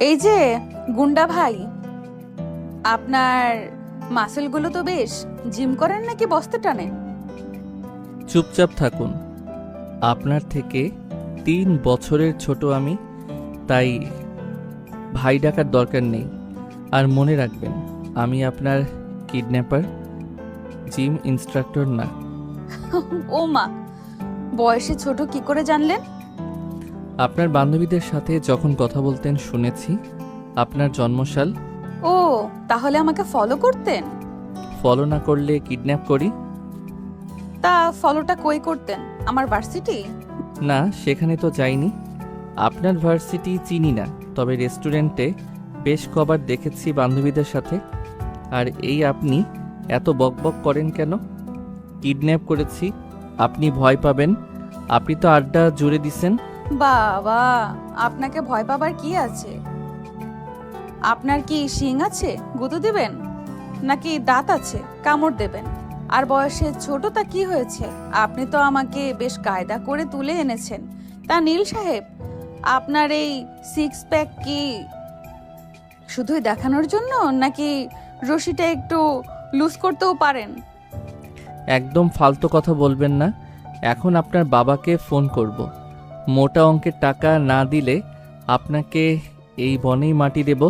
এই যে গুন্ডা ভাই, আপনার মাসেলগুলো তো বেশ, জিম করেন নাকি বস্তা টানেন? চুপচাপ থাকুন। আপনার থেকে 3 বছরের ছোট আমি, তাই ভাই ডাকার দরকার নেই। আর মনে রাখবেন, আমি আপনার কিডন্যাপার, জিম ইনস্ট্রাক্টর না। ও মা, বয়সে ছোট কি করে জানলেন? আপনার বান্ধবীদের সাথে যখন কথা বলতেন শুনেছি। আপনার জন্মসাল। ও, তাহলে আমাকে ফলো করতেন? ফলো না করলে কিডন্যাপ করি? তা ফলোটা কই করতেন? আমার ভার্সিটি? না, সেখানে তো যাইনি। আপনার ভার্সিটি চিনি না, তবে রেস্টুরেন্টে বেশ কবার দেখেছি বান্ধবীদের সাথে। আর এই আপনি এত বকবক করেন কেন? কিডন্যাপ করেছি, আপনি ভয় পাবেন? আপনি তো আড্ডা জুড়ে দিছেন। বাবা, আপনাকে ভয় পাবার কি আছে? আপনার কি শিং আছে গুঁতো দিবেন, নাকি দাঁত আছে কামড় দেবেন? আর বয়সে ছোট তা কি হয়েছে? আপনি তো আমাকে বেশ কায়দা করে তুলে এনেছেন। তা নীল সাহেব, আপনার এই সিক্স প্যাক কি শুধুই দেখানোর জন্য, নাকি রশিটা একটু লুজ করতেও পারেন? একদম ফালতু কথা বলবেন না। এখন আপনার বাবাকে ফোন করব। মোটা অঙ্কের টাকা না দিলে আপনাকে এই বনেই মাটি দেব।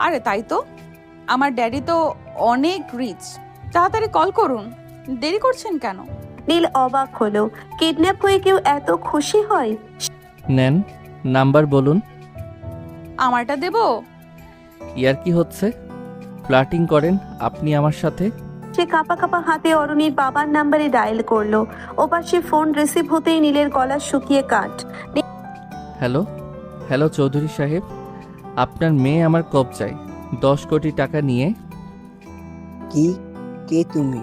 আরে তাই তো, আমার ড্যাডি তো অনেক রিচ। তাড়াতাড়ি কল করুন, দেরি করছেন কেন? নীল অবাক হলো। কিডন্যাপ হয়ে কেউ এত খুশি হয়? নেন, নাম্বার বলুন। আমারটা দেব? ইয়ার কি হচ্ছে? ফ্লার্টিং করেন আপনি আমার সাথে? সে কাঁপা কাঁপা হাতে অরুণীর বাবার নাম্বারে ডায়াল করলো। ওপাশে ফোন রিসিভ হতেই নীলের গলা শুকিয়ে কাঠ। হ্যালো, হ্যালো চৌধুরী সাহেব, আপনার মেয়ে আমার কবজায় 10 কোটি টাকা নিয়ে। কি? কে তুমি?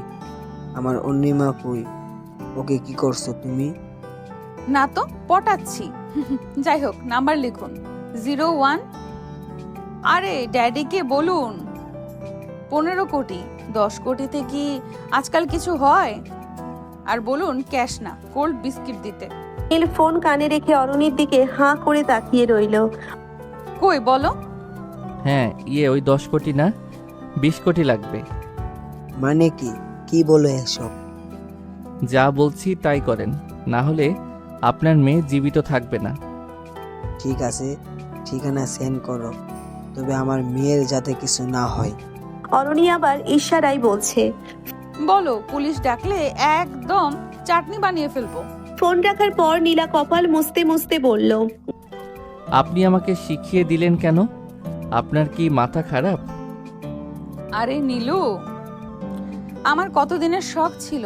আমার অন্যিমা কই? ওকে কি করছো তুমি? না তো, পটাচ্ছি। যাই হোক, নাম্বার লিখুন 01। আরে ড্যাডিকে বলুন 15 কোটি। 10 কোটিতে কি আজকাল কিছু হয়? আর বলুন ক্যাশ না, কোল্ড বিস্কিট দিতে। নীল ফোন কানে রেখে অরুণীর দিকে হাঁ করে তাকিয়ে রইল। কই বলো? হ্যাঁ, ওই 10 কোটি না, 20 কোটি লাগবে। মানে কি? কি বলো এসব? যা বলছি তাই করেন, না হলে আপনার মেয়ে জীবিত থাকবে না। ঠিক আছে, ঠিকানা সেন্ড করো, তবে আমার মেয়ের যাতে কিছু না হয়। অরুণী আবার ইশারায় বলছে। বলো, পুলিশ ডাকলে একদম চাটনি বানিয়ে ফেলবো। ফোন রাখার পর নীলা কপাল মুছতে মুছতে বলল, আপনি আমাকে শিখিয়ে দিলেন কেন? আপনার কি মাথা খারাপ? আরে নীলু, আমার কতদিনের শখ ছিল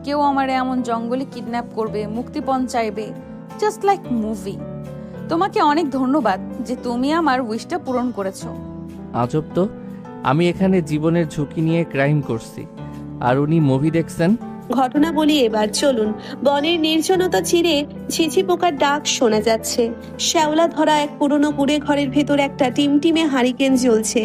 কেউ আমার এমন জঙ্গলে কিডন্যাপ করবে, মুক্তিপণ চাইবে, জাস্ট লাইক মুভি। তোমাকে অনেক ধন্যবাদ যে তুমি আমার উইশটা পূরণ করেছো। আজব তো, আমি এখানে জীবনের ঝুঁকি নিয়ে ক্রাইম করছি, আর উনি মুভি দেখছেন। ঘটনা বলি এবার, চলুন। বনের নির্জনতা চিরে ঝিঝি পোকার ডাক শোনা যাচ্ছে। শ্যাওলা ধরা এক পুরনো কুড়ে ঘরের ভেতর একটা টিমটিমে হারিকেন জ্বলছে।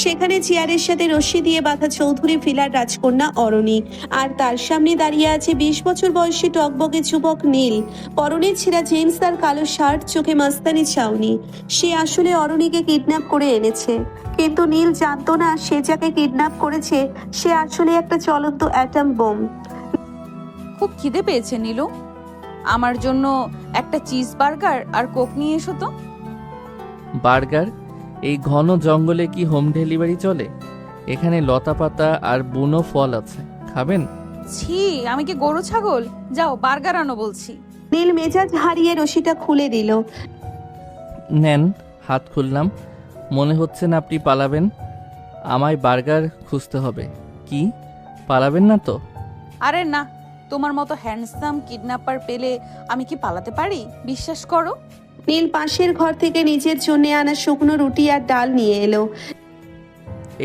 সেখানে চেয়ারের সাথে রশ্মি দিয়ে বাঁধা চৌধুরী ভিলার রাজকন্যা অরণি, আর তার সামনে দাঁড়িয়ে আছে 20 বছর বয়সী টকবকে যুবক নীল। পরনে ছেঁড়া জিন্স আর কালো শার্ট, চোখে মাস্তানি চাউনি। সে আসলে অরণিকে কিডন্যাপ করে এনেছে, কিন্তু নীল জানতো না সে যাকে কিডন্যাপ করেছে সে আসলে একটা চলন্ত অ্যাটম বোম। খুব খিদে পেয়েছে নীলু, আমার জন্য একটা চিজ বার্গার আর কোক নিয়ে এসো তো। বার্গার? এই ঘন জঙ্গলে কি হোম ডেলিভারি চলে? এখানে লতা পাতা আর বুনো ফল আছে, খাবেন? ছি, আমি কি গরু ছাগল? যাও বার্গার আনো বলছি। নীল মেজাজ হারিয়ে রশিটা খুলে দিল। নেন, হাত খুললাম। মনে হচ্ছে না আপনি পালাবেন। আমায় বার্গার খুঁজতে হবে। কি, পালাবেন না তো? আরে না, তোমার মতো হ্যান্ডসাম কিডন্যাপার পেলে আমি কি পালাতে পারি? বিশ্বাস করো। নীল পাশের ঘর থেকে নিজের জন্য আনা শুকনো রুটি আর ডাল নিয়ে এলো।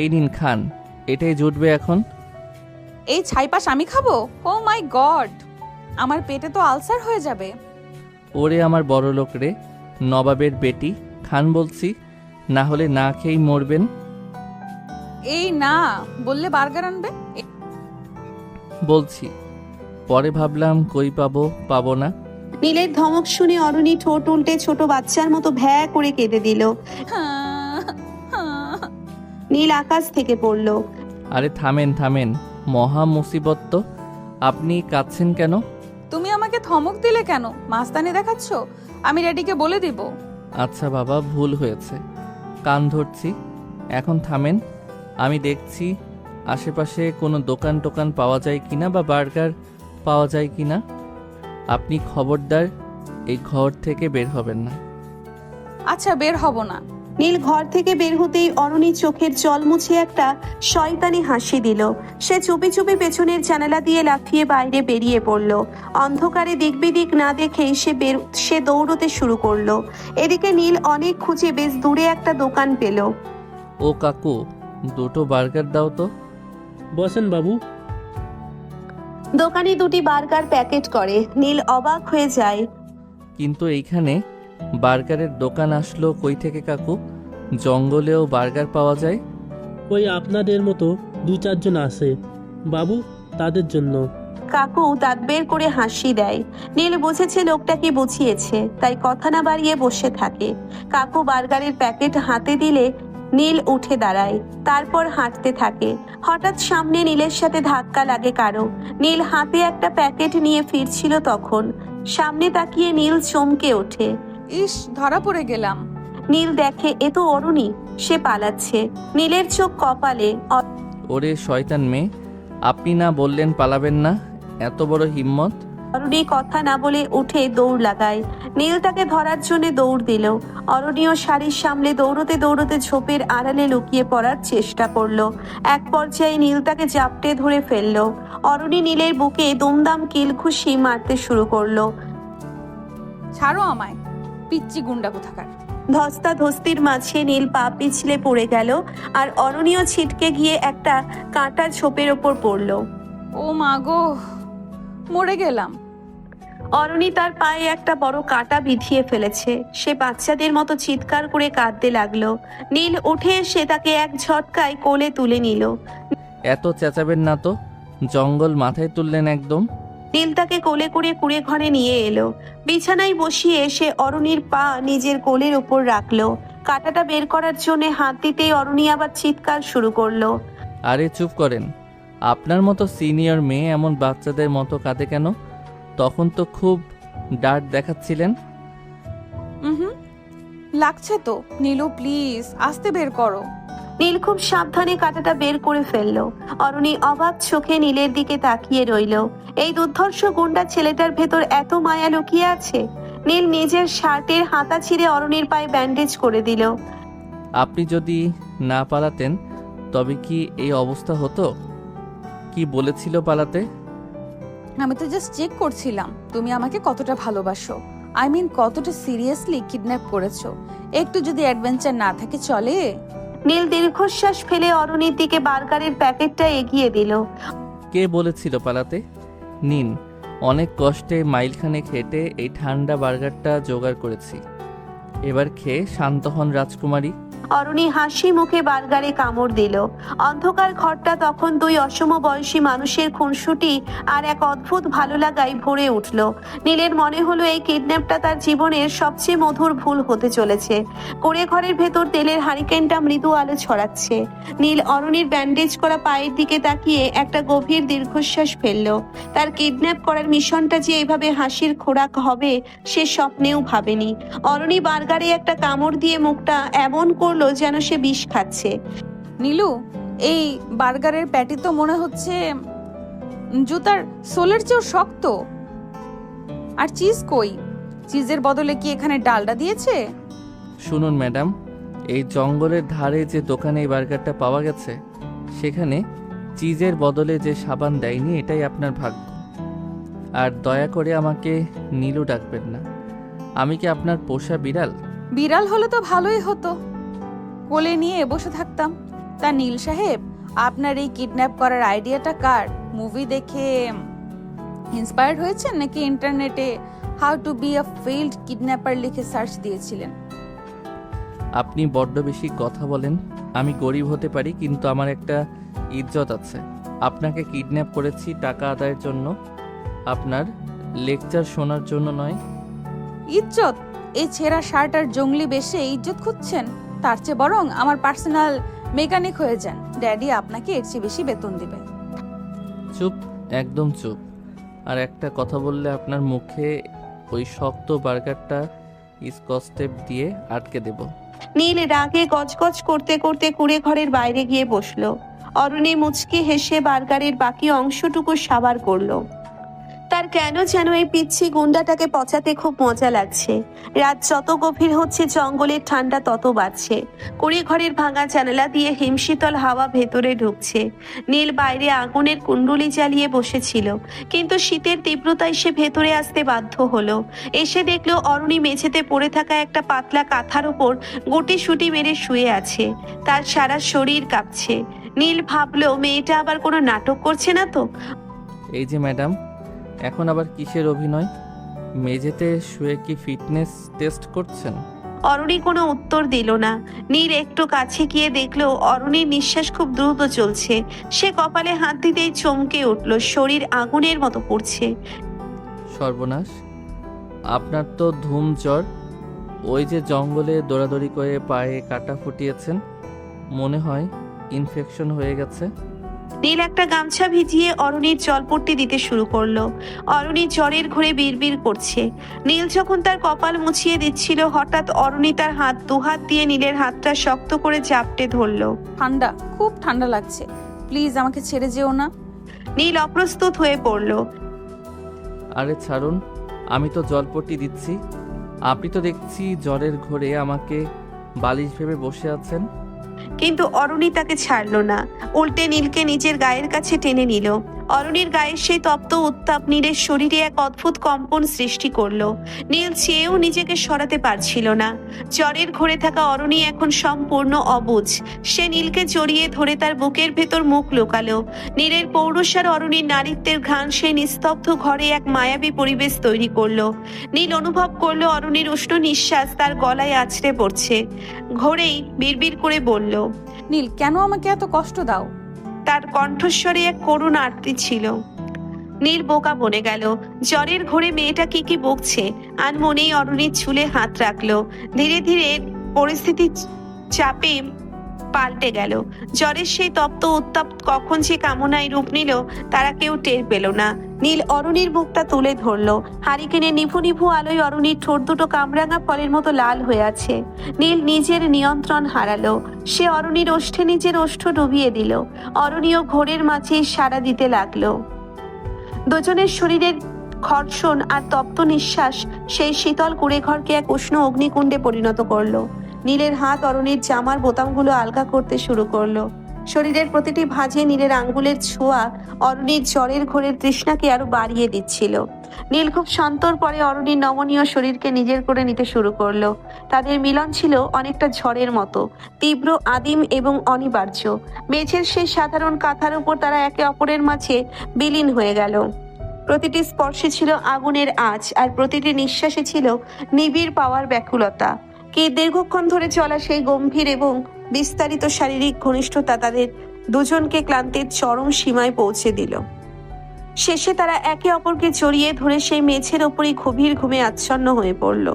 এই নিন খান, এটাই জুটবে এখন। এই ছাইপাশ আমি খাবো? ও মাই গড, আমার পেটে তো আলসার হয়ে যাবে। ওরে আমার বড় লোক রে, নবাবের বেটি, খান বলছি, না হলে না খেয়েই মরবেন। এই না বললে বার্গার আনবে। বলছি, পরে ভাবলাম কই পাবো না। নীলের ধমক শুনে অরুণী ঠোঁট উল্টে ছোট বাচ্চার মতো ভ্যা করে কেঁদে দিল। নীল আকাশ থেকে পড়ল। আরে থামেন থামেন, মহা মুসিবত তো। আপনি কাঁদছেন কেন? তুমি আমাকে ধমক দিলে কেন? মাস্তানি দেখাচ্ছ? আমি ড্যাডিকে বলে দিব। আচ্ছা বাবা, ভুল হয়েছে, কান ধরছি। এখন থামেন, আমি দেখছি আশেপাশে কোনো দোকান টোকান পাওয়া যায় কিনা বা বার্গার পাওয়া যায় কিনা। আপনি খবরদার এই ঘর থেকে বের হবেন না। আচ্ছা, বের হব না। নীল ঘর থেকে বের হতেই অরুণী চোখের জল মুছে একটা শয়তানি হাসি দিল। সে চুপি চুপি পেছনের জানালা দিয়ে লাফিয়ে বাইরে বেরিয়ে পড়ল। অন্ধকারে দিক বিদিক না দেখেই সে দৌড়তে শুরু করলো। এদিকে নীল অনেক খুঁজে বেশ দূরে একটা দোকান পেল। ও কাকু, দুটো বার্গার দাও তো। বসেন বাবু। দোকানি দুটি বার্গার প্যাকেট করে। নীল অবাক হয়ে যায়। কিন্তু এইখানে বার্গারের দোকান আসলো কই থেকে কাকু? জঙ্গলেও বার্গার পাওয়া যায়? ওই আপনাদের মতো 2-4 জন আছে বাবু, তাদের জন্য। কাকু দাঁত বের করে হাসি দেয়। নীল বুঝেছে লোকটাকে বুঝিয়েছে, তাই কথা না বাড়িয়ে বসে থাকে। কাকু বার্গারের প্যাকেট হাতে দিলে নীল উঠে দাঁড়ায়, তারপর হাঁটতে থাকে। হঠাৎ সামনে নীলের সাথে ধাক্কা লাগে কারো। নীল হাতে একটা প্যাকেট নিয়ে ফিরছিল তখন সামনে তাকিয়ে নীল চমকে ওঠে। ইস, ধরা পড়ে গেলাম। নীল দেখে এ তো অরুণী। সে পালাচ্ছে। নীলের চোখ কপালে। ওরে শয়তান মেয়ে, আপনি না বললেন পালাবেন না? এত বড় হিম্মত! অরুণী কথা না বলে উঠে দৌড় লাগায়। নীল তাকে ধরার জন্য দৌড় দিল। অরুণীও শাড়ির সামলে দৌড়তে দৌড়তে ঝোপের আড়ালে লুকিয়ে পড়ার চেষ্টা করলো। এক পর্যায়ে নীল তাকে জাপটে ধরে ফেললো। অরুণী নীলের বুকে দুমদাম কিলঘুষি মারতে শুরু করলো। ছাড়ো আমায়, পিচ্চি গুন্ডা কোথাকার। ধস্তাধস্তির মাঝে নীল পা পিছলে পড়ে গেল, আর অরুণীও ছিটকে গিয়ে একটা কাঁটা ঝোপের ওপর পড়লো। ও মা গো, মরে গেলাম। অরুণী তার পায়ে একটা বড় কাঁটা বিঁধিয়ে ফেলেছে। সে বাচ্চাদের মতো চিৎকার করে কাঁদতে লাগলো। নীল উঠে এসে তাকে এক ঝটকায় কোলে তুলে নিল। এত চেঁচাবেন না তো, জঙ্গল মাথায় তুললেন একদম। নীল তাকে কোলে করে কুড়ে ঘরে নিয়ে এলো। বিছানায় বসিয়ে সে অরুণীর পা নিজের কোলের উপর রাখলো। কাঁটাটা বের করার জন্য হাত দিতেই অরুণী আবার চিৎকার শুরু করলো। আরে চুপ করেন, আপনার মতো সিনিয়র মেয়ে এমন বাচ্চাদের মতো কাঁদে কেন? তখন তো খুব ডার্ট দেখাচ্ছিলেন। হুম, লাগছে তো। নীলু প্লিজ, আস্তে বের করো। নীল খুব সাবধানে কাঁটাটা বের করে ফেললো। অরুণী অবাক চোখে নীলের দিকে তাকিয়ে রইল। এই দুর্ধর্ষ গুন্ডা ছেলেটার ভেতর এত মায়া লুকিয়ে আছে। নীল নিজের শার্টের হাতা ছিঁড়ে অরুণীর পায়ে ব্যান্ডেজ করে দিল। আপনি যদি না পালাতেন তবে কি এই অবস্থা হতো? কি বলেছিল পালাতে? আমি তো জাস্ট চেক করছিলাম তুমি আমাকে কতটা ভালোবাসো। আই মিন কতটা সিরিয়াসলি কিডন্যাপ করেছো। একটু যদি অ্যাডভেঞ্চার না থাকে চলে। নীল দীর্ঘশ্বাস ফেলে অরুণীর দিকে বার্গারের প্যাকেটটা এগিয়ে দিল। কে বলেছিল পালাতে? নিন, অনেক কষ্টে মাইলখানেক হেঁটে এই ঠান্ডা বার্গারটা জোগাড় করেছি। এবার খেয়ে শান্ত হন রাজকুমারী। অরুণী হাসি মুখে বার্গারে কামড় দিল। অন্ধকার ঘরটা তখন দুই অসমবয়সী মানুষের খুনসুটি আর এক অদ্ভুত ভালো লাগায় ভরে উঠল। নীলের মনে হলো এই কিডন্যাপটা তার জীবনের সবচেয়ে মধুর ভুল হতে চলেছে। কুঁড়ে ঘরের ভেতর তেলের হারিকেনটা মৃদু আলো ছড়াচ্ছে। নীল অরুণীর ব্যান্ডেজ করা পায়ের দিকে তাকিয়ে একটা গভীর দীর্ঘশ্বাস ফেলল। তার কিডন্যাপ করার মিশনটা যে এভাবে হাসির খোরাক হবে সে স্বপ্নেও ভাবেনি। অরুণী বার্গারে একটা কামড় দিয়ে মুখটা এমন করলো যেন সে বিষ খাচ্ছে। নীলু, এই বার্গারের প্যাটি তো মনে হচ্ছে জুতার সোলের চেয়েও শক্ত। আর চিজ কই? চিজের বদলে কি এখানে ডালডা দিয়েছে? শুনুন ম্যাডাম, এই জঙ্গলের ধারে যে দোকানে এই বার্গারটা পাওয়া গেছে সেখানে চিজের বদলে যে সাবান দেয়নি, এটাই আপনার ভাগ্য। আর দয়া করে আমাকে নীলু ডাকবেন না। আমি কি আপনার পোষা বিড়াল? বিড়াল হলে তো ভালোই হতো, কোলে নিয়ে বসে থাকতাম। তা নীল সাহেব, আপনার এই কিডন্যাপ করার আইডিয়াটা কার? মুভি দেখে ইন্সপায়ার্ড হয়েছেন নাকি ইন্টারনেটে how to be a failed kidnapper লিখে সার্চ দিয়েছিলেন? আপনি বড্ড বেশি কথা বলেন। আমি গরিব হতে পারি, কিন্তু আমার একটা ইজ্জত আছে। আপনাকে কিডন্যাপ করেছি টাকা আদায়ের জন্য। আপনার লেকচার শোনার জন্য নয়। ইজ্জত? এই ছেঁড়া শার্ট আর জঙ্গলি বেশে ইজ্জত খুঁজছেন? তার চেয়ে বরং আমার পার্সোনাল মেকানিক হয়ে যান, ড্যাডি আপনাকে এর চেয়ে বেশি বেতন দিবে। চুপ, একদম চুপ। আর একটা কথা বললে আপনার মুখে ওই শক্ত বার্গারটা স্কচ টেপ দিয়ে আটকে দেব। নীল রাগে গজগজ করতে করতে কুড়ে ঘরের বাইরে গিয়ে বসলো। অরুণী মুচকি হেসে বার্গারের বাকি অংশটুকু সাবার করলো। তার কেন যেন এই পিচ্ছি গুন্ডাটাকে পচাতে খুব মজা লাগছে। রাত যত গভীর হচ্ছে জঙ্গলের ঠান্ডা তত বাড়ছে। কুড়ে ঘরের ভাঙা জানালা দিয়ে হিমশীতল হাওয়া ভেতরে ঢুকছে। নীল বাইরে আগুনের কুণ্ডুলি জ্বালিয়ে বসেছিল, কিন্তু শীতের তীব্রতায় সে ভেতরে আসতে বাধ্য হলো। এসে দেখলো অরুণী মেঝেতে পড়ে থাকা একটা পাতলা কাঁথার উপর গুটিসুটি মেরে শুয়ে আছে। তার সারা শরীর কাঁপছে। নীল ভাবলো মেয়েটা আবার কোনো নাটক করছে না তো। এই যে ম্যাডাম, এখন আবার কিসের অভিনয়? মেঝেতে শুয়ে কি ফিটনেস টেস্ট করছেন? অরুণী কোনো উত্তর দিল না। নীর একটু কাছে গিয়ে দেখলো অরুণীর নিঃশ্বাস খুব দ্রুত চলছে। সে কপালে হাত দিতেই চমকে উঠল, শরীর আগুনের মতো পড়ছে। সর্বনাশ, আপনার তো ধুম জ্বর। ওই যে জঙ্গলে দৌড়াদৌড়ি করে পায়ে কাটা ফুটিয়েছেন, মনে হয় ইনফেকশন হয়ে গেছে। নীল একটা গামছা ভিজিয়ে অরুণীর জলপট্টি দিতে শুরু করলো। অরুণী জ্বরের ঘরে বিড়বিড় করছে। নীল যখন তার কপাল মুছিয়ে দিচ্ছিল, হঠাৎ অরুণী তার দুহাত দিয়ে নীলের হাতটা শক্ত করে চাপটে ধরলো। ঠান্ডা, খুব ঠান্ডা লাগছে, প্লিজ আমাকে ছেড়ে যেও না। নীল অপ্রস্তুত হয়ে পড়লো। আরে ছাড়ুন, আমি তো জলপট্টি দিচ্ছি। আপনি তো দেখছি জ্বরের ঘোরে আমাকে বালিশ ভেবে বসে আছেন। কিন্তু অরুণী তাকে ছাড়লো না, উল্টে নীলকে নিজের গায়ের কাছে টেনে নিল। অরুণীর গায়ের সেই তপ্ত উত্তাপ নীলের শরীরে এক অদ্ভুত কম্পন সৃষ্টি করলো। নীল চেয়েও নিজেকে সরাতে পারছিল না। জ্বরের ঘোরে থাকা অরুণী এখন সম্পূর্ণ অবুঝ। সে নীলকে জড়িয়ে ধরে তার বুকের ভেতর মুখ লুকালো। নীলের পৌরুষার অরুণীর নারীত্বের ঘ্রাণ সেই নিস্তব্ধ ঘরে এক মায়াবী পরিবেশ তৈরি করলো। নীল অনুভব করলো অরুণীর উষ্ণ নিঃশ্বাস তার গলায় আছড়ে পড়ছে। ঘোরেই বিড়বিড় করে বলল, নীল, কেন আমাকে এত কষ্ট দাও? তার কণ্ঠস্বরে এক করুণ আরতি ছিল। নীল বোকা বনে গেল। জ্বরের ঘোরে মেয়েটা কি বকছে আনমনেই অরুণীর চুলে হাত রাখলো। ধীরে ধীরে পরিস্থিতি চাপে পাল্টে গেল। জ্বরের সেই তপ্ত উত্তাপ কখন যে কামনায় রূপ নিল তারা কেউ টের পেল না। নীল অরুণীর বুকটা তুলে ধরলো। হারিকেনের নিভু নিভু আলোয় অরুণীর ঠোঁট দুটো কামরাঙা ফলের মতো লাল হয়ে আছে। নীল নিজের নিয়ন্ত্রণ হারালো। সে অরুণীর ওষ্ঠে নিজের ওষ্ঠ ডুবিয়ে দিল। অরুণীও ঘোরের মাঝে সাড়া দিতে লাগলো। দুজনের শরীরের ঘর্ষণ আর তপ্ত নিঃশ্বাস সেই শীতল কুড়ে ঘরকে এক উষ্ণ অগ্নিকুণ্ডে পরিণত করলো। নীলের হাত অরুণীর জামার বোতামগুলো আলগা করতে শুরু করলো। শরীরের প্রতিটি ভাঁজে নীলের আঙ্গুলের ছোঁয়া অরুণীর জ্বরের ঘোরের তৃষ্ণাকে আরো বাড়িয়ে দিচ্ছিল। নীল খুব শান্তর পরে অরুণীর নমনীয় শরীরকে নিজের করে নিতে শুরু করলো। তাদের মিলন ছিল অনেকটা ঝড়ের মতো, তীব্র, আদিম এবং অনিবার্য। মেঝের সেই সাধারণ কাঁথার উপর তারা একে অপরের মাঝে বিলীন হয়ে গেল। প্রতিটি স্পর্শে ছিল আগুনের আঁচ, আর প্রতিটি নিঃশ্বাসে ছিল নিবিড় পাওয়ার ব্যাকুলতা। কি দীর্ঘক্ষণ ধরে চলা সেই গম্ভীর এবং বিস্তারিত শারীরিক ঘনিষ্ঠতা তাদের দুজনকে ক্লান্তির চরম সীমায় পৌঁছে দিল। শেষে তারা একে অপরকে জড়িয়ে ধরে সেই মেঝের ওপরই গভীর ঘুমে আচ্ছন্ন হয়ে পড়ল।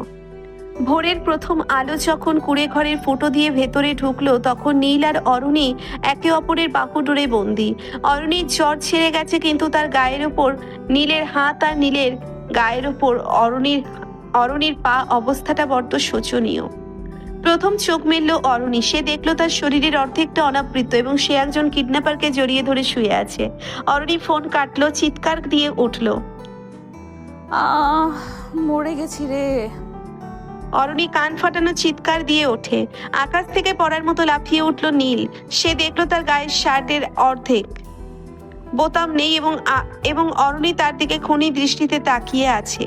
ভোরের প্রথম আলো যখন কুড়ে ঘরের ফুটো দিয়ে ভেতরে ঢুকলো, তখন নীল আর অরুণী একে অপরের বাহুডোরে বন্দী। অরুণীর জ্বর ছেড়ে গেছে, কিন্তু তার গায়ের ওপর নীলের হাত আর নীলের গায়ের ওপর অরুণীর পা অবস্থাটা বড্ড শোচনীয়। প্রথম চোখ মেলল অরুণী। সে দেখলো তার শরীরের অর্ধেকটা অনাবৃত এবং সে একজন কিডন্যাপারকে জড়িয়ে ধরে শুয়ে আছে। অরুণী ফোন কাটলো, চিৎকার দিয়ে উঠলো, মরে গেছি রে। অরুণী কান ফাটানো চিৎকার দিয়ে ওঠে। আকাশ থেকে পড়ার মতো লাফিয়ে উঠল নীল। সে দেখলো তার গায়ের শার্টের অর্ধেক বোতাম নেই এবং অরুণী তার দিকে খুনি দৃষ্টিতে তাকিয়ে আছে।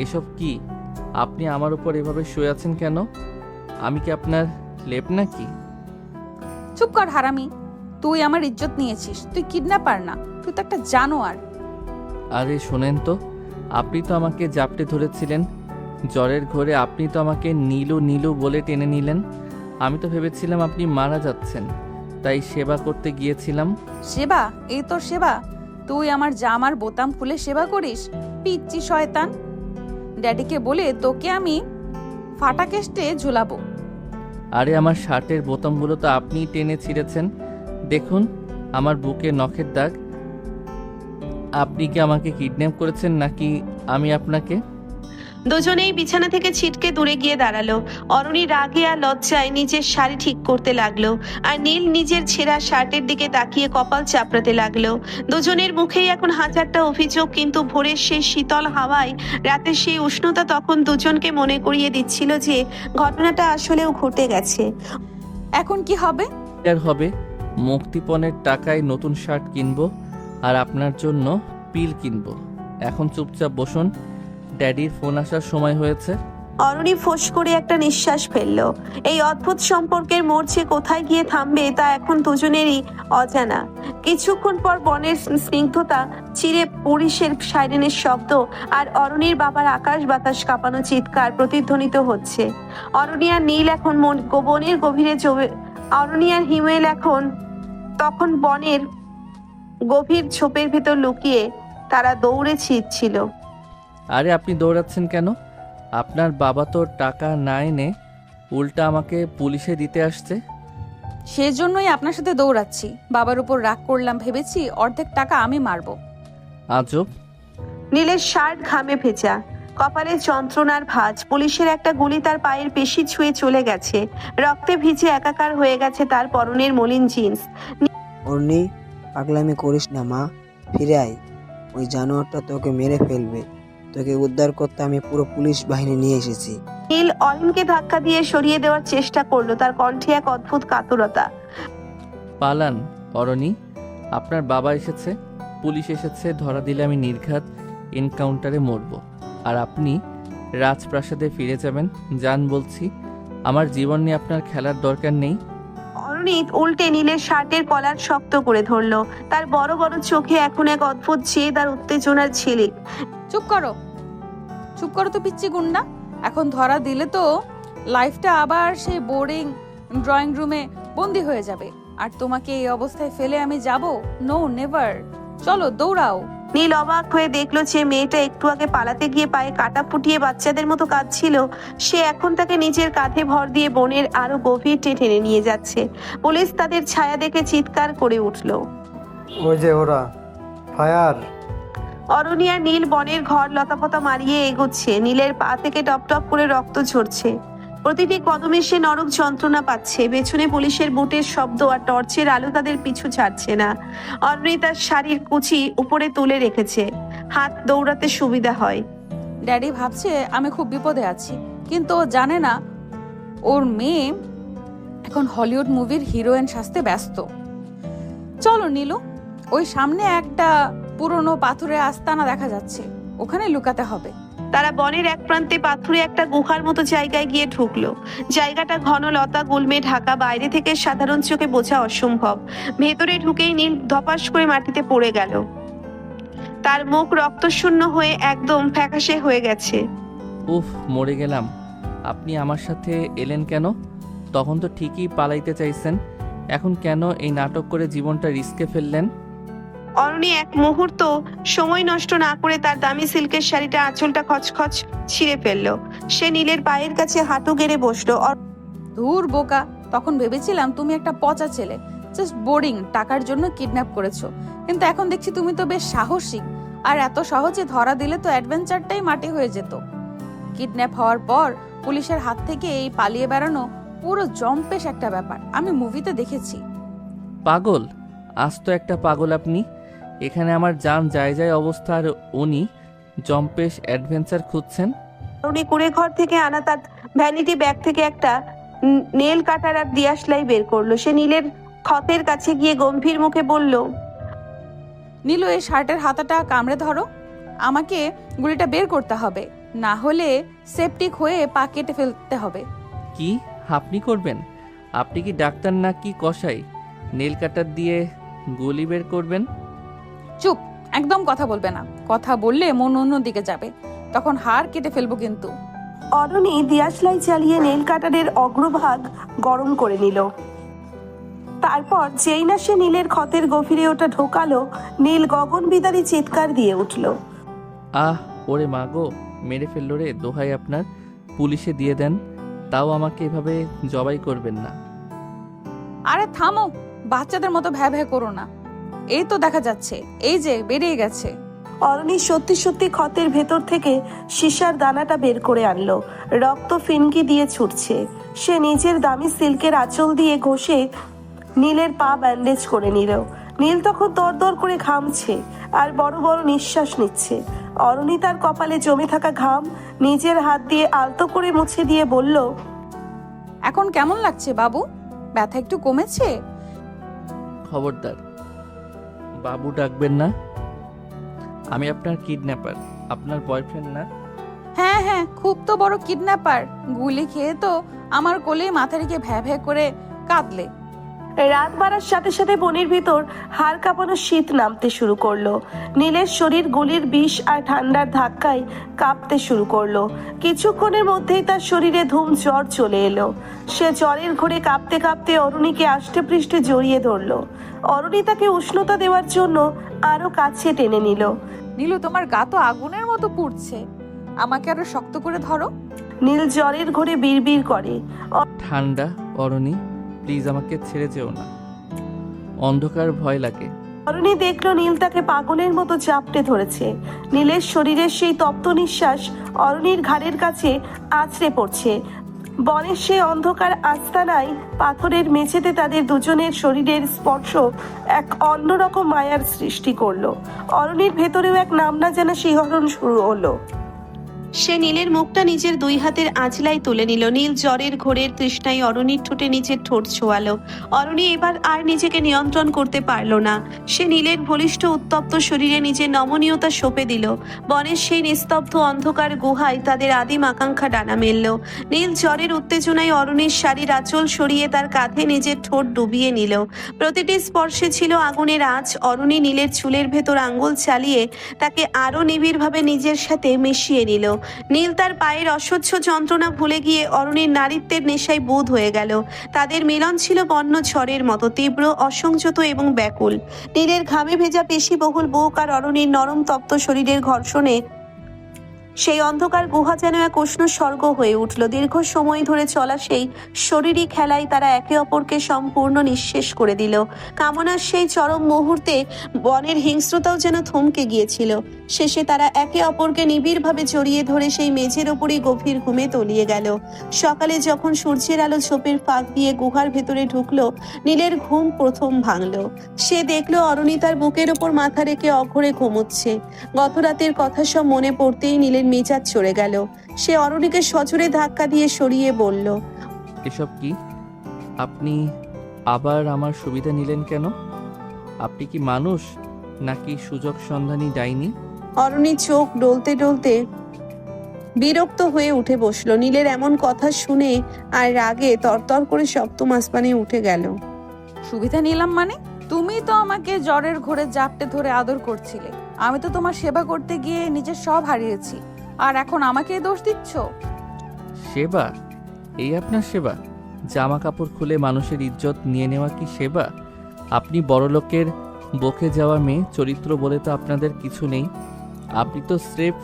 এসব কি? আপনি আমার উপর এভাবে শুয়ে আছেন কেন? আমি কি আপনার লেপ নাকি? চুপ কর হারামি, তুই আমার ইজ্জত নিয়েছিস। তুই কিডন্যাপার না, তুই তো একটা জানোয়ার। আরে শোনেন তো, আপনি তো আমাকে জাপটে ধরেছিলেন জ্বরের ঘোরে। আপনি তো আমাকে নীলু নীলু বলে টেনে নিলেন। আমি তো ভেবেছিলাম আপনি মারা যাচ্ছেন, তাই সেবা করতে গিয়েছিলাম। সেবা? এই তোর সেবা? তুই আমার জামার বোতাম খুলে সেবা করিস? পিচ্চি শয়তান! ড্যাডিকে বলে তোকে আমি ফাটা কেষ্টে ঝুলাবো। আরে আমার শার্টের বোতামগুলো তো আপনিই টেনে ছিঁড়েছেন। দেখুন আমার বুকে নখের দাগ। আপনি কি আমাকে কিডন্যাপ করেছেন নাকি আমি আপনাকে? দুজনেই বিছানা থেকে ছিটকে দূরে গিয়ে দাঁড়ালো। অরুণী রাগে আর লজ্জায় নিজের শাড়ি ঠিক করতে লাগলো, আর নীল নিজের ছেঁড়া শার্টের দিকে তাকিয়ে কপাল চাপড়াতে লাগলো। দুজনের মুখেই এখন হাজারটা অভিযোগ, কিন্তু ভোরের সেই শীতল হাওয়ায় রাতের সেই উষ্ণতা তখন দুজনকে মনে করিয়ে দিচ্ছিল যে ঘটনাটা আসলেও ঘটে গেছে। এখন কি হবে? আর হবে, মুক্তিপণের টাকায় নতুন শার্ট কিনবো আর আপনার জন্য পিল কিনবো। এখন চুপচাপ বসুন, ড্যাডির ফোন আসার সময় হয়েছে। অরুণী ফোঁস করে একটা নিঃশ্বাস ফেললো। এই অদ্ভুত সম্পর্কের মোর্চে কোথায় গিয়ে থামবে তা এখন দুজনেরই অজানা। কিছুক্ষণ পর বনের স্নিগ্ধতা চিরে পুলিশের সাইরেনের শব্দ আর অরুণীর বাবার আকাশ বাতাস কাঁপানো চিৎকার প্রতিধ্বনিত হচ্ছে। অরুণী আর নীল এখন বনের গভীরে অরুণী আর হিমেল এখন তখন বনের গভীর ঝোপের ভেতর লুকিয়ে তারা দৌড়ে ছিটছিল। আরে আপনি দৌড়াচ্ছেন কেন? আপনার বাবা তো টাকা না এনে উল্টা আমাকে পুলিশে দিতে আসছে। সেজন্যই আপনার সাথে দৌড়াচ্ছি। বাবার উপর রাগ করলাম, ভেবেছি অর্ধেক টাকা আমি মারবো। আজব। নীলের শার্ট ঘামে ভেজা, কপালে যন্ত্রণার ভাঁজ। পুলিশের একটা গুলি তার পায়ের পেশি ছুঁয়ে চলে গেছে, রক্তে ভিজে একাকার হয়ে গেছে তার পরনের মলিন জিন্স। অর্নি, পাগলামি করিস না মা, ফিরে আয়। ওই জানোয়ারটা তোকে মেরে ফেলবে। তোকে উদ্ধার করতে আমি পুরো পুলিশ বাহিনী নিয়ে এসেছি। নীল অরিনকে ধাক্কা দিয়ে সরিয়ে দেওয়ার চেষ্টা করলো, তার কণ্ঠে এক অদ্ভুত কাতরতা। পালান অরণি, আপনার বাবা এসেছে, পুলিশ এসেছে, ধরা দিলে আমি নির্ঘাত এনকাউন্টারে মরব। আর আপনি রাজপ্রাসাদে ফিরে যাবেন। যান বলছি, আমার জীবন নিয়ে আপনার খেলার দরকার নেই। অরুণিত উল্টে নীলের শার্টের কলার শক্ত করে ধরলো, তার বড় বড় চোখে এখন এক অদ্ভুত জেদ আর উত্তেজনার ঝিলিক। চুপ করো, চুপ করো তো পিচ্চি গুন্ডা। এখন ধরা দিলে তো লাইফটা আবার সেই বোরিং ড্রয়িং রুমে বন্দি হয়ে যাবে। আর তোমাকে এই অবস্থায় ফেলে আমি যাব? No, never. চলো দৌড়াও। নীল অবাক হয়ে দেখলো যে মেয়েটা একটু আগে পালাতে গিয়ে পায়ে কাটা ফুটিয়ে বাচ্চাদের মতো কাঁদছিল, সে এখন তাকে নিজের কাঁধে ভর দিয়ে বনের আরো গভীর টেনে নিয়ে যাচ্ছে। পুলিশ তাদের ছায়া দেখে চিৎকার করে উঠলো। ওই যে ওরা, ফায়ার! অরুণী আর নীল বনের ঘর লতাপতা মারিয়ে এগোচ্ছে। নীলের পা থেকে টপ টপ করে রক্ত ঝরছে, প্রতিটি কদমে সে নরক যন্ত্রণা পাচ্ছে। পেছনে পুলিশের বুটের শব্দ আর টর্চের আলো তাদের পিছু ছাড়ছে না। অরুণী তার শাড়ির কুচি উপরে তুলে রেখেছে, হাত দৌড়াতে সুবিধা হয়। ড্যাডি ভাবছে আমি খুব বিপদে আছি, কিন্তু ও জানে না ওর মেয়ে এখন হলিউড মুভির হিরোইন সাজতে ব্যস্ত। চলো নীলু, ওই সামনে একটা পুরনো পাথরের আস্তানা দেখা যাচ্ছে, ওখানে লুকাতে হবে। তারা বনের এক প্রান্তে পাথুরে একটা গুহার মতো জায়গায় গিয়ে ঢুকলো। জায়গাটা ঘন লতা গুল্মে ঢাকা, বাইরে থেকে সাধারণ চোখে বোঝা অসম্ভব। ভেতরে ঢুকেই নীল ধপাস করে মাটিতে পড়ে গেল, তার মুখ রক্তশূন্য হয়ে একদম ফ্যাকাশে হয়ে গেছে। উফ, মরে গেলাম। আপনি আমার সাথে এলেন কেন? তখন তো ঠিকই পালাইতে চাইছেন, এখন কেন এই নাটক করে জীবনটা রিস্কে ফেললেন? অরুণী এক মুহূর্ত সময় নষ্ট না করে তার দামি সিল্কের শাড়িটা আঁচলটা খচখচ ছিঁড়ে ফেললো। সে নীলের পায়ের কাছে হাঁটু গেড়ে বসলো। ধুর বোকা, তখন ভেবেছিলাম তুমি একটা পচা ছেলে, জাস্ট বোরিং, টাকার জন্য কিডন্যাপ করেছো। কিন্তু এখন দেখছি তুমি তো বেশ সাহসী, আর এত সহজে ধরা দিলে তো অ্যাডভেঞ্চারটাই মাটি হয়ে যেত। কিডন্যাপ হওয়ার পর পুলিশের হাত থেকে এই পালিয়ে বেড়ানো পুরো জম্পেশ একটা ব্যাপার, আমি মুভিতে দেখেছি। পাগল, আজ তো একটা পাগল আপনি। এখানে আমার জান যায় যায় অবস্থা, আর উনি জম্পেশ অ্যাডভেঞ্চার খুঁজছেন। অরুণী কুড়ে ঘর থেকে আনা তার ভ্যানিটি ব্যাগ থেকে একটা নেল কাটার আর দিয়াশলাই বের করলো। সে নীলের ক্ষতের কাছে গিয়ে গম্ভীর মুখে বলল, নীলু, এই শার্টের হাতাটা কামড়ে ধরো, আমাকে গুলিটা বের করতে হবে, না হলে সেপটিক হয়ে পা কেটে ফেলতে হবে। কি আপনি করবেন? আপনি কি ডাক্তার না কি কসাই? নেল কাটার দিয়ে গুলি বের করবেন? চুপ, একদম কথা বলবে না। কথা বললে মন অন্যদিকে যাবে, তখন হাড় কেটে ফেলবো কিন্তু। অরুণী দিয়াশলাই চালিয়ে নেল কাটারের অগ্রভাগ গরম করে নিল। তারপর যেই না সে নীলের ক্ষতের গভীরে ওটা ঢোকালো, নীল গগন বিদারী চিৎকার দিয়ে উঠল। আহ ওরে মা গো, মেরে ফেললো রে, দোহাই আপনার, পুলিশে দিয়ে দেন, তাও আমাকে এভাবে জবাই করবেন না। আরে থামো, বাচ্চাদের মতো ভ্যা ভ্যা করো না। এই তো দেখা যাচ্ছে, এই যে বেরিয়ে গেছে। অরণি সত্যি সত্যি ক্ষতের ভেতর থেকে সীসার দানাটা বের করে আনলো। রক্ত ফিনকি দিয়ে ছুটছে। সে নিজের দামি সিল্কের আঁচল দিয়ে ঘষে নীলের পা ব্যান্ডেজ করে নিল। নীল তখন দরদর করে ঘামছে আর বড় বড় নিঃশ্বাস নিচ্ছে। অরণি তার কপালে জমে থাকা ঘাম নিজের হাত দিয়ে আলতো করে মুছে দিয়ে বলল, এখন কেমন লাগছে বাবু? ব্যথা একটু কমেছে? খবরদার বাবু ডাকবেন না। আমি আপনার কিডন্যাপার, আপনার বয়ফ্রেন্ড না। হ্যাঁ হ্যাঁ, খুব তো বড় কিডন্যাপার। গুলি খেয়ে তো আমার কোলে মাথা রেখে ভ্যা ভ্যা করে কাঁদলে। রাত বাড়ার সাথে সাথে বনের ভিতর হাড় কাঁপানো শীত নামতে শুরু করলো। নীলের শরীর গুলির বিষ আর ঠান্ডার ধাক্কায় কাঁপতে শুরু করলো। কিছুক্ষণের মধ্যেই তার শরীরে ধুম জ্বর চলে এলো। সে জ্বরের ঘোরে কাঁপতে কাঁপতে অরুণীকে আষ্টে পৃষ্ঠে জড়িয়ে ধরলো। অরুণী তাকে উষ্ণতা দেওয়ার জন্য আরো কাছে টেনে নিল। নীলু, তোমার গা তো আগুনের মতো পুড়ছে, আমাকে আরো শক্ত করে ধরো। নীল জ্বরের ঘোরে বিড়বিড় করে, ঠান্ডা, অরণি প্লিজ আমাকে ছেড়ে যেও না, অন্ধকার ভয় লাগে। অরুণী দেখলো নীল তাকে পাগলের মতো চাপটে ধরেছে। নীলের শরীরের সেই তপ্ত নিঃশ্বাস অরুণীর ঘাড়ের কাছে আছড়ে পড়ছে। বনের সে অন্ধকার আস্তানায় পাথরের মেঝেতে তাদের দুজনের শরীরের স্পর্শ এক অন্যরকম মায়ার সৃষ্টি করলো। অরুণীর ভেতরেও এক নাম না জানা শিহরণ শুরু হলো। সে নীলের মুখটা নিজের দুই হাতের আঁচলাই তুলে নিল। নীল জ্বরের ঘোরের তৃষ্ণায় অরুণীর ঠোঁটে নিজের ঠোঁট ছোঁয়ালো। অরুণী এবার আর নিজেকে নিয়ন্ত্রণ করতে পারল না। সে নীলের বলিষ্ঠ উত্তপ্ত শরীরে নিজের নমনীয়তা সঁপে দিল। বনের সেই নিস্তব্ধ অন্ধকার গুহায় তাদের আদিম আকাঙ্ক্ষা ডানা মেলল। নীল জ্বরের উত্তেজনায় অরুণীর শাড়ির আঁচল সরিয়ে তার কাঁধে নিজের ঠোঁট ডুবিয়ে নিল। প্রতিটি স্পর্শে ছিল আগুনের আঁচ। অরুণী নীলের চুলের ভেতর আঙ্গুল চালিয়ে তাকে আরো নিবিড়ভাবে নিজের সাথে মিশিয়ে নিল। নীল তার পায়ের অসহ্য যন্ত্রণা ভুলে গিয়ে অরুণীর নারীত্বের নেশায় বুঁদ হয়ে গেল। তাদের মিলন ছিল বন্য ঝড়ের মতো তীব্র, অসংযত এবং ব্যাকুল। নীলের ঘামে ভেজা পেশিবহুল বুক আর অরুণীর নরম তপ্ত শরীরের ঘর্ষণে সেই অন্ধকার গুহা যেন এক উষ্ণ স্বর্গ হয়ে উঠল। দীর্ঘ সময় ধরে চলা সেই শরীরী খেলায় তারা একে অপরকে সম্পূর্ণ নিঃশেষ করে দিল। কামনার সেই চরম মুহূর্তে বনের হিংস্রতাও যেন থমকে গিয়েছিল। শেষে তারা একে অপরকে নিবিড়ভাবে জড়িয়ে ধরে সেই মেঝের ওপরই গভীর ঘুমে তলিয়ে গেল। সকালে যখন সূর্যের আলো ঝোপের ফাঁক দিয়ে গুহার ভেতরে ঢুকলো, নীলের ঘুম প্রথম ভাঙল। সে দেখলো অরুণী তার বুকের ওপর মাথা রেখে অঘরে ঘুমোচ্ছে। গত রাতের কথা সব মনে পড়তেই নীলের মেজাজ চড়ে গেল। সে অরুণীকে সজোরে ধাক্কা দিয়ে সরিয়ে বলল, এসব কি? আপনি আবার আমার সুবিধা নিলেন কেন? আপনি কি মানুষ নাকি সুযোগ সন্ধানী ডাইনি? অরুণী চোখ ডলতে ডলতে বিরক্ত হয়ে উঠে বসলো। নীলের এমন কথা শুনে আর রাগে তরতর করে সপ্তম আসমানে উঠে গেল। সুবিধা নিলাম মানে? তুমি তো আমাকে জ্বরের ঘোরে জাপটে ধরে আদর করছিলে। আমি তো তোমার সেবা করতে গিয়ে নিজের সব হারিয়েছি, আর এখন আমাকে দোষ দিচ্ছ? সেবা? এই আপনার সেবা? জামা কাপড় খুলে মানুষের ইজ্জত নিয়ে নেওয়া কি সেবা? আপনি বড়লোকের বকে যাওয়া মেয়ে, চরিত্র বলে তো আপনাদের কিছু নেই। আপনি তো স্রেফ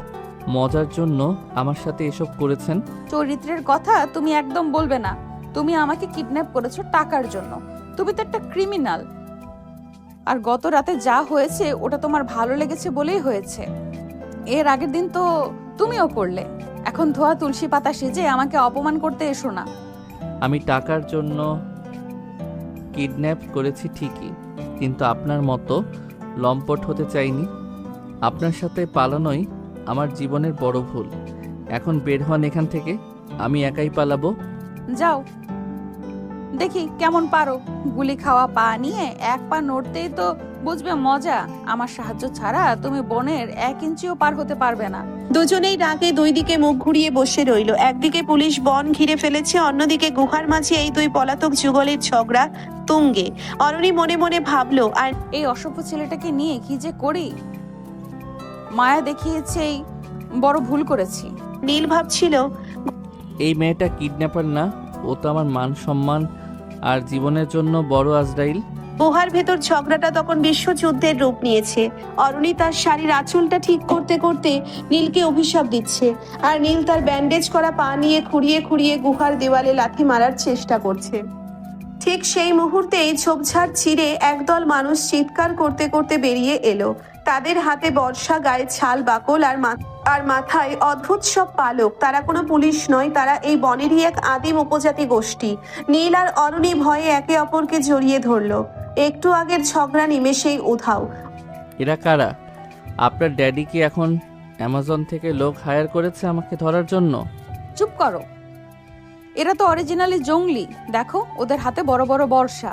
মজার জন্য আমার সাথে এসব করেছেন। চরিত্রের কথা তুমি একদম বলবে না। তুমি আমাকে কিডন্যাপ করেছো টাকার জন্য। তুমি তো একটা ক্রিমিনাল। আর গত রাতে যা হয়েছে ওটা তোমার ভালো লেগেছে বলেই হয়েছে। এর আগের দিন তো তুমিও করলে। এখন ধোয়া তুলসী পাতা সেজে আমাকে অপমান করতে এসো না। আমি টাকার জন্য কিডন্যাপ করেছি ঠিকই, কিন্তু আপনার মতো লম্পট হতে চাইনি। আপনার সাথে পালানোই আমার জীবনের বড় ভুল। এখন বের হন এখান থেকে, আমি একাই পালাবো। যাও, দেখি কেমন পারো। গুলি খাওয়া পা নিয়ে এক পা নড়তেই তো বুঝবে মজা। আমার সাহায্য ছাড়া তুমি বনের 1 ইঞ্চিও পার হতে পারবে না। দুজনেই রাগে দুই দিকে মুখ ঘুরিয়ে বসে রইল। একদিকে পুলিশ বন ঘিরে ফেলেছে, অন্যদিকে গুহার মাঝে এই দুই পলাতক যুগলের ঝগড়া তুঙ্গে। অরুণী মনে মনে ভাবলো, আর এই অসভ্য ছেলেটাকে নিয়ে কি যে করি। মায়া দেখিয়েছেই বড় ভুল করেছি। নীল ভাবছিল, এই মেয়েটা কিডন্যাপার না, ও তো আমার মান সম্মান আর জীবনের জন্য বড় আজরাইল। গুহার ভেতর ঝগড়াটা তখন বিশ্বযুদ্ধের রূপ নিয়েছে। অরুণী তার শাড়ির আঁচলটা ঠিক করতে করতে নীলকে অভিশাপ দিচ্ছে, আর নীল তার ব্যান্ডেজ করা পা নিয়ে খুঁড়িয়ে খুঁড়িয়ে গুহার দেওয়ালে লাথি মারার চেষ্টা করছে। ঠিক সেই মুহূর্তেই ঝোপঝাড় ছিঁড়ে একদল মানুষ চিৎকার করতে করতে বেরিয়ে এলো। তাদের হাতে বর্ষা, গায়ে ছাল বাকল আর মাথায় অদ্ভুত সব পালক। তারা কোনো পুলিশ নয়, তারা এই বনেরই এক আদিম উপজাতি গোষ্ঠী। নীল আর অরুণী ভয়ে একে অপরকে জড়িয়ে ধরলো। একটু আগের ঝগড়া নিমেষেই উধাও। এরা কারা? আপনার ড্যাডি কি এখন অ্যামাজন থেকে লোক হায়ার করেছে আমাকে ধরার জন্য? চুপ করো, এরা তো অরিজিনালি জঙ্গলি। দেখো ওদের হাতে বড় বড় বর্ষা।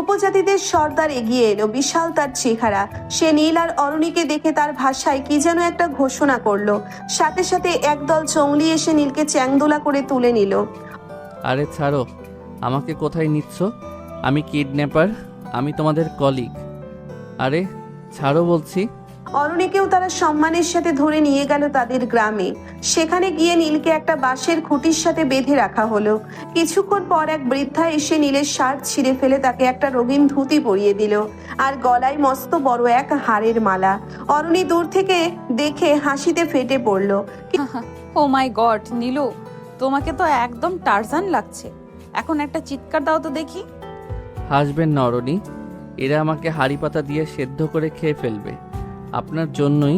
উপজাতিদের সর্দার এগিয়ে এলো, বিশাল তার চেহারা। সে নীল আর অরুণীকে দেখে তার ভাষায় কি যেন একটা ঘোষণা করলো। সাথে সাথে একদল জঙ্গলি এসে নীলকে চ্যাংদোলা করে তুলে নিল। আরে ছাড়ো, আমাকে কোথায় নিচ্ছ? আমি কিডন্যাপার, আমি তোমাদের কলিগ। আরে ছাড়ো বলছি। অরুণীকেও তারা সম্মানের সাথে ধরে নিয়ে গেল তাদের গ্রামে। সেখানে গিয়ে নীলকে একটা বাঁশের খুঁটির সাথে বেঁধে রাখা হলো। কিছুক্ষণ পর এক বৃদ্ধা এসে নীলের শার্ট ছিঁড়ে ফেলে তাকে একটা রঙিন ধুতি পরিয়ে দিল, আর গলায় মস্ত বড় এক হাড়ের মালা। অরুণী দূর থেকে দেখে হাসিতে ফেটে পড়ল। ও মাই গড নীলু, তোমাকে তো একদম টারজান লাগছে। এখন একটা চিৎকার দাও তো দেখি। হাসবেন না অরণি, এরা আমাকে হাড়ি পাতা দিয়ে সেদ্ধ করে খেয়ে ফেলবে। আপনার জন্যই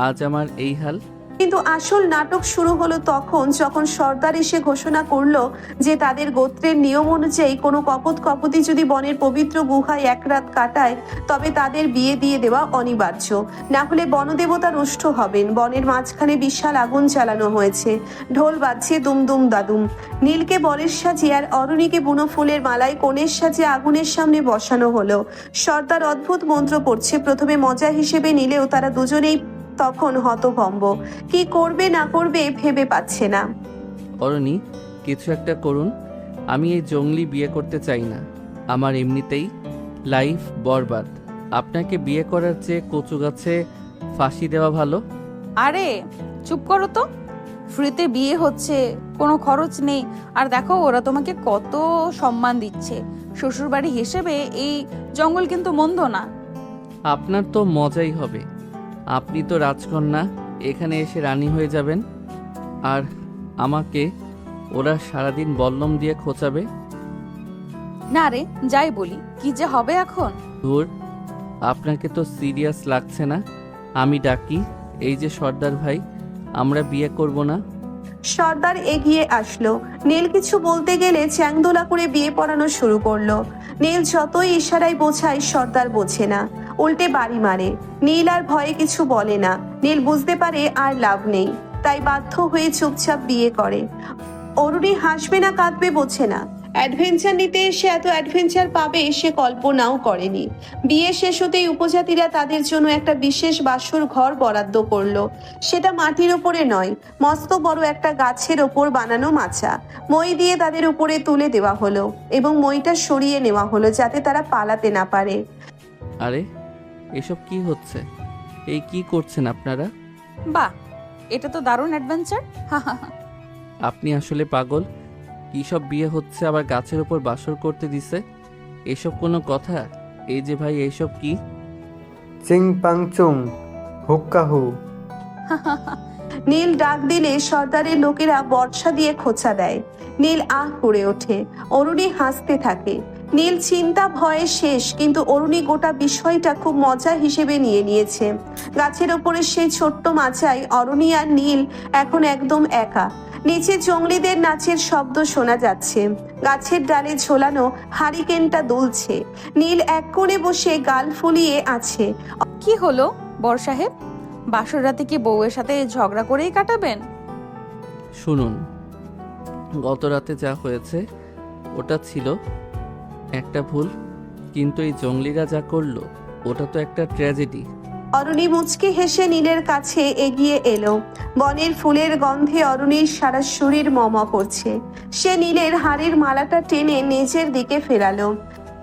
আজ আমার এই হাল। কিন্তু আসল নাটক শুরু হলো তখন, যখন সর্দার এসে ঘোষণা করলো যে তাদের গোত্রের নিয়ম অনুযায়ী কোনো কপতি যদি বনের পবিত্র গুহায় এক রাত কাটায় তবে তাদের বিয়ে দিয়ে দেওয়া অনিবার্য, না হলে বনদেবতা রুষ্ট হবেন। বনের মাঝখানে বিশাল আগুন জ্বালানো হয়েছে, ঢোল বাজছে দুমদুম দাদুম। নীলকে বরের সাজিয়ে আর অরুণীকে বুনো ফুলের মালায় কনের সাজিয়ে আগুনের সামনে বসানো হলো। সর্দার অদ্ভুত মন্ত্র পড়ছে। প্রথমে মজা হিসেবে নিলেও তারা দুজনেই তখন হতভম্ব। কি করবে না করবে ভেবে পাচ্ছে না। অরণি, কিছু একটা করুন। আমি এই জঙ্গলি বিয়ে করতে চাই না। আমার এমনিতেই লাইফ বরবাদ। আপনাকে বিয়ে করার চেয়ে কচু গাছে ফাঁসি দেওয়া ভালো। আরে চুপ করো তো, ফ্রিতে বিয়ে হচ্ছে, কোনো খরচ নেই। আর দেখো ওরা তোমাকে কত সম্মান দিচ্ছে। শ্বশুরবাড়ি হিসেবে এই জঙ্গল কিন্তু মন্দ না। আপনার তো মজাই হবে। আপনি তো রাজকন্যা, এখানে এসে রানী হয়ে যাবেন, আর আমাকে ওরা সারাদিন বল্লম দিয়ে খোঁচাবে। না রে, যাই বলি, কি যে হবে এখন। ধুর, আপনাকে তো সিরিয়াস লাগছে না? আমি ডাকি, এই যে সর্দার ভাই, আমরা বিয়ে করব না? সর্দার এগিয়ে আসলো। নীল কিছু বলতে গেলে চ্যাংদোলা করে বিয়ে পড়ানো শুরু করলো। নীল যতই ইশারায় বোঝায় সর্দার বোঝে না, উল্টে বাড়ি মারে। নীল আর ভয়ে কিছু বলে না। নীল বুঝতে পারে আর লাভ নেই, তাই বাধ্য হয়ে চুপচাপ বিয়ে করে। অরুণী হাসবে না কাঁদবে বোঝে না। অ্যাডভেঞ্চার নিতে এসে এত অ্যাডভেঞ্চার পাবে সে কল্পনাও করেনি। বিয়ে শেষ হতেই উপজাতিরা তাদের জন্য একটা বিশেষ বাসর ঘর বরাদ্দ করলো। সেটা মাটির ওপরে নয়, মস্ত বড় একটা গাছের ওপর বানানো মাচা। মই দিয়ে তাদের উপরে তুলে দেওয়া হলো এবং মইটা সরিয়ে নেওয়া হলো যাতে তারা পালাতে না পারে। আরে এসব কি হচ্ছে? এই কি করছেন আপনারা? বাহ, এটা তো দারুণ অ্যাডভেঞ্চার। আপনি আসলে পাগল। কি সব বিয়ে হচ্ছে, আবার গাছের উপর বাসর করতে দিছে? এসব কোনো কথা? এই যে ভাই, এইসব কি? চিং পাং চুং হুক্কা হু। নীল ডাক দিলে সর্দারের লোকেরা বর্ষা দিয়ে খোঁচা দেয়। নীল আহ করে ওঠে। অরুণী হাসতে থাকে। নীল চিন্তা ভয়ে শেষ, কিন্তু অরুণী গোটা বিষয়টা খুব মজা হিসেবে নিয়ে নিয়েছে। গাছের ওপরে সেই ছোট্ট মাচায় অরুণী আর নীল এখন একদম একা। নিচে জঙ্গলিদের নাচের শব্দ শোনা যাচ্ছে। গাছের ডালে ঝোলানো হারিকেনটা দুলছে। নীল এক কোণে বসে গাল ফুলিয়ে আছে। কি হলো বর সাহেব, বাসর রাতে কি বউয়ের সাথে ঝগড়া করেই কাটাবেন? শুনুন, গত রাতে যা হয়েছে ওটা ছিল একটা ভুল, কিন্তু এই জঙ্গলিরা যা করলো ওটা তো একটা ট্র্যাজেডি। অরুণী মুচকি হেসে নীলের কাছে এগিয়ে এলো। বনের ফুলের গন্ধে অরুণীর সারা শরীর মম করছে। সে নীলের হাড়ের মালাটা টেনে নিজের দিকে ফেরালো।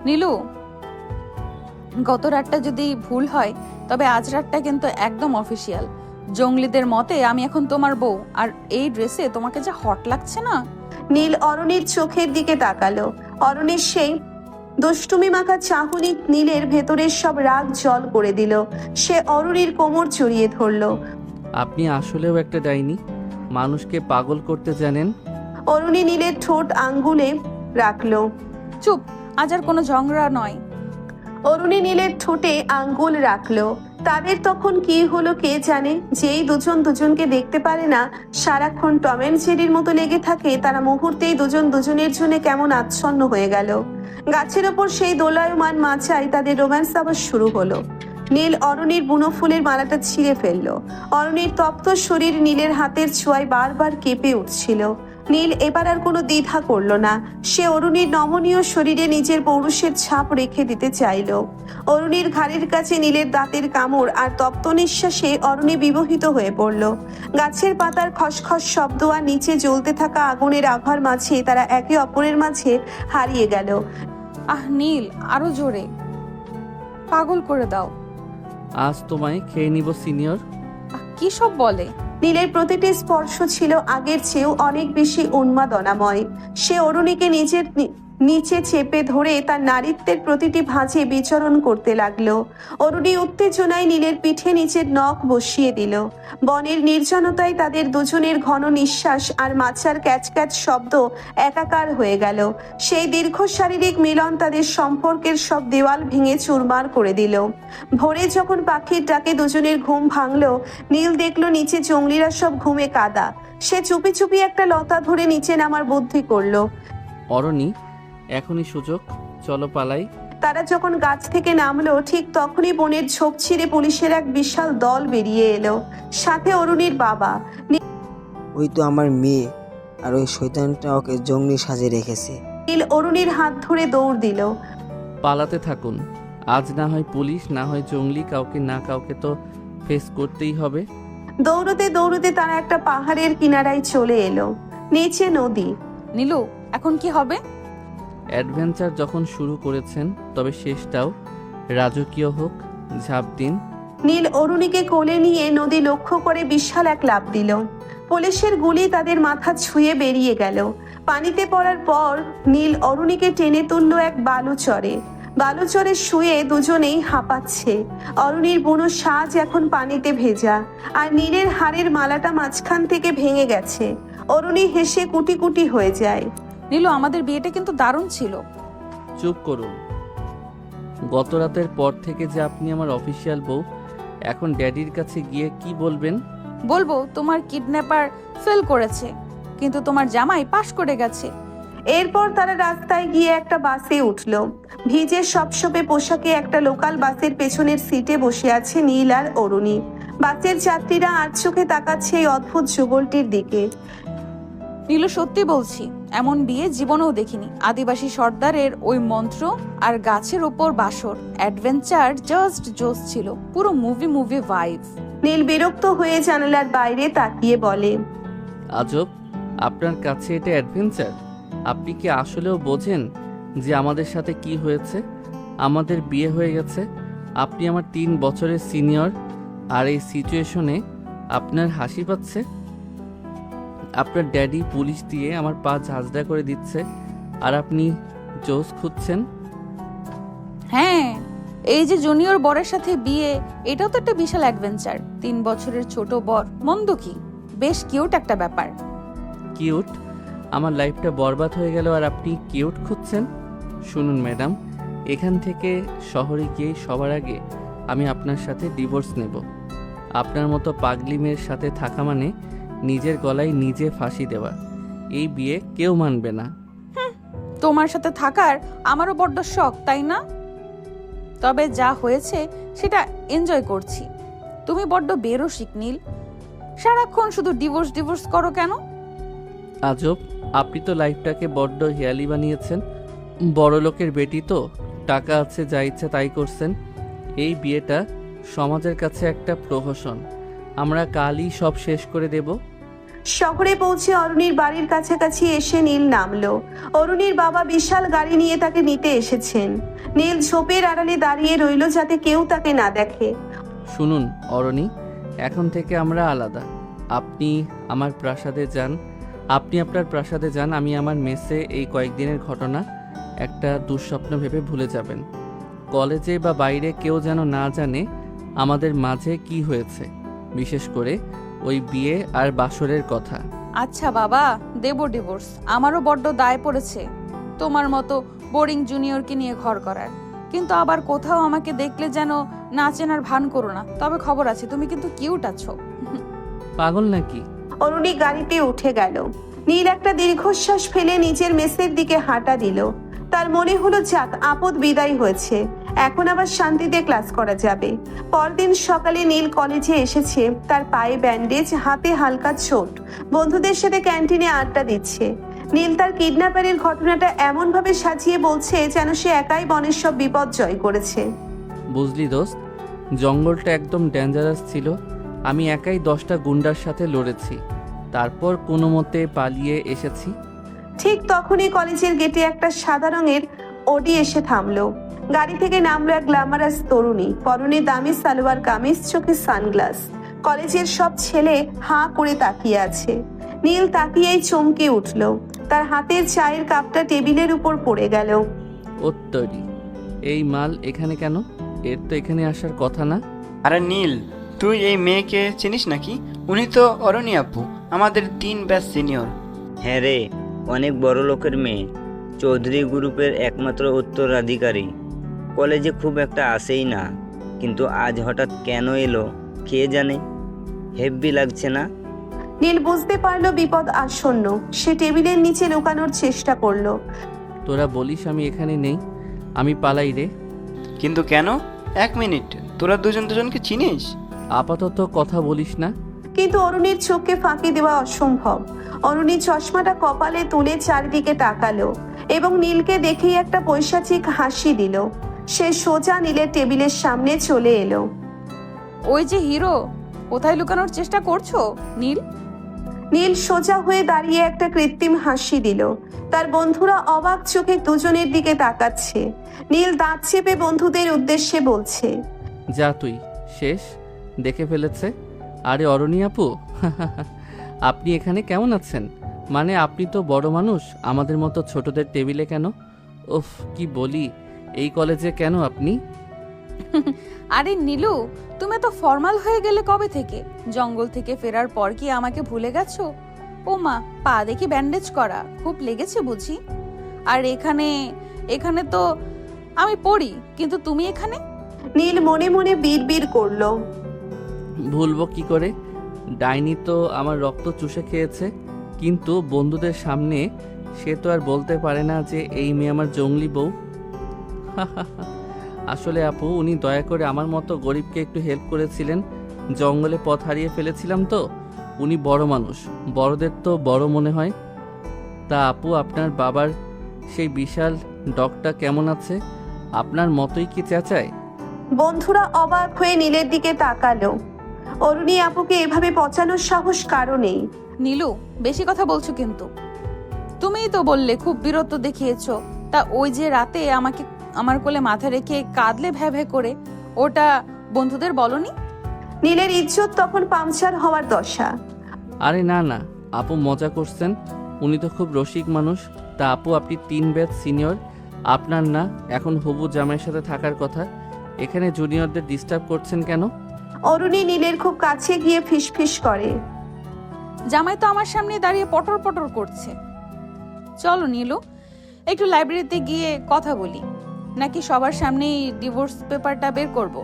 নীলু, গত রাতটা যদি ভুল হয় তবে আজ রাতটা কিন্তু একদম অফিসিয়াল। জঙ্গলিদের মতে আমি এখন তোমার বউ, আর এই ড্রেসে তোমাকে যা হট লাগছে না। নীল অরুণীর চোখের দিকে তাকালো। অরুণীর সেই দুষ্টুমি মাখা চাহনি নীলের ভেতরের সব রাগ জল করে দিল। সে অরুণীর কোমর জড়িয়ে ধরল। আপনি আসলেও একটা ডাইনি, মানুষকে পাগল করতে জানেন। অরুণী নীলের ঠোঁট আঙ্গুলে রাখলো। চুপ, আজ আর কোনো ঝগড়া নয়। অরুণী নীলের ঠোঁটে আঙ্গুল রাখলো। তাদের তখন কি হলো কে জানে। যেই দুজন দুজনকে দেখতে পারে না, সারাক্ষণ টম অ্যান্ড জেরির মতো লেগে থাকে, তারা মুহূর্তেই দুজন দুজনের জন্য কেমন আচ্ছন্ন হয়ে গেল। গাছের ওপর সেই দোলায়মান মাচায় তাদের রোম্যান্স আবার শুরু হলো। নীল অরুণীর বুনো ফুলের মালাটা ছিঁড়ে ফেললো। অরুণীর তপ্ত শরীর নীলের হাতের ছোঁয়ায় বারবার কেঁপে উঠছিল। নীল এবার আর কোনো দ্বিধা করলো না। সে অরুণীর নমনীয় শরীরে নিজের পৌরুষের ছাপ রেখে দিতে চাইল। অরুণীর ঘাড়ের কাছে নীলের দাঁতের কামড় আর তপ্ত নিঃশ্বাসে অরুণী বিবহিত হয়ে পড়ল। গাছের পাতার খসখস শব্দ আর নিচে জ্বলতে থাকা আগুনের আভার মাঝে তারা একে অপরের মাঝে হারিয়ে গেল। আহ নীল, আরো জোরে, পাগল করে দাও। আজ তোমায় খেয়ে নিব সিনিয়র। কি সব বলে? নীলের প্রতিটি স্পর্শ ছিল আগের চেয়েও অনেক বেশি উন্মাদনাময়। সে অরুণীকে নিজের নিচে চেপে ধরে তার নারীত্বের প্রতিটি ভাঁজে বিচরণ করতে লাগলো। অরুণী উত্তেজনায় নীলের পিঠে নিচের নখ বসিয়ে দিল। বনের নির্জনতায় তাদের দুজনের ঘন নিঃশ্বাস আর মাচার ক্যাচক্যাচ শব্দ একাকার হয়ে গেল। সেই দীর্ঘ শারীরিক মিলন তাদের সম্পর্কের সব দেওয়াল ভেঙে চুরমার করে দিল। ভোরে যখন পাখির ডাকে দুজনের ঘুম ভাঙল, নীল দেখলো নিচে জঙ্গলিরা সব ঘুমে কাদা। সে চুপি চুপি একটা লতা ধরে নিচে নামার বুদ্ধি করলো। অরণি, এখনই সুযোগ, চলো পালাই। তারা যখন গাছ থেকে নামলো, ঠিক তখনই বনের ঝোপ ছিঁড়ে পুলিশের এক বিশাল দল বেরিয়ে এলো, সাথে অরুণীর বাবা। ওই তো আমার মেয়ে, আর ওই শয়তানটা ওকে জঙ্গলি সাজে রেখেছে। নীল অরুণীর হাত ধরে দৌড় দিল। পালাতে থাকুন, আজ না হয় পুলিশ, না হয় জঙ্গলি, কাউকে না কাউকে তো ফেস করতেই হবে। দৌড়তে দৌড়তে তারা একটা পাহাড়ের কিনারায় চলে এলো। নিচে নদী। নীলু, এখন কি হবে? অ্যাডভেঞ্চার যখন শুরু করেছেন, তবে শেষটাও রাজকীয় হোক। ঝাঁপ দিন। নীল অরুণীকে কোলে নিয়ে নদী লক্ষ্য করে বিশাল এক লাফ দিল। পুলিশের গুলি তাদের মাথা ছুঁয়ে বেরিয়ে গেল। পানিতে পড়ার পর নীল অরুণীকে টেনে তুলল এক বালুচরে। বালুচরে শুয়ে দুজনেই হাঁপাচ্ছে। অরুণীর বুনো সাজ এখন পানিতে ভেজা, আর নীলের হাড়ের মালাটা মাঝখান থেকে ভেঙে গেছে। অরুণী হেসে কুটি কুটি হয়ে যায়। নীলু, আমাদের বিয়েটা কিন্তু দারুণ ছিল। চুপ করুন। গত রাতের পর থেকে যে আপনি আমার অফিসিয়াল বউ, এখন ড্যাডির কাছে গিয়ে কি বলবেন? বলবো তোমার কিডন্যাপার ফেল করেছে, কিন্তু তোমার জামাই পাশ করে গেছে। এরপর তারা রাস্তায় গিয়ে একটা বাসে উঠল। ভিজে সপসপে পোশাকে একটা লোকাল বাসের পেছনের সিটে বসে আছে নীল আর অরুণী। বাসের যাত্রীরা আর চোখে তাকাচ্ছে এই অদ্ভুত যুগলটির দিকে। নীলু, সত্যি বলছি, এমন বিয়ে জীবনেও দেখিনি। আদিবাসী সর্দারের ওই মন্ত্র আর গাছের ওপর বাসর, অ্যাডভেঞ্চার জাস্ট জোস ছিল, পুরো মুভি ভাইব। নীল বিরক্ত হয়ে জানালার বাইরে তাকিয়ে বলে, আজব, আপনার কাছে এটা অ্যাডভেঞ্চার? আপনি কি আসলেও বোঝেন যে আমাদের সাথে কি হয়েছে? আমাদের বিয়ে হয়ে গেছে, আপনি আমার 3 বছরের সিনিয়র, আর এই সিচুয়েশনে আপনার হাসি পাচ্ছে? আপনার ড্যাডি পুলিশ দিয়ে আমার পা ঝাঁঝরা করে দিচ্ছে, আর আপনি জোস খুঁজছেন? হ্যাঁ, এই যে জুনিয়র বরের সাথে বিয়ে, এটাও তো একটা বিশাল অ্যাডভেঞ্চার। 3 বছরের ছোট বর, মন্দ কি? বেশ কিউট একটা ব্যাপার। কিউট? আমার লাইফটা বরবাদ হয়ে গেল আর আপনি কিউট খুঁজছেন? শুনুন ম্যাডাম, এখান থেকে শহরে গিয়ে সবার আগে আমি আপনার সাথে ডিভোর্স নেব। আপনার মতো পাগলি মেয়ের সাথে থাকা মানে নিজের গলায় নিজে ফাঁসি দেওয়া। এই বিয়ে কেউ মানবে না। তোমার সাথে থাকার আমারও বড্ড শখ, তাই না? তবে যা হয়েছে সেটা এনজয় করছি। তুমি বড্ড বেরসিক নীল, সারাক্ষণ শুধু ডিভোর্স করো কেন? আজব, আপনি তো লাইফটাকে বড্ড হেয়ালি বানিয়েছেন। বড় লোকের বেটি তো, টাকা আছে, যা ইচ্ছা তাই করছেন। এই বিয়েটা সমাজের কাছে একটা প্রহসন, আমরা কালই সব শেষ করে দেব। শহরে পৌঁছে অরুণীর বাড়ির কাছাকাছি এসে নীল নামলো। অরুণীর বাবা বিশাল গাড়ি নিয়ে তাকে নিতে এসেছেন। নীল ঝোপের আড়ালে দাঁড়িয়ে রইল যাতে কেউ তাকে না দেখে। শুনুন অরণি, এখন থেকে আমরা আলাদা। আপনি আমার প্রাসাদে যান, আপনি আপনার প্রাসাদে যান, আমি আমার মেসে এই কয়েকদিনের ঘটনা একটা দুঃস্বপ্ন ভেবে ভুলে যাবেন। কলেজে বা বাইরে কেউ যেন না জানে আমাদের মাঝে কি হয়েছে, বিশেষ করে ওই বিয়ে আর বাসরের কথা। আচ্ছা বাবা, দেব ডিভোর্স। আমারও বড্ড দায় পড়েছে তোমার মতো বোরিং জুনিয়রকে নিয়ে ঘর করার, কিন্তু আবার কোথাও আমাকে দেখলে যেন না চেনার ভান করো না। তবে খবর আছে, তুমি কিন্তু কিউট আছো। পাগল নাকি? অরুণী গাড়িতে উঠে গেল। নীল একটা দীর্ঘশ্বাস ফেলে নিজের মেসের দিকে হাঁটা দিল। তার মনে হলো যাক, আপদ বিদায় হয়েছে, এখন আবার শান্তিতে ক্লাস করা যাবে। পরদিন সকালে নীল কলেজে এসেছে। তার পায়ে ব্যান্ডেজ, হাতে হালকা চোট। বন্ধুদের সাথে ক্যান্টিনে আড্ডা দিচ্ছে। নীল তার কিডন্যাপারের ঘটনাটা এমন ভাবে সাজিয়ে বলছে যেন সে একাই বনের সব বিপদ জয় করেছে। বুঝলি দোস্ত, জঙ্গলটা একদম ডেঞ্জারাস ছিল। আমি একাই 10টা গুন্ডার সাথে লড়েছি, তারপর কোনো মতে পালিয়ে এসেছি। ঠিক তখনই কলেজের গেটে একটা সাদা রঙের অডি এসে থামলো। গাড়ি থেকে নামলো এক গ্ল্যামারাস তরুণী, পরনে দামি সালোয়ার কামিজ, চোখে সানগ্লাস। কলেজের সব ছেলে হাঁ করে তাকিয়ে আছে। নীল তাকিয়েই চমকে উঠল। তার হাতের চায়ের কাপটা টেবিলের উপর পড়ে গেল। ওত্তরি, এই মাল এখানে কেন? এর তো এখানে আসার কথা না। আরে নীল, তুই এই মেয়েকে চিনিস নাকি? উনি তো অরণি আপু, আমাদের 3 ব্যাচ সিনিয়র। হ্যাঁ রে, অনেক বড় লোকের মেয়ে, চৌধুরী গ্রুপের একমাত্র উত্তরাধিকারী। কলেজে খুব একটা আসেই না, কিন্তু আজ হঠাৎ কেন এলো কে জানে। হেব্বি লাগছে না? নীল বুঝতে পারলো বিপদ আসন্ন। সে টেবিলের নিচে লুকানোর চেষ্টা করলো। তোরা বলিস আমি এখানে নেই, আমি পালাই রে। কিন্তু কেন? 1 মিনিট, তোরা দুজনকে চিনিস? আপাতত কথা বলিস না। কিন্তু অরুণীর চোখকে ফাঁকি দেওয়া অসম্ভব। অরুণী চশমাটা কপালে তুলে চারিদিকে তাকালো এবং নীলকে দেখেই একটা পৈশাচিক হাসি দিল। সে সোজা নীলের টেবিলের সামনে চলে এলো। ওই যে হিরো, কোথায় লুকানোর চেষ্টা করছো নীল? নীল সোজা হয়ে দাঁড়িয়ে একটা কৃত্রিম হাসি দিল। তার বন্ধুরা অবাক চোখে দুজনের দিকে তাকাচ্ছে। নীল দাঁত চেপে বন্ধুদের উদ্দেশ্যে বলছে, যা তুই শেষ, দেখে ফেলেছে। আরে অরণি আপু, আপনি এখানে কেমন আছেন? মানে আপনি তো বড় মানুষ, আমাদের মতো ছোটদের টেবিলে কেন? উফ, কি বলি, এই কলেজে কেন আপনি? আরে নীলু, তুমি তো ফর্মাল হয়ে গেলে কবে থেকে? জঙ্গল থেকে ফেরার পর কি আমাকে ভুলে গেছো? ও মা, পা দেখি ব্যান্ডেজ করা, খুব লেগেছে বুঝি? আর এখানে তো আমি পড়ি, কিন্তু তুমি এখানে? নীল মনে মনে বিড়বিড় করলো। ভুলবো কি করে? ডাইনি তো আমার রক্ত চুষে খেয়েছে, কিন্তু বন্ধুদের সামনে সে তো আর বলতে পারে না যে এই মেয়ে আমার জঙ্গলি বউ। আসলে আপু, উনি দয়া করে আমার মতো গরিবকে একটু হেল্প করেছিলেন। জঙ্গলে পথ হারিয়ে ফেলেছিলাম তো। উনি বড় মানুষ, বড়দের তো বড় মনে হয়। তা আপু, আপনার বাবার সেই বিশাল ডগটা কেমন আছে? আপনার মতোই কি চেঁচায়? বন্ধুরা অবাক হয়ে নীলের দিকে তাকালো। অরুণী আপুকে এভাবে পচানোর সাহস কারো নেই। নীলু, বেশি কথা বলছো কিন্তু। তুমিই তো বললে খুব বীরত্ব দেখিয়েছো। তা ওই যে রাতে আমাকে আমার কোলে মাথা রেখে কাঁদলে ভ্যা ভ্যা করে, ওটা বন্ধুদের বলনি? নীলের ইজ্জত তখন পাংচার হওয়ার দশা। আরে না না আপু, মজা করছেন। উনি তো খুব রসিক মানুষ। তা আপু, আপনি 3 ব্যাচ সিনিয়র, আপনার না এখন হবু জামাইয়ের সাথে থাকার কথা, এখানে জুনিয়রদের ডিস্টার্ব করছেন কেন? অরুণী নীলের খুব কাছে গিয়ে ফিসফিস করে, জামাই তো আমার সামনে দাঁড়িয়ে পটর পটর করছে। চলো নীলু, একটু লাইব্রেরিতে গিয়ে কথা বলি, নাকি সবার সামনেই ডিভোর্স পেপারটা বের করব?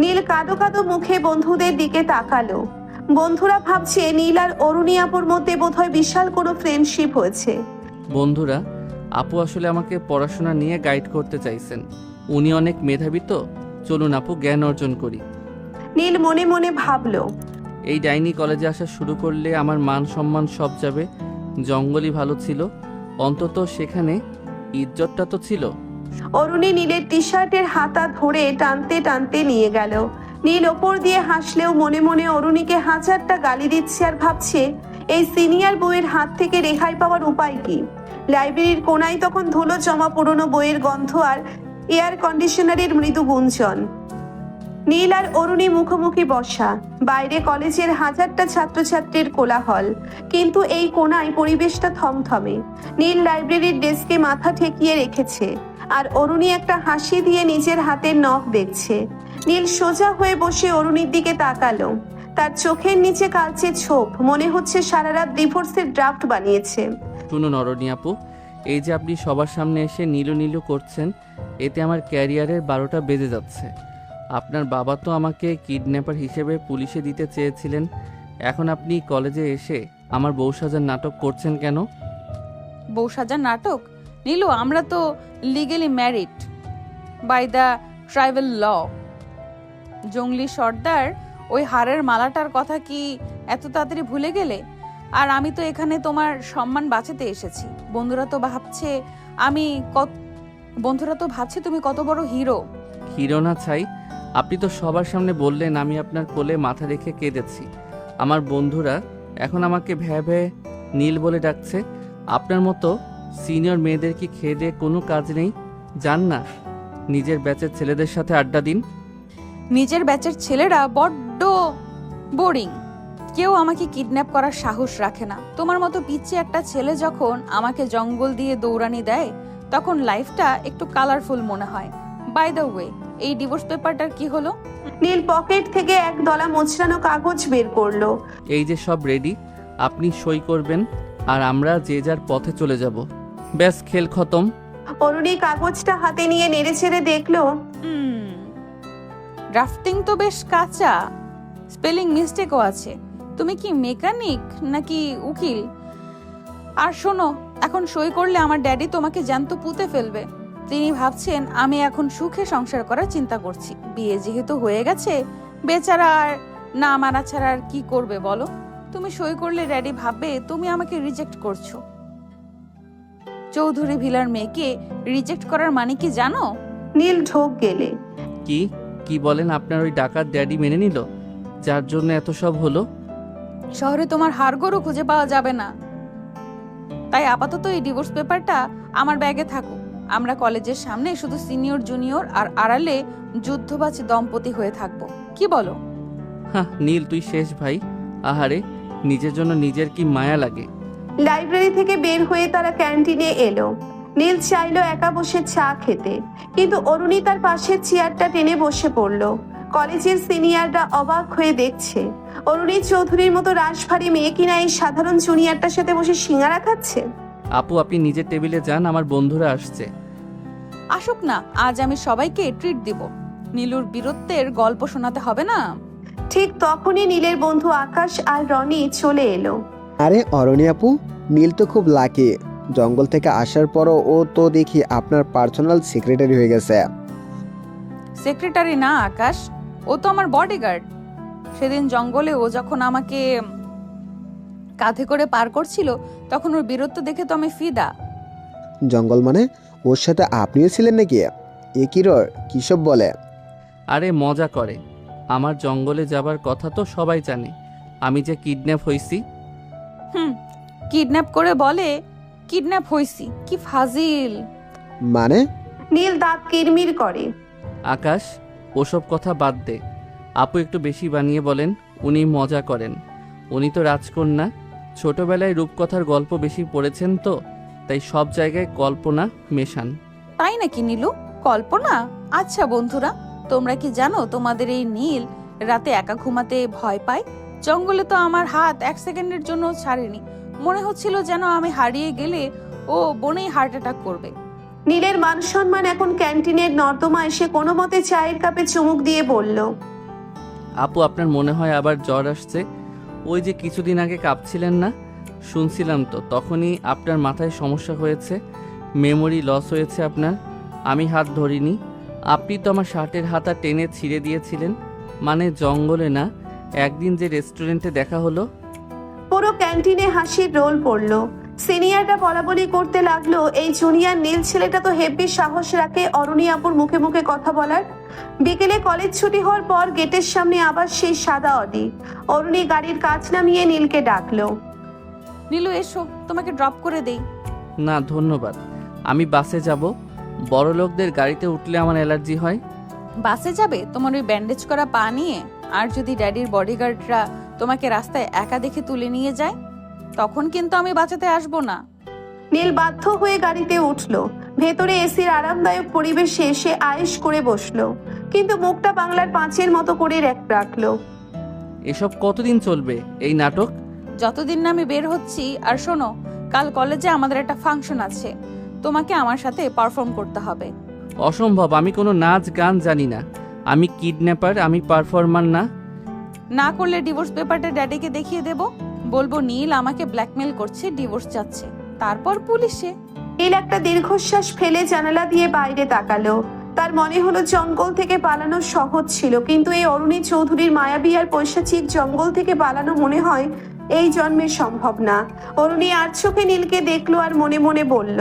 নীল কাঁদো কাঁদো মুখে বন্ধুদের দিকে তাকালো। বন্ধুরা ভাবছে নীল আর অরুণী আপুর মধ্যে বোধহয় বিশাল কোনো ফ্রেন্ডশিপ হয়েছে। বন্ধুরা, আপু আসলে আমাকে পড়াশোনা নিয়ে গাইড করতে চাইছেন। উনি অনেক মেধাবী তো, চলুন আপু জ্ঞান অর্জন করি। নীল মনে মনে ভাবলো, এই ডাইনি কলেজে আসা শুরু করলে আমার মান সম্মান সব যাবে। জঙ্গলই ভালো ছিল, অন্তত সেখানে ইজ্জতটা তো ছিল। অরুণী নীলের টি শার্টের হাতা ধরে টানতে টানতে নিয়ে গেল। নীল ওপর দিয়ে হাসলেও মনে মনে অরুণীকে হাজারটা গালি দিচ্ছে আর ভাবছে এই সিনিয়র বইয়ের হাত থেকে রেহাই পাওয়ার উপায় কি। লাইব্রেরির কোনায় তখন ধুলো জমা পুরনো বইয়ের গন্ধ আর এয়ার কন্ডিশনারের মৃদু গুঞ্জন। নীল আর অরুণী মুখোমুখি বসা। বাইরে কলেজের হাজারটা ছাত্রছাত্রীর কোলাহল, কিন্তু এই কোণায় পরিবেশটা থমথমে। নীল লাইব্রেরির ডেস্কে মাথা ঠেকিয়ে রেখেছে, আর অরুণী একটা হাসি দিয়ে নিজের হাতের নখ দেখছে। নীল সোজা হয়ে বসে অরুণীর দিকে তাকালো। তার চোখের নিচে কালচে ছোপ, মনে হচ্ছে সারা রাত ডিভোর্সের ড্রাফট বানিয়েছে। শুনুন অরণি আপু, এই যে আপনি সবার সামনে এসে নীলু নীলু করছেন, এতে আমার ক্যারিয়ারের 12টা বেজে যাচ্ছে। আপনার বাবা তো আমাকে কিডন্যাপার হিসেবে পুলিশে দিতে চেয়েছিলেন, এখন আপনি কলেজে এসে আমার বউ সাজার নাটক করছেন কেন? বউ সাজার নাটক? নীলু, আমরা তো legally married by the tribal law. জঙ্গলি সর্দার ওই হারের মালাটার কথা কি এত তাড়াতাড়ি ভুলে গেলে? আর আমি তো এখানে তোমার সম্মান বাঁচাতে এসেছি। বন্ধুরা তো ভাবছে তুমি কত বড় হিরো। হিরো না ছাই, আপনি তো সবার সামনে বললেন আমি আপনার কোলে মাথা রেখে কেঁদেছি। আমার বন্ধুরা এখন আমাকে ভ্যা ভ্যা নীল বলে ডাকছে। আপনার মতো সিনিয়র মেয়েদের কি খেয়ে দিয়ে কোনো কাজ নেই? যান না নিজের ব্যাচের ছেলেদের সাথে আড্ডা দিন। নিজের ব্যাচের ছেলেরা বড্ড বোরিং। কেউ আমাকে কিডন্যাপ করার সাহস রাখে না। তোমার মতো পিচ্ছি একটা ছেলে যখন আমাকে জঙ্গল দিয়ে দৌড়ানি দেয়, তখন লাইফটা একটু কালারফুল মনে হয়। বাই দ্য ওয়ে, এই ডিভোর্স পেপারটার কি হলো? নীল পকেট থেকে এক দলা মোচড়ানো কাগজ বের করলো। এই যে সব রেডি, আপনি সই করবেন আর আমরা যে যার পথে চলে যাব। ব্যাস, খেল খতম। অরুণী কাগজটা হাতে নিয়ে নেড়েচেড়ে দেখলো। ড্রাফটিং তো বেশ কাঁচা, স্পেলিং মিস্টেকও আছে। তুমি কি মেকানিক নাকি উকিল? আর শোনো, এখন সই করলে আমার ড্যাডি তোমাকে জ্যান্ত পুঁতে ফেলবে। তিনি ভাবছেন আমি এখন সুখে সংসার করার চিন্তা করছি। বিয়ে যেহেতু হয়ে গেছে, বেচারা আর না মানা ছাড়া আর কি করবে বলো? তুমি সই করলে ড্যাডি ভাববে তুমি আমাকে রিজেক্ট করছো। চৌধুরী ভিলার মেয়েকে রিজেক্ট করার মানে কি জানো? নীল ঢোক গেলে। কি কি বলেন? আপনার ওই ডাকাত ড্যাডি মেনে নিল, যার জন্য এত সব হলো? শহরে তোমার হাড়গোড়ও খুঁজে পাওয়া যাবে না। তাই আপাতত এই ডিভোর্স পেপারটা আমার ব্যাগে থাকুক। আমরা কলেজের সামনে শুধু সিনিয়র জুনিয়র আর আড়ালে যুদ্ধবাজ দম্পতি হয়ে থাকবো। কি বলো? হ্যাঁ নীল, তুই শেষ ভাই। আহারে, নিজের জন্য নিজের কি মায়া লাগে। লাইব্রেরি থেকে বের হয়ে তারা ক্যান্টিনে এলো। নীল চাইলো একা বসে চা খেতে, কিন্তু অরুণী তার পাশের চেয়ারটা টেনে বসে পড়লো। কলেজের সিনিয়ররা অবাক হয়ে দেখছে, অরুণী চৌধুরীর মতো রাশভারী মেয়ে কিনা এই সাধারণ জুনিয়রটার সাথে বসে সিঙ্গারা খাচ্ছে। আপু, আপনি নিজের টেবিলে যান, আমার বন্ধুরা আসছে। আসুক না, আজ আমি সবাইকে ট্রিট দিব। নীলুর বীরত্বের গল্প শোনাতে হবে না? ঠিক তখনই নীলের বন্ধু আকাশ আর রনি চলে এলো। আরে অরণি আপু, নীল তো খুব লাকি। জঙ্গল থেকে আসার পরও ও তো দেখি আপনার পার্সোনাল সেক্রেটারি হয়ে গেছে। সেক্রেটারি না আকাশ, ও তো আমার বডিগার্ড। সেদিন জঙ্গলে ও যখন আমাকে কাঁধে করে পার করছিল, তখন ওর বীরত্ব দেখে তো আমি ফিদা। জঙ্গল মানে ওর সাথে আপনিও ছিলেন নাকি? এ কি রর, কিসব বলে? আরে মজা করে। আমার জঙ্গলে যাবার কথা তো সবাই জানে, আমি যে কিডন্যাপ হইছি। কিডন্যাপ করে বলে কিডন্যাপ হইছি, কি ফাজিল। মানে? নীল দাঁত কিরমির করে। আকাশ, ওসব কথা বাদ দে। আপু একটু বেশি বানিয়ে বলেন। উনি মজা করেন। উনি তো রাজকন্যা, ছোটবেলায় রূপকথার গল্প বেশি পড়েছেন তো, তাই সব জায়গায় কল্পনা মেশান। তাই নাকি নীলু? কল্পনা? আচ্ছা বন্ধুরা, তোমরা কি জানো তোমাদের এই নীল রাতে একা ঘুমাতে ভয় পায়? জঙ্গলে তো আমার হাত 1 সেকেন্ডের জন্য ছাড়েনি। মনে হচ্ছিল যেন আমি হারিয়ে গেলে ও বনেই হার্ট অ্যাটাক করবে। নীলের মান সম্মান এখন ক্যান্টিনের নর্দমা এসে কোনো মতে চায়ের কাপে চুমুক দিয়ে বলল, আপু, আপনার মনে হয় আবার জ্বর আসছে? ওই যে কিছুদিন আগে কাঁপছিলেন না, শুনছিলাম তো। তখনই আপনার মাথায় সমস্যা হয়েছে, মেমোরি লস হয়েছে আপনার। আমি হাত ধরিনি, আপনি তো আমার শার্টের হাতা টেনে ছিঁড়ে দিয়েছিলেন। মানে জঙ্গলে না, একদিন যে রেস্টুরেন্টে দেখা হলো। পুরো ক্যান্টিনে হাসির রোল পড়লো। সিনিয়ররা বলাবলি করতে লাগলো, এই জুনিয়র নীল ছেলেটা তো হেব্বি সাহস রাখে অরুণী আপুর মুখে মুখে কথা বলার। বিকেলে কলেজ ছুটি হওয়ার পর গেটের সামনে আবার সেই সাদা অডি। অরুণী গাড়ির কাঁচ নামিয়ে নীলকে ডাকলো। নীলু এসো, তোমাকে ড্রপ করে দেই। না ধন্যবাদ, আমি বাসে যাব। বড় লোকদের গাড়িতে উঠলে আমার অ্যালার্জি হয়। বাসে যাবে তোমার ওই ব্যান্ডেজ করা পা নিয়ে? আর যদি ড্যাডির বডিগার্ডরা তোমাকে রাস্তায় একা দেখে তুলে নিয়ে যায়, তখন কিন্তু আমি বাঁচাতে আসবো না। নীল বাধ্য হয়ে গাড়িতে উঠলো। ভেতরে এসির আরামদায়ক পরিবেশে সে আয়েশ করে বসলো, কিন্তু মুখটা বাংলার পাঁচের মতো করে রাখলো। এসব কতদিন চলবে এই নাটক? যতদিন না আমি বের হচ্ছি। আর শোনো, কাল কলেজে আমাদের একটা ফাংশন আছে, তোমাকে আমার সাথে পারফর্ম করতে হবে। অসম্ভব, আমি কোনো নাচ গান জানি না। আমি কিডন্যাপার, আমি পারফর্মার না। না করলে ডিভোর্স পেপারটা ড্যাডিকে দেখিয়ে দেব, বলবো নীল আমাকে ব্ল্যাকমেল করছে, ডিভোর্স চাচ্ছে, তারপর পুলিশে। নীল একটা দীর্ঘশ্বাস ফেলে জানালা দিয়ে বাইরে তাকালো। তার মনে হলো জঙ্গল থেকে পালানো সহজ ছিল, কিন্তু এই অরুণী চৌধুরীর মায়াবী আর পৈশাচিক জঙ্গল থেকে পালানো মনে হয় এই জন্মে সম্ভব না। অরুণী আর চোখে নীলকে দেখলো আর মনে মনে বলল,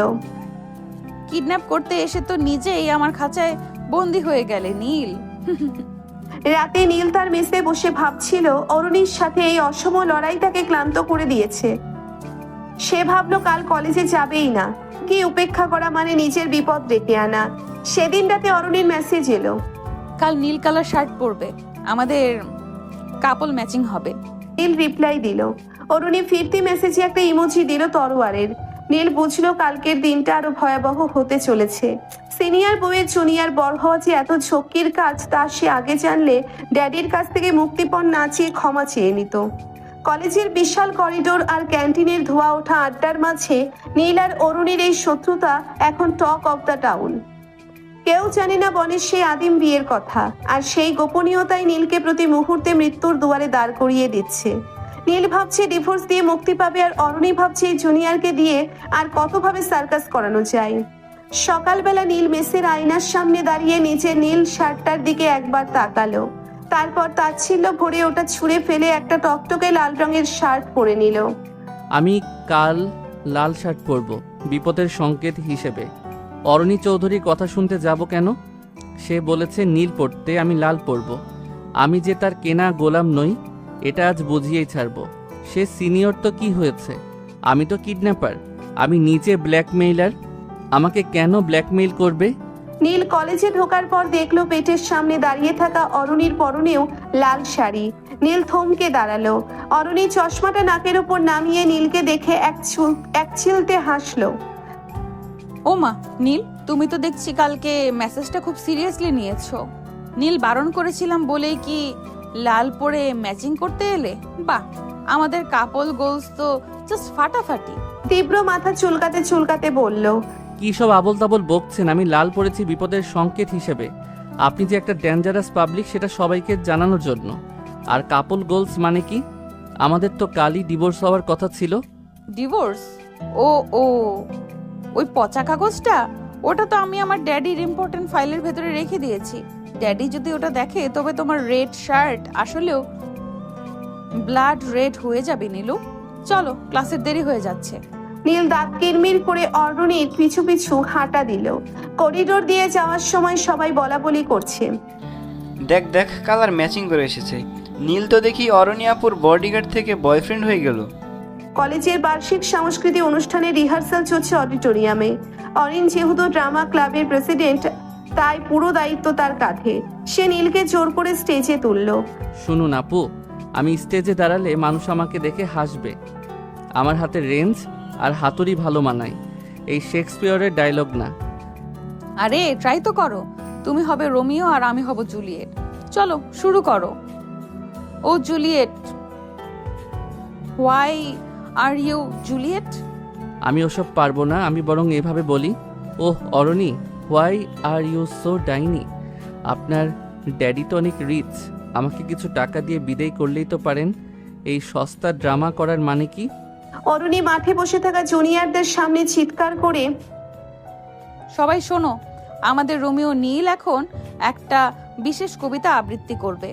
কিডন্যাপ করতে এসে তো নিজেই আমার খাঁচায় বন্দি হয়ে গেলে নীল। রাতে নীল তার মেসে বসে ভাবছিল অরুণীর সাথে এই অসম লড়াই তাকে ক্লান্ত করে দিয়েছে। সে ভাবলো কাল কলেজে যাবেই না, কি উপেক্ষা করা মানে নিজের বিপদ ডেকে আনা। সেদিন রাতে অরুণীর মেসেজ এলো, কাল নীল কালার শার্ট পরবে, আমাদের কাপল ম্যাচিং হবে। নীল রিপ্লাই দিল। অরুণী ফিরতি মেসেজে একটা ইমোজি দিল তরোয়ারের। নীল বুঝলো কালকের দিনটা আরো ভয়াবহ হতে চলেছে। সিনিয়র বউয়ের জুনিয়র বড় হওয়া যে এত ঝক্কির কাজ তা সে আগে জানলে ড্যাডির কাছ থেকে মুক্তিপণ না চেয়ে ক্ষমা চেয়ে নিত। কলেজের বিশাল করিডোর আর ক্যান্টিনের ধোয়া ওঠা আড্ডার মাঝে নীল আর অরুণীর এই শত্রুতা এখন টক অফ দ্য টাউন। কেউ জানে না বনের সেই আদিম বিয়ের কথা, আর সেই গোপনীয়তাই নীলকে প্রতি মুহূর্তে মৃত্যুর দুয়ারে দাঁড় করিয়ে দিচ্ছে। নীল ভাবছে ডিভোর্স দিয়ে মুক্তি পাবে, আর অরুণী ভাবছে এই জুনিয়রকে দিয়ে আর কতভাবে সার্কাস করানো যায়। সকালবেলা নীল মেসের আয়নার সামনে দাঁড়িয়ে নিচে নীল শার্টটার দিকে একবার তাকালো, তারপর তাচ্ছিল্য ভরে ওটা ছুঁড়ে ফেলে একটা টকটকে লাল রঙের শার্ট পরে নিল। আমি কাল লাল শার্ট পরব বিপদের সংকেত হিসেবে। অরণি চৌধুরীর কথা শুনতে যাব কেন? সে বলেছে নীল পরতে, আমি লাল পরব। আমি যে তার কেনা গোলাম নই, এটা আজ বুঝিয়েই ছাড়ব। সে সিনিয়র তো কি হয়েছে, আমি তো কিডন্যাপার, আমি নিজে ব্ল্যাকমেইলার। আমাকে কেন ব্ল্যাকমেইল করবে? নীল কলেজে ঢোকার পর দেখলো পেটের সামনে দাঁড়িয়ে থাকা অরুণীর পরনেও লাল শাড়ি। নীল থমকে দাঁড়ালো। অরুণী চশমাটা নাকের উপর নামিয়ে নীলকে দেখে এক চিলতে হাসলো। ও মা, নীল তুমি তো দেখছি কালকে মেসেজটা খুব সিরিয়াসলি নিয়েছো। নীল বারণ করেছিলাম বলেই কি লাল পরে ম্যাচিং করতে এলে? বাহ, আমাদের কাপল গোলস তো জাস্ট ফাটাফাটি। তীব্র মাথা চুলকাতে চুলকাতে বলল, কি সব আবল তাবল বকছেন? আমি লাল পরেছি বিপদের সংকেত হিসেবে। আপনি যে একটা ডেঞ্জারাস পাবলিক সেটা সবাইকে জানানোর জন্য। আর কাপল গোলস মানে কি? আমাদের তো কালই ডিভোর্স হওয়ার কথা ছিল। ডিভোর্স? ও ও, ওই পচা কাগজটা? ওটা তো আমি আমার ড্যাডির ইম্পর্টেন্ট ফাইলের ভেতরে রেখে দিয়েছি। ড্যাডি যদি ওটা দেখে তবে তোমার রেড শার্ট আসলেও ব্লাড রেড হয়ে যাবে নীলু। চলো, ক্লাসের দেরি হয়ে যাচ্ছে। নীল দাঁত কিরমির করে অরুণীর পিছু পিছু হাঁটা দিল। করিডোর দিয়ে যাওয়ার সময় সবাই বলা বলি করছে, দেখ দেখ, কালার ম্যাচিং করে এসেছে। নীল তো দেখি অরণি আপুর বডিগার্ড থেকে বয়ফ্রেন্ড হয়ে গেল। কলেজের বার্ষিক সাংস্কৃতিক অনুষ্ঠানের রিহার্সাল চলছে অডিটোরিয়ামে। অরিন যেহেতু ড্রামা ক্লাবের প্রেসিডেন্ট, তাই পুরো দায়িত্ব তার কাঁধে। সে নীলকে জোর করে স্টেজে তুলল। শুনুন আপু, আমি স্টেজে দাঁড়ালে মানুষ আমাকে দেখে হাসবে। আমার হাতে রেঞ্জ আর হাতুড়ি ভালো মানায়, এই শেক্সপিয়রের ডায়লগ না। আরে ট্রাই তো করো, তুমি হবে রোমিও আর আমি হব জুলিয়েট। চলো শুরু করো। O Juliet, why are you Juliet? আমি ওসব পারবো না, আমি বরং এভাবে বলি, oh Arani, why are you so ডাইনি? আপনার ড্যাডি তো অনেক রিচ, আমাকে কিছু টাকা দিয়ে বিদায় করলেই তো পারেন। এই সস্তা ড্রামা করার মানে কি? অরুণী মাঠে বসে থাকা জুনিয়রদের সামনে চিৎকার করে, সবাই শোনো, আমাদের রোমিও নীল এখন একটা বিশেষ কবিতা আবৃত্তি করবে,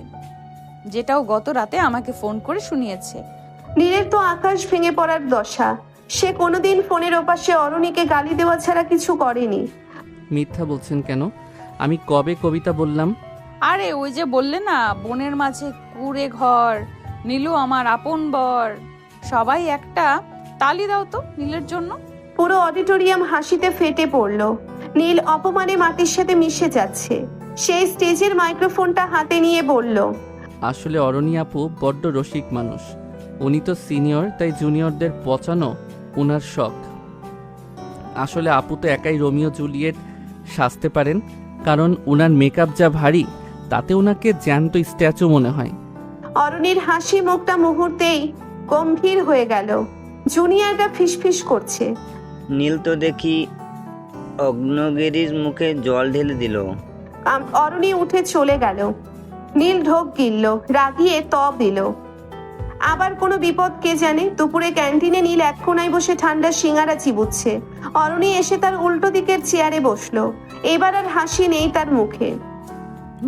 যেটাও গত রাতে আমাকে ফোন করে শুনিয়েছে। নীলের তো আকাশ ভেঙে পড়ার দশা। সে কোনোদিন ফোনের ওপাশে অরুণীকে গালি দেওয়া ছাড়া কিছু করেনি। মিথ্যা বলছেন কেন? আমি কবে কবিতা বললাম? আরে ওই যে বললে না, বনের মাঝে কুড়ে ঘর, নীলু আমার আপন বর। সবাই একটা তালি দাও তো নীলের জন্য। পুরো অডিটোরিয়াম হাসিতে ফেটে পড়ল। নীল অপমানে মাটির সাথে মিশে যাচ্ছে। সেই স্টেজের মাইক্রোফোনটা হাতে নিয়ে বলল, আসলে অরণি আপু বড্ড রসিক মানুষ। উনি তো সিনিয়র, তাই জুনিয়রদের পচানো ওনার শখ। আসলে আপু তো একাই রোমিও জুলিয়েট সাজতে পারেন, কারণ ওনার মেকআপ যা ভারী, তাতে ওনাকে জ্যান্ত স্ট্যাচু মনে হয়। অরণির হাসি মুখটা মুহূর্তেই গম্ভীর হয়ে গেল। জুনিয়ররা ফিসফিস করছে। নীল তো দেখি অগ্নগিরির মুখে জল ঢেলে দিল। অরণি উঠে চলে গেল। নীল ঢোক গিলল, রাগিয়ে তব দিল। আবার কোনো বিপদ কে জানে। দুপুরে ক্যান্টিনে নীল এক কোনায় বসে ঠান্ডা সিঙ্গারা চিবুচ্ছে। অরণি এসে তার উল্টো দিকের চেয়ারে বসলো। এবার আর হাসি নেই তার মুখে।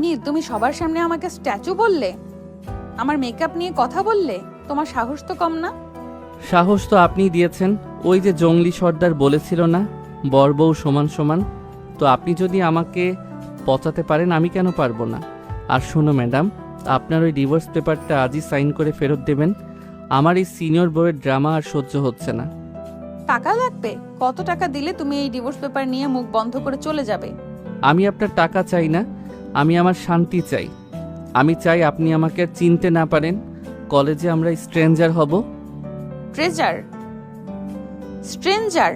নীল, তুমি সবার সামনে আমাকে স্ট্যাচু বললে, আমার মেকআপ নিয়ে কথা বললে, তোমার সাহস তো কম না। সাহস তো আপনিই দিয়েছেন। ওই যে জঙ্গলি সর্দার বলেছিল না, বর বউ সমান সমান। তো আপনি যদি আমাকে পচাতে পারেন, আমি কেন পারবো না? আর শোনো ম্যাডাম, আপনার ওই ডিভোর্স পেপারটা আজই সাইন করে ফেরত দেবেন। আমার এই সিনিয়র বউয়ের ড্রামা আর সহ্য হচ্ছে না। টাকা লাগবে? কত টাকা দিলে তুমি এই ডিভোর্স পেপার নিয়ে মুখ বন্ধ করে চলে যাবে? আমি আপনার টাকা চাই না, আমি আমার শান্তি চাই। আমি চাই আপনি আমাকে আর চিনতে না পারেন। কলেজে আমরা স্ট্রেঞ্জার হব। ট্রেজার? স্ট্রেঞ্জার?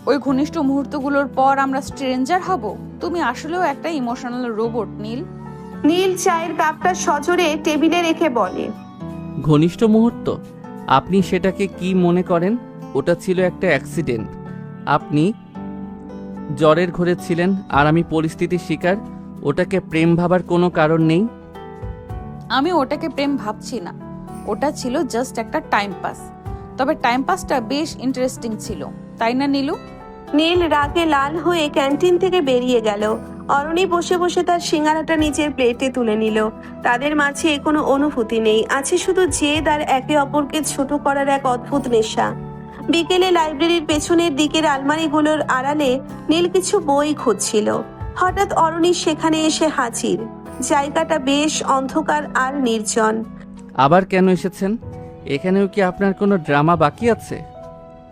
ওই ঘনিষ্ঠ মুহূর্তগুলোর পর আমরা স্ট্রেঞ্জার হব? তুমি আসলেও একটা ইমোশনাল রোবট নীল। নীল চায়ের কাপটা সজোরে টেবিলে রেখে বলে, ঘনিষ্ঠ মুহূর্ত? আপনি সেটাকে কি মনে করেন? ওটা ছিল একটা অ্যাক্সিডেন্ট। আপনি জ্বরের ঘরে ছিলেন আর আমি পরিস্থিতির শিকার। ওটাকে প্রেম ভাবার কোনো কারণ নেই। আমি ওটাকে প্রেম ভাবছি না, ওটা ছিল জাস্ট একটা টাইম পাস। তবে টাইম পাসটা বেশ ইন্টারেস্টিং ছিল, তাই না নীলু? নীল রাগে লাল হয়ে ক্যান্টিন থেকে বেরিয়ে গেল। অরণি বসে বসে তার সিঙ্গারাটা নিজের প্লেটে তুলে নিল। তাদের মাঝে কোনো অনুভূতি নেই, আছে শুধু জেদ আর একে অপরকে ছোট করার এক অদ্ভুত নেশা। বিকেলে লাইব্রেরির পেছনের দিকের আলমারিগুলোর আড়ালে নীল কিছু বই খুঁজছিল। হঠাৎ অরণি সেখানে এসে হাজির। জায়গাটা বেশ অন্ধকার আর নির্জন। আবার কেন এসেছেন? এখানেও কি আপনার কোনো ড্রামা বাকি আছে?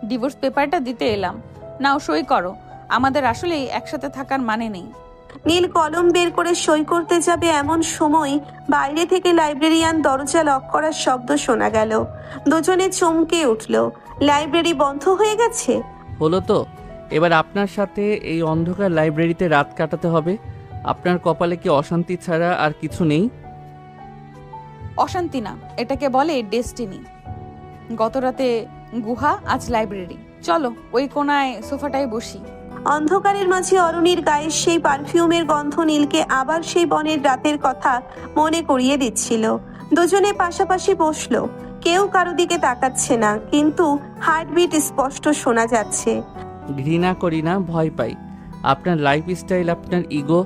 ডিভোর্স পেপারটা দিতে এলাম, নাও সই করো। আমাদের আসলে একসাথে থাকার মানে নেই। নীল কলম বের করে সই করতে যাবে এমন সময় বাইরে থেকে লাইব্রেরিয়ান দরজা লক করার শব্দ শোনা গেল। দুজনে চমকে উঠল। লাইব্রেরি বন্ধ হয়ে গেছে। হলো তো, এবার আপনার সাথে এই অন্ধকার লাইব্রেরিতে রাত কাটাতে হবে। আপনার কপালে কি অশান্তি ছাড়া আর কিছু নেই? অশান্তি না, এটাকে বলে ডেস্টিনি। গত রাতে গুহা, আজ লাইব্রেরি। চলো ওই কোনায় সোফাটায় বসি। অন্ধকারের মাঝে অরুণীর গায়ের সেই পারফিউমের গন্ধ নীলকে আবার সেই বনের রাতের কথা মনে করিয়ে দিচ্ছিল। দুজনে পাশাপাশি বসলো। কেউ কারো দিকে তাকাচ্ছে না, কিন্তু হার্টবিট স্পষ্ট শোনা যাচ্ছে। ঘৃণা করি না, ভয় পাই। আপনার লাইফস্টাইল, আপনার ইগো,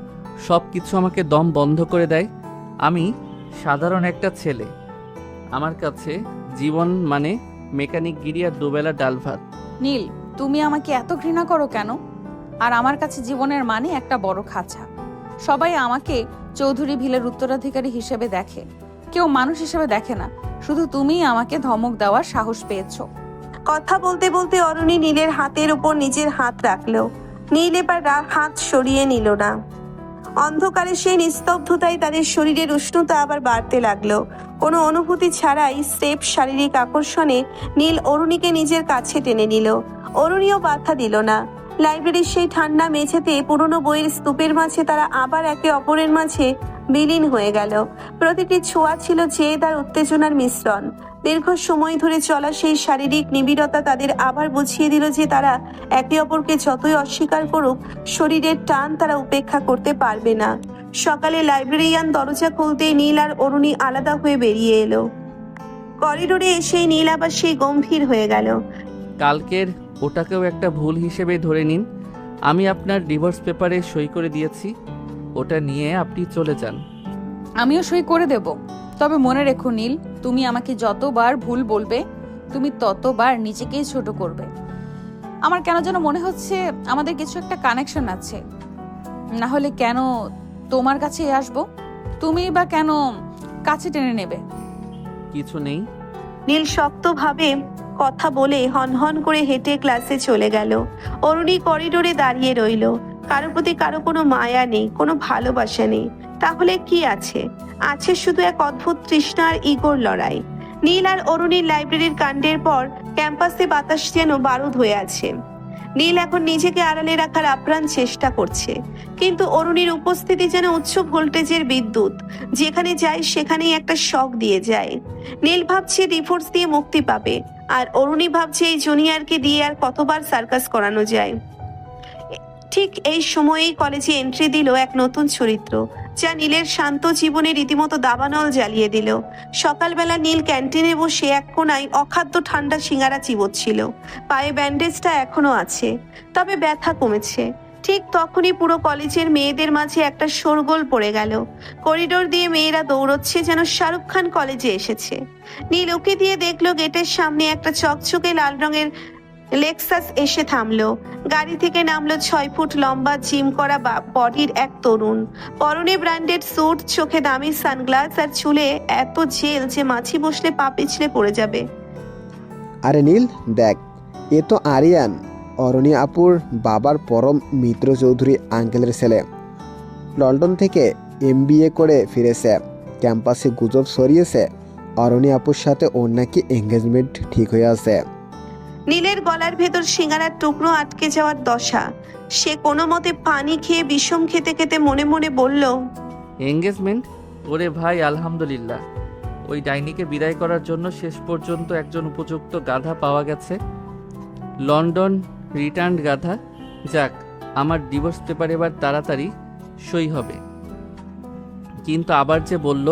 সব কিছু আমাকে দম বন্ধ করে দেয়। আমি সাধারণ একটা ছেলে। আমার কাছে জীবন মানে মেকানিক গিরি আর দুবেলা ডাল ভাত। নীল, তুমি আমাকে এত ঘৃণা করো কেন? আর আমার কাছে জীবনের মানে একটা বড় খাঁচা। সবাই আমাকে চৌধুরী ভিলের উত্তরাধিকারী হিসেবে দেখে, কেউ মানুষ হিসেবে দেখে না। শুধু তুমিই আমাকে ধমক দেওয়ার সাহস পেয়েছো। কথা বলতে বলতে অরুণী নীলের হাতের উপর নিজের হাত রাখলো। নীল এবার হাত সরিয়ে নিল না। অন্ধকারে সেই নিস্তব্ধতায় তাদের শরীরের উষ্ণতা আবার বাড়তে লাগলো। কোনো অনুভূতি ছাড়াই স্রেফ শারীরিক আকর্ষণে নীল অরুণীকে নিজের কাছে টেনে নিল। অরুণীও বাধা দিল না। লাইব্রেরির সেই ঠান্ডা মেঝেতে পুরনো বইয়ের স্তূপের মাঝে তারা আবার একে অপরের মাঝে বিলীন হয়ে গেল। প্রতিটি ছোঁয়া ছিল জেদ আর উত্তেজনার মিশ্রণ। দীর্ঘ সময় ধরে চলা সেই শারীরিক নিবিড়তা তাদের আবার বুঝিয়ে দিল যে তারা একে অপরকে যতই অস্বীকার করুক, শরীরের টান তারা উপেক্ষা করতে পারবে না। সকালে লাইব্রেরিয়ান দরজা খুলতেই নীল আর অরুণী আলাদা হয়ে বেরিয়ে এলো। করিডোরে এসেই নীল আবার সেই গম্ভীর হয়ে গেল। কালকের ওটাকেও একটা ভুল হিসেবে ধরে নিন। আমি আপনার ডিভোর্স পেপারে সই করে দিয়েছি, ওটা নিয়ে আপনি চলে যান। আমিও সই করে দেব। তবে মনে রেখো নীল, তুমি আমাকে যতবার ভুল বলবে, তুমি ততবার নিজেকেই ছোট করবে। আমার কেন যেন মনে হচ্ছে আমাদের কিছু একটা কানেকশন আছে। না হলে কেন তোমার কাছে আসবো? তুমি বা কেন কাছে টেনে নেবে? কিছু নেই। নীল শক্তভাবে কথা বলে হনহন করে হেঁটে ক্লাসে চলে গেল। অরুণী করিডোরে দাঁড়িয়ে রইল। কারো প্রতি কারো কোনো মায়া নেই, কোনো ভালোবাসা নেই। তাহলে কি আছে? আছে শুধু এক অদ্ভুত তৃষ্ণা আর ইগোর লড়াই। নীল আর অরুণীর লাইব্রেরির কাণ্ডের পর ক্যাম্পাসে বাতাস যেন বারুদ হয়ে আছে। নীল এখন নিজেকে আড়ালে রাখার আপ্রাণ চেষ্টা করছে, কিন্তু অরুণীর উপস্থিতি যেন উচ্চ ভোল্টেজের বিদ্যুৎ, যেখানে যায় সেখানেই একটা শক দিয়ে যায়। নীল ভাবছে ডিভোর্স দিয়ে মুক্তি পাবে, আর অরুণী ভাবছে এই জুনিয়রকে দিয়ে আর কতবার সার্কাস করানো যায়। ঠিক এই সময়েই কলেজে এন্ট্রি দিল এক নতুন চরিত্র, যা নীলের শান্ত জীবনে রীতিমতো দাবানল জ্বালিয়ে দিল। সকালবেলা নীল ক্যান্টিনে বসে এক কোনায় অখাদ্য ঠান্ডা সিঙ্গারা চিবোচ্ছিল। পায়ে ব্যান্ডেজটা এখনো আছে, তবে ব্যথা কমেছে। ঠিক তখনই পুরো কলেজের মেয়েদের মাঝে একটা শোরগোল পড়ে গেল। করিডোর দিয়ে মেয়েরা দৌড়চ্ছে যেন শাহরুখ খান কলেজে এসেছে। নীল উকি দিয়ে দেখলো গেটের সামনে একটা চকচকে লাল রঙের লেক্সাস এসে থামলো। গাড়ি থেকে নামলো 6 ফুট লম্বা জিম করা বডির এক তরুণ। পরনে ব্র্যান্ডেড স্যুট, চোখে দামি সানগ্লাস আর চুলে এত জেল যে মাছি বসলে পা পিছলে পড়ে যাবে। আরে নীল, দেখ, এ তো আরিয়ান, অরণি আপুর বাবার পরম মিত্র চৌধুরী আঙ্কেলের ছেলে। লন্ডন থেকে MBA করে ফিরেছে। ক্যাম্পাসে গুজব ছড়িয়েছে অরণি আপুর সাথে ওর নাকি এঙ্গেজমেন্ট ঠিক হয়ে আছে। নীলের গলার ভেতর সিঙ্গারার টুকরো আটকে যাওয়ার দশা। সে কোনো মতে পানি খেয়ে বিষম খেতে খেতে মনে মনে বলল, এঙ্গেজমেন্ট? ওরে ভাই, আলহামদুলিল্লাহ। ওই ডাইনিকে বিদায় করার জন্য শেষ পর্যন্ত একজন উপযুক্ত গাধা পাওয়া গেছে। লন্ডন রিটার্ন গাধা। যাক, আমার ডিভোর্স পেপার এবার তাড়াতাড়ি সই হবে। কিন্তু আবার যে বলল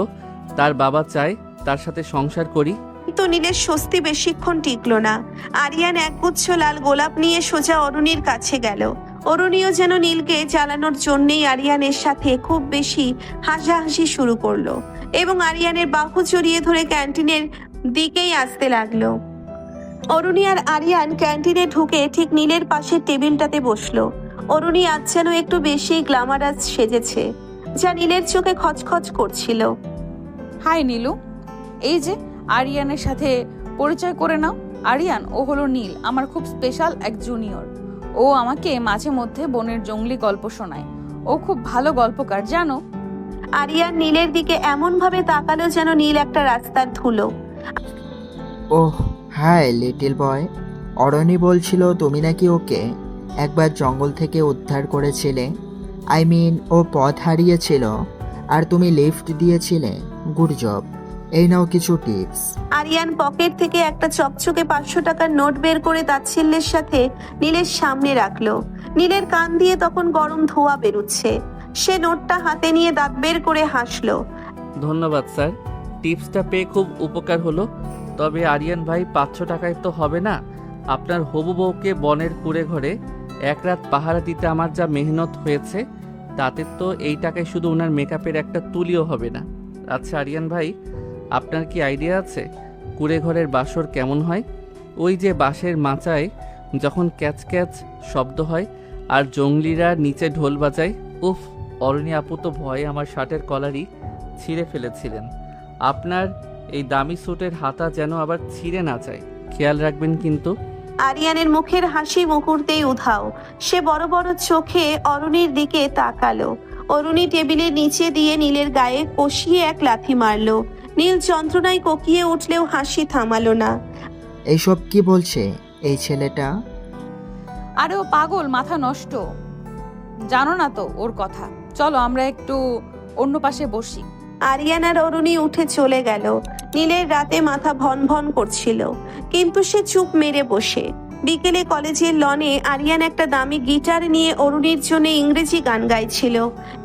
তার বাবা চায় তার সাথে সংসার করি। কিন্তু নীলের স্বস্তি বেশিক্ষণ টিকলো না। আরিয়ান একগুচ্ছ লাল গোলাপ নিয়ে সোজা অরুণীর কাছে গেল। অরুণীও যেন নীলকে জ্বালানোর জন্যেই আরিয়ানের সাথে খুব বেশি হাসাহাসি শুরু করলো এবং আরিয়ানের বাহু জড়িয়ে ধরে ক্যান্টিনের দিকেই আসতে লাগলো। অরুণী আর আরিয়ান ক্যান্টিনে ঢুকে ঠিক নীলের পাশের টেবিলটাতে বসলো। অরুণী আজ যেন একটু বেশি গ্ল্যামারাস সেজেছে, যা নীলের চোখে খচখচ করছিল। হাই নীলু, এই যে আরিয়ানের সাথে পরিচয় করে নাও। আরিয়ান, ও হলো নীল, আমার খুব স্পেশাল এক জুনিয়র। ও আমাকে মাঝে মধ্যে বনের জঙ্গলি গল্প শোনায়। ও খুব ভালো গল্পকার, জানো। আরিয়ান নীলের দিকে এমন ভাবে তাকালো যেন নীল একটা রাস্তার ধুলো। ওহ হাই লিটল বয়, অরণি বলছিল তুমি নাকি ওকে একবার জঙ্গল থেকে উদ্ধার করেছিলে। আই মিন, ও পথ হারিয়েছিল আর তুমি লিফট দিয়েছিলে। Good job. এই নাও কিছু টিপস। আরিয়ান পকেট থেকে একটা চকচকে 500 টাকার নোট বের করে তাচ্ছিল্যের সাথে নীলের সামনে রাখলো। নীলের কান দিয়ে তখন গরম ধোঁয়া বেরুচ্ছে। সে নোটটা হাতে নিয়ে দাঁত বের করে হাসলো। ধন্যবাদ স্যার, টিপসটা পেয়ে খুব উপকার হলো। তবে আরিয়ান ভাই, 500 টাকায় তো হবে না। আপনার হবু বউকে বনের কুড়ে ঘরে এক রাত পাহারা দিতে আমার যা মেহনত হয়েছে, তাতে তো এই টাকায় শুধু ওনার মেকআপের একটা তুলিও হবে না। আচ্ছা আরিয়ান ভাই, আপনার কি আইডিয়া আছে কুড়ে ঘরের বাসর কেমন হয়? ওই যে বাঁশের মাচায় যখন ক্যাচ ক্যাচ শব্দ হয় আর জঙ্গলিরা নিচে ঢোল বাজায়। উফ, অরণি আপু তো ভয়ে আমার শার্টের কলারই ছিঁড়ে ফেলেছিলেন। আপনার এই দামি স্যুটের হাতা যেন আবার ছিঁড়ে না যায়, খেয়াল রাখবেন কিন্তু। আরিয়ানের মুখের হাসি মুহূর্তেই উধাও। সে বড় বড় চোখে অরুণীর দিকে তাকালো। অরুণী টেবিলের নিচে দিয়ে নীলের গায়ে কষিয়ে এক লাথি মারলো। নীল যন্ত্রণায় কোকিয়ে উঠলেও হাসি থামালো না। এইসব কি বলছে এই ছেলেটা? আরে ও পাগল, মাথা নষ্ট, জানো না তো ওর কথা। চলো আমরা একটু অন্য পাশে বসি। আরিয়ান আর অরুণী উঠে চলে গেল। নীলের রাতে মাথা ভন ভন করছিল, কিন্তু সে চুপ মেরে বসে। বিকেলে কলেজের লনে আরিয়ান একটা দামি গিটার নিয়ে অরুণীর জন্য ইংরেজি গান গাইছিল।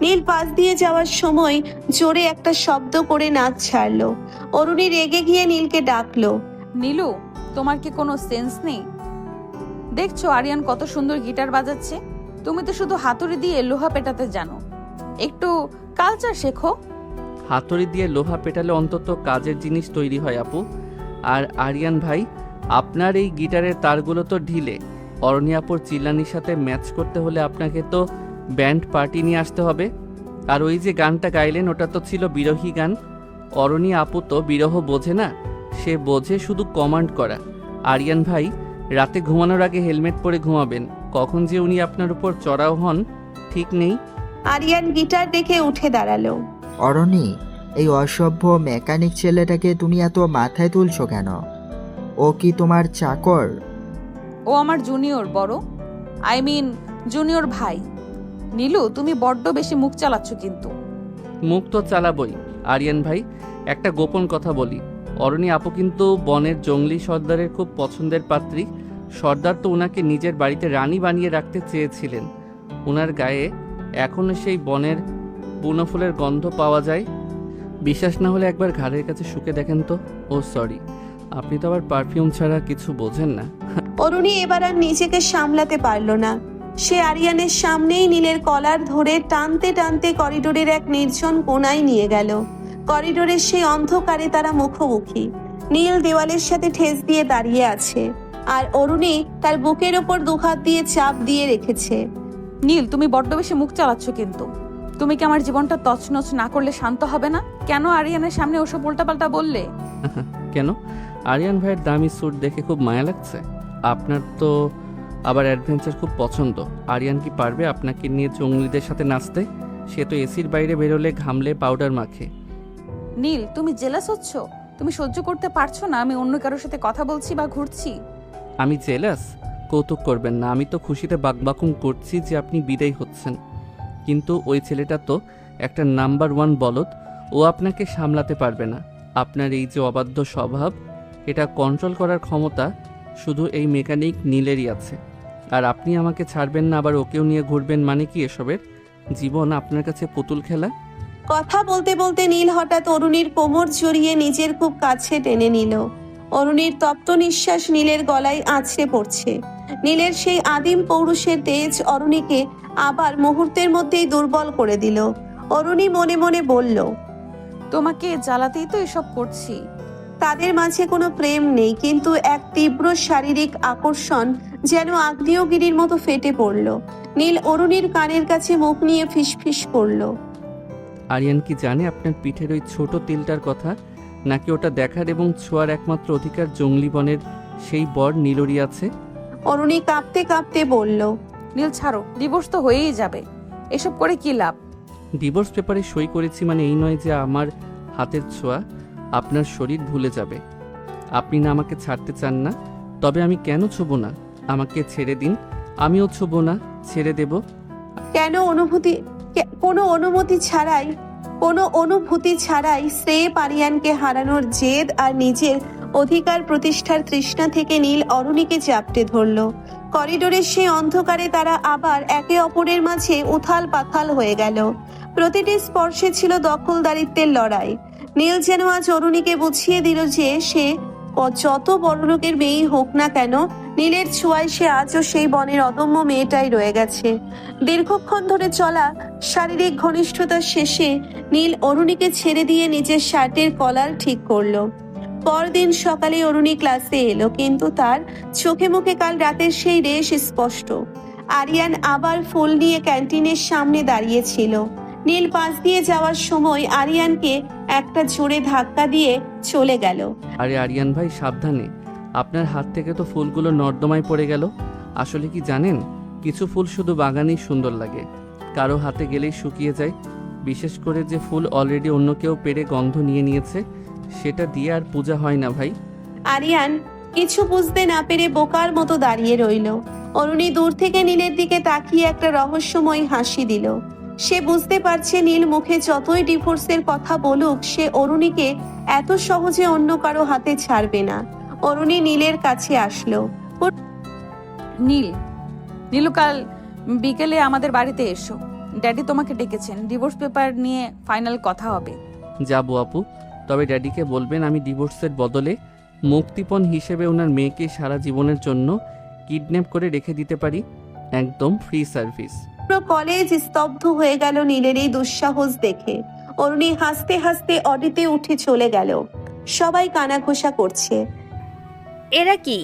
নীল পাশ দিয়ে যাওয়ার সময় জোরে একটা শব্দ করে নাচ ছাড়লো। অরুণী রেগে গিয়ে নীলকে ডাকলো। নীলু, তোমার কি কোনো সেন্স নেই? দেখছো আরিয়ান কত সুন্দর গিটার বাজাচ্ছে, তুমি তো শুধু হাতুড়ি দিয়ে লোহা পেটাতে জানো। একটু কালচার শেখো। হাতুড়ি দিয়ে লোহা পেটালে অন্তত কাজের জিনিস তৈরি হয় আপু। আর আরিয়ান ভাই, আপনার এই গিটারের তারগুলো তো ঢিলে। অরণি আপুর চিল্লানির সাথে ম্যাচ করতে হলে আপনাকে তো ব্যান্ড পার্টি নিয়ে আসতে হবে। আর ওই যে গানটা গাইলেন, ওটা তো ছিল বিরহী গান। অরণি আপু তো বিরহ বোঝে না, সে বোঝে শুধু কমান্ড করা। আরিয়ান ভাই, রাতে ঘুমানোর আগে হেলমেট পরে ঘুমাবেন। কখন যে উনি আপনার উপর চড়াও হন ঠিক নেই। আরিয়ান গিটার রেখে উঠে দাঁড়ালো। অরণি, এই অসভ্য মেকানিক ছেলেটাকে তুমি এত মাথায় তুলছো কেন? ও কি তোমার চাকর? ও আমার জুনিয়র বড়, জুনিয়র ভাই। নীলু, তুমি বড্ড বেশি মুখ চালাচ্ছ কিন্তু। মুখ তো চালাবই। আরিয়ান ভাই, একটা গোপন কথা বলি, অরণি আপু কিন্তু বনের জঙ্গলি সর্দারের খুব পছন্দের পাত্রী। সর্দার তো ওনাকে নিজের বাড়িতে রানী বানিয়ে রাখতে চেয়েছিলেন। ওনার গায়ে এখনও সেই বনের বুনো ফুলের গন্ধ পাওয়া যায়। বিশ্বাস না হলে একবার ঘাড়ের কাছে শুকে দেখেন তো। ও সরি, আপনি তো আবার পারফিউম ছাড়া কিছু বোঝেন না। অরুণী এবার আর নিজেকে সামলাতে পারল না। সে আরিয়ানের সামনেই নীলের কলার ধরে টানতে টানতে করিডোরের এক নির্জন কোণায় নিয়ে গেল। করিডোরের সেই অন্ধকারে তারা মুখোমুখি। নীল দেওয়ালের সাথে ঠেস দিয়ে দাঁড়িয়ে আছে, আর অরুণী তার বুকের ওপর দুহাত দিয়ে চাপ দিয়ে রেখেছে। নীল, তুমি বড্ড বেশি মুখ চালাচ্ছ কিন্তু। তুমি কি আমার জীবনটা তছনছ না করলে শান্ত হবে না? কেন আরিয়ানের সামনে ওসব উল্টাপাল্টা বললে? কেন? আরিয়ান ভাইয়ের দামি স্যুট দেখে খুব মায়া লাগছে? আপনার তো আবার অ্যাডভেঞ্চার খুব পছন্দ। আরিয়ান কি পারবে আপনাকে নিয়ে জঙ্গলিদের সাথে নাচতে? সে তো এসির বাইরে বেরোলে ঘামলে পাউডার মাখে। নীল, তুমি জেলাস হচ্ছ? তুমি সহ্য করতে পারছো না আমি অন্য কারোর সাথে কথা বলছি বা ঘুরছি? আমি জেলাস? কৌতুক করবেন না, আমি তো খুশিতে বাকবাকুম করছি যে আপনি বিদায় হচ্ছেন। কিন্তু ওই ছেলেটা তো একটা নাম্বার 1 বলদ। ও আপনাকে সামলাতে পারবে না। আপনার এই যে অবাধ্য স্বভাব, এটা কন্ট্রোল করার ক্ষমতা শুধু এই মেকানিক নীলেরই আছে। আর আপনি আমাকে ছাড়বেন না, আবার ওকেও নিয়ে ঘুরবেন, মানে কি এসবের? জীবন আপনার কাছে পুতুল খেলা? কথা বলতে বলতে নীল হঠাৎ অরুণীর কোমর জড়িয়ে নিজের খুব কাছে টেনে নিল। অরুণীর তপ্ত নিঃশ্বাস নীলের গলায় আছড়ে পড়ছে। নীলের সেই আদিম পৌরুষের তেজ অরুণীকে আবার মুহূর্তের মধ্যেই দুর্বল করে দিল। অরুণী মনে মনে বলল, তোমাকে জ্বালাতেই তো এসব করছি। তাদের মাঝে কোনো প্রেম নেই, কিন্তু এক তীব্র শারীরিক আকর্ষণ যেন আগ্নেয়গিরির মতো ফেটে পড়ল। নীল অরুণীর কানের কাছে মুখ নিয়ে ফিসফিস করল, আরিয়ান কি জানে আপনার পিঠের ওই ছোট তিলটার কথা? নাকি ওটা দেখার এবং ছোঁয়ার একমাত্র অধিকার জঙ্গলি বনের সেই বর নীলরি আছে? অরুণী কাঁপতে কাঁপতে বলল, নীল ছাড়ো, ডিভোর্স তো হয়েই যাবে, এসব করে কি লাভ? ডিভোর্স পেপারে সই করেছি মানে এই নয় যে আমার হাতের ছোঁয়া আপনার শরীর ভুলে যাবে। আপনি না আমাকে ছাড়তে চান না, তবে আমি কেন ছুবো না? আমাকে ছেড়ে দিন, আমিও ছুবো না, ছেড়ে দেব। কোনো অনুভূতি ছাড়াই শ্রেয় আরিয়ানকে হারানোর জেদ আর নিজের অধিকার প্রতিষ্ঠার তৃষ্ণা থেকে নীল অরুণীকে চাপটে ধরল। করিডোরের সেই অন্ধকারে তারা আবার একে অপরের মাঝে উথাল পাথাল হয়ে গেল। প্রতিটি স্পর্শে ছিল দখলদারিত্বের লড়াই। নীল যেন আজ অরুণীকে বুঝিয়ে দিল যে সে যত বড়লোকের মেয়েই হোক না কেন, নীলের ছোঁয়ায় সে আজও সেই বনের অদম্য মেয়েটাই রয়ে গেছে। দীর্ঘক্ষণ ধরে চলা শারীরিক ঘনিষ্ঠতার শেষে নীল অরুণীকে ছেড়ে দিয়ে নিজের শার্টের কলার ঠিক করলো। পরদিন সকালে অরুণী ক্লাসে এলো, কিন্তু তার চোখে মুখে কাল রাতের সেই রেশ স্পষ্ট। আরিয়ান আবার ফুল নিয়ে ক্যান্টিনের সামনে দাঁড়িয়েছিল। নীল পাশ দিয়ে যাওয়ার সময় আরিয়ানকে একটা জোরে ধাক্কা দিয়ে চলে গেল। আরে আরিয়ান ভাই, সাবধানে, আপনার হাত থেকে তো ফুলগুলো নর্দমায় পড়ে গেল। আসলে কি জানেন, কিছু ফুল শুধু বাগানেই সুন্দর লাগে, কারো হাতে গেলেই শুকিয়ে যায়। বিশেষ করে যে ফুল অলরেডি অন্য কেউ পেরে গন্ধ নিয়ে নিয়েছে, সেটা দিয়ে আর পূজা হয় না ভাই। আরিয়ান কিছু বুঝতে না পেরে বোকার মতো দাঁড়িয়ে রইল। অরুণী দূর থেকে নীলের দিকে তাকিয়ে একটা রহস্যময় হাসি দিল। সে বুঝতে পারছে নীল মুখে যতই ডিভোর্সের কথা বলুক, সে অরুণীকে এত সহজে অন্য কারো হাতে ছাড়বে না। অরুণী নীলের কাছে আসলো। নীলু, কাল বিকেলে আমাদের বাড়িতে এসো। ড্যাডি তোমাকে ডেকেছেন, ডিভোর্স পেপার নিয়ে ফাইনাল কথা হবে। যাবো আপু, তবে ড্যাডিকে বলবেন আমি ডিভোর্সের বদলে মুক্তিপণ হিসেবে ওনার মেয়েকে সারা জীবনের জন্য কিডন্যাপ করে রেখে দিতে পারি। একদম ফ্রি সার্ভিস। পুরো কলেজ স্তব্ধ হয়ে গেল নীলের এই দুঃসাহস দেখে। অরুণী হাসতে হাসতে অডিতে উঠে চলে গেল। সবাই কানাঘোষা করছে। এরা কি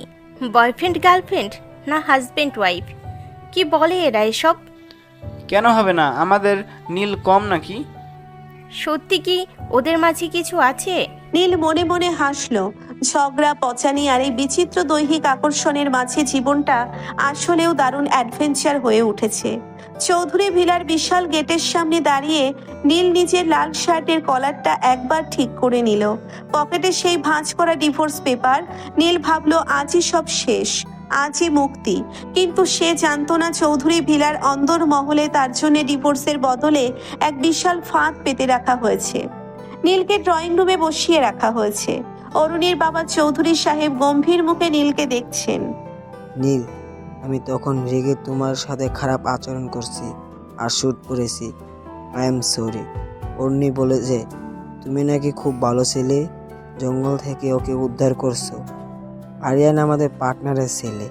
বয়ফ্রেন্ড গার্লফ্রেন্ড না হাজবেন্ড ওয়াইফ? কি বলে এরা এসব? কেন হবে না? আমাদের নীল কম নাকি? সত্যি কি ওদের মাঝে কিছু আছে? নীল মনে মনে হাসলো। ঝগড়া, পচানি আর এই বিচিত্র দৈহিক আকর্ষণের মাঝে জীবনটা আসলেও দারুণ অ্যাডভেঞ্চার হয়ে উঠেছে। চৌধুরী ভিলার বিশাল গেটের সামনে দাঁড়িয়ে নীল নিজের লাল শার্টের কলারটা একবার ঠিক করে নিল। পকেটে সেই ভাঁজ করা ডিভোর্স পেপার। নীল ভাবলো আজই সব শেষ, আজই মুক্তি। কিন্তু সে জানতো না চৌধুরী ভিলার অন্দর মহলে তার জন্য ডিভোর্সের বদলে এক বিশাল ফাঁদ পেতে রাখা হয়েছে। নীলকে ড্রয়িং রুমে বসিয়ে রাখা হয়েছে। অরুণীর বাবা চৌধুরী সাহেব গম্ভীর মুখে নীলকে দেখছেন। নীল, আমি তখন রেগে তোমার সাথে খারাপ আচরণ করছি আর শ্যুট করেছি। I am sorry. অর্ণি বলে যে তুমি নাকি খুব ভালো ছেলে, জঙ্গল থেকে ওকে উদ্ধার করছো। আরিয়ান আমাদের পার্টনারের ছেলে,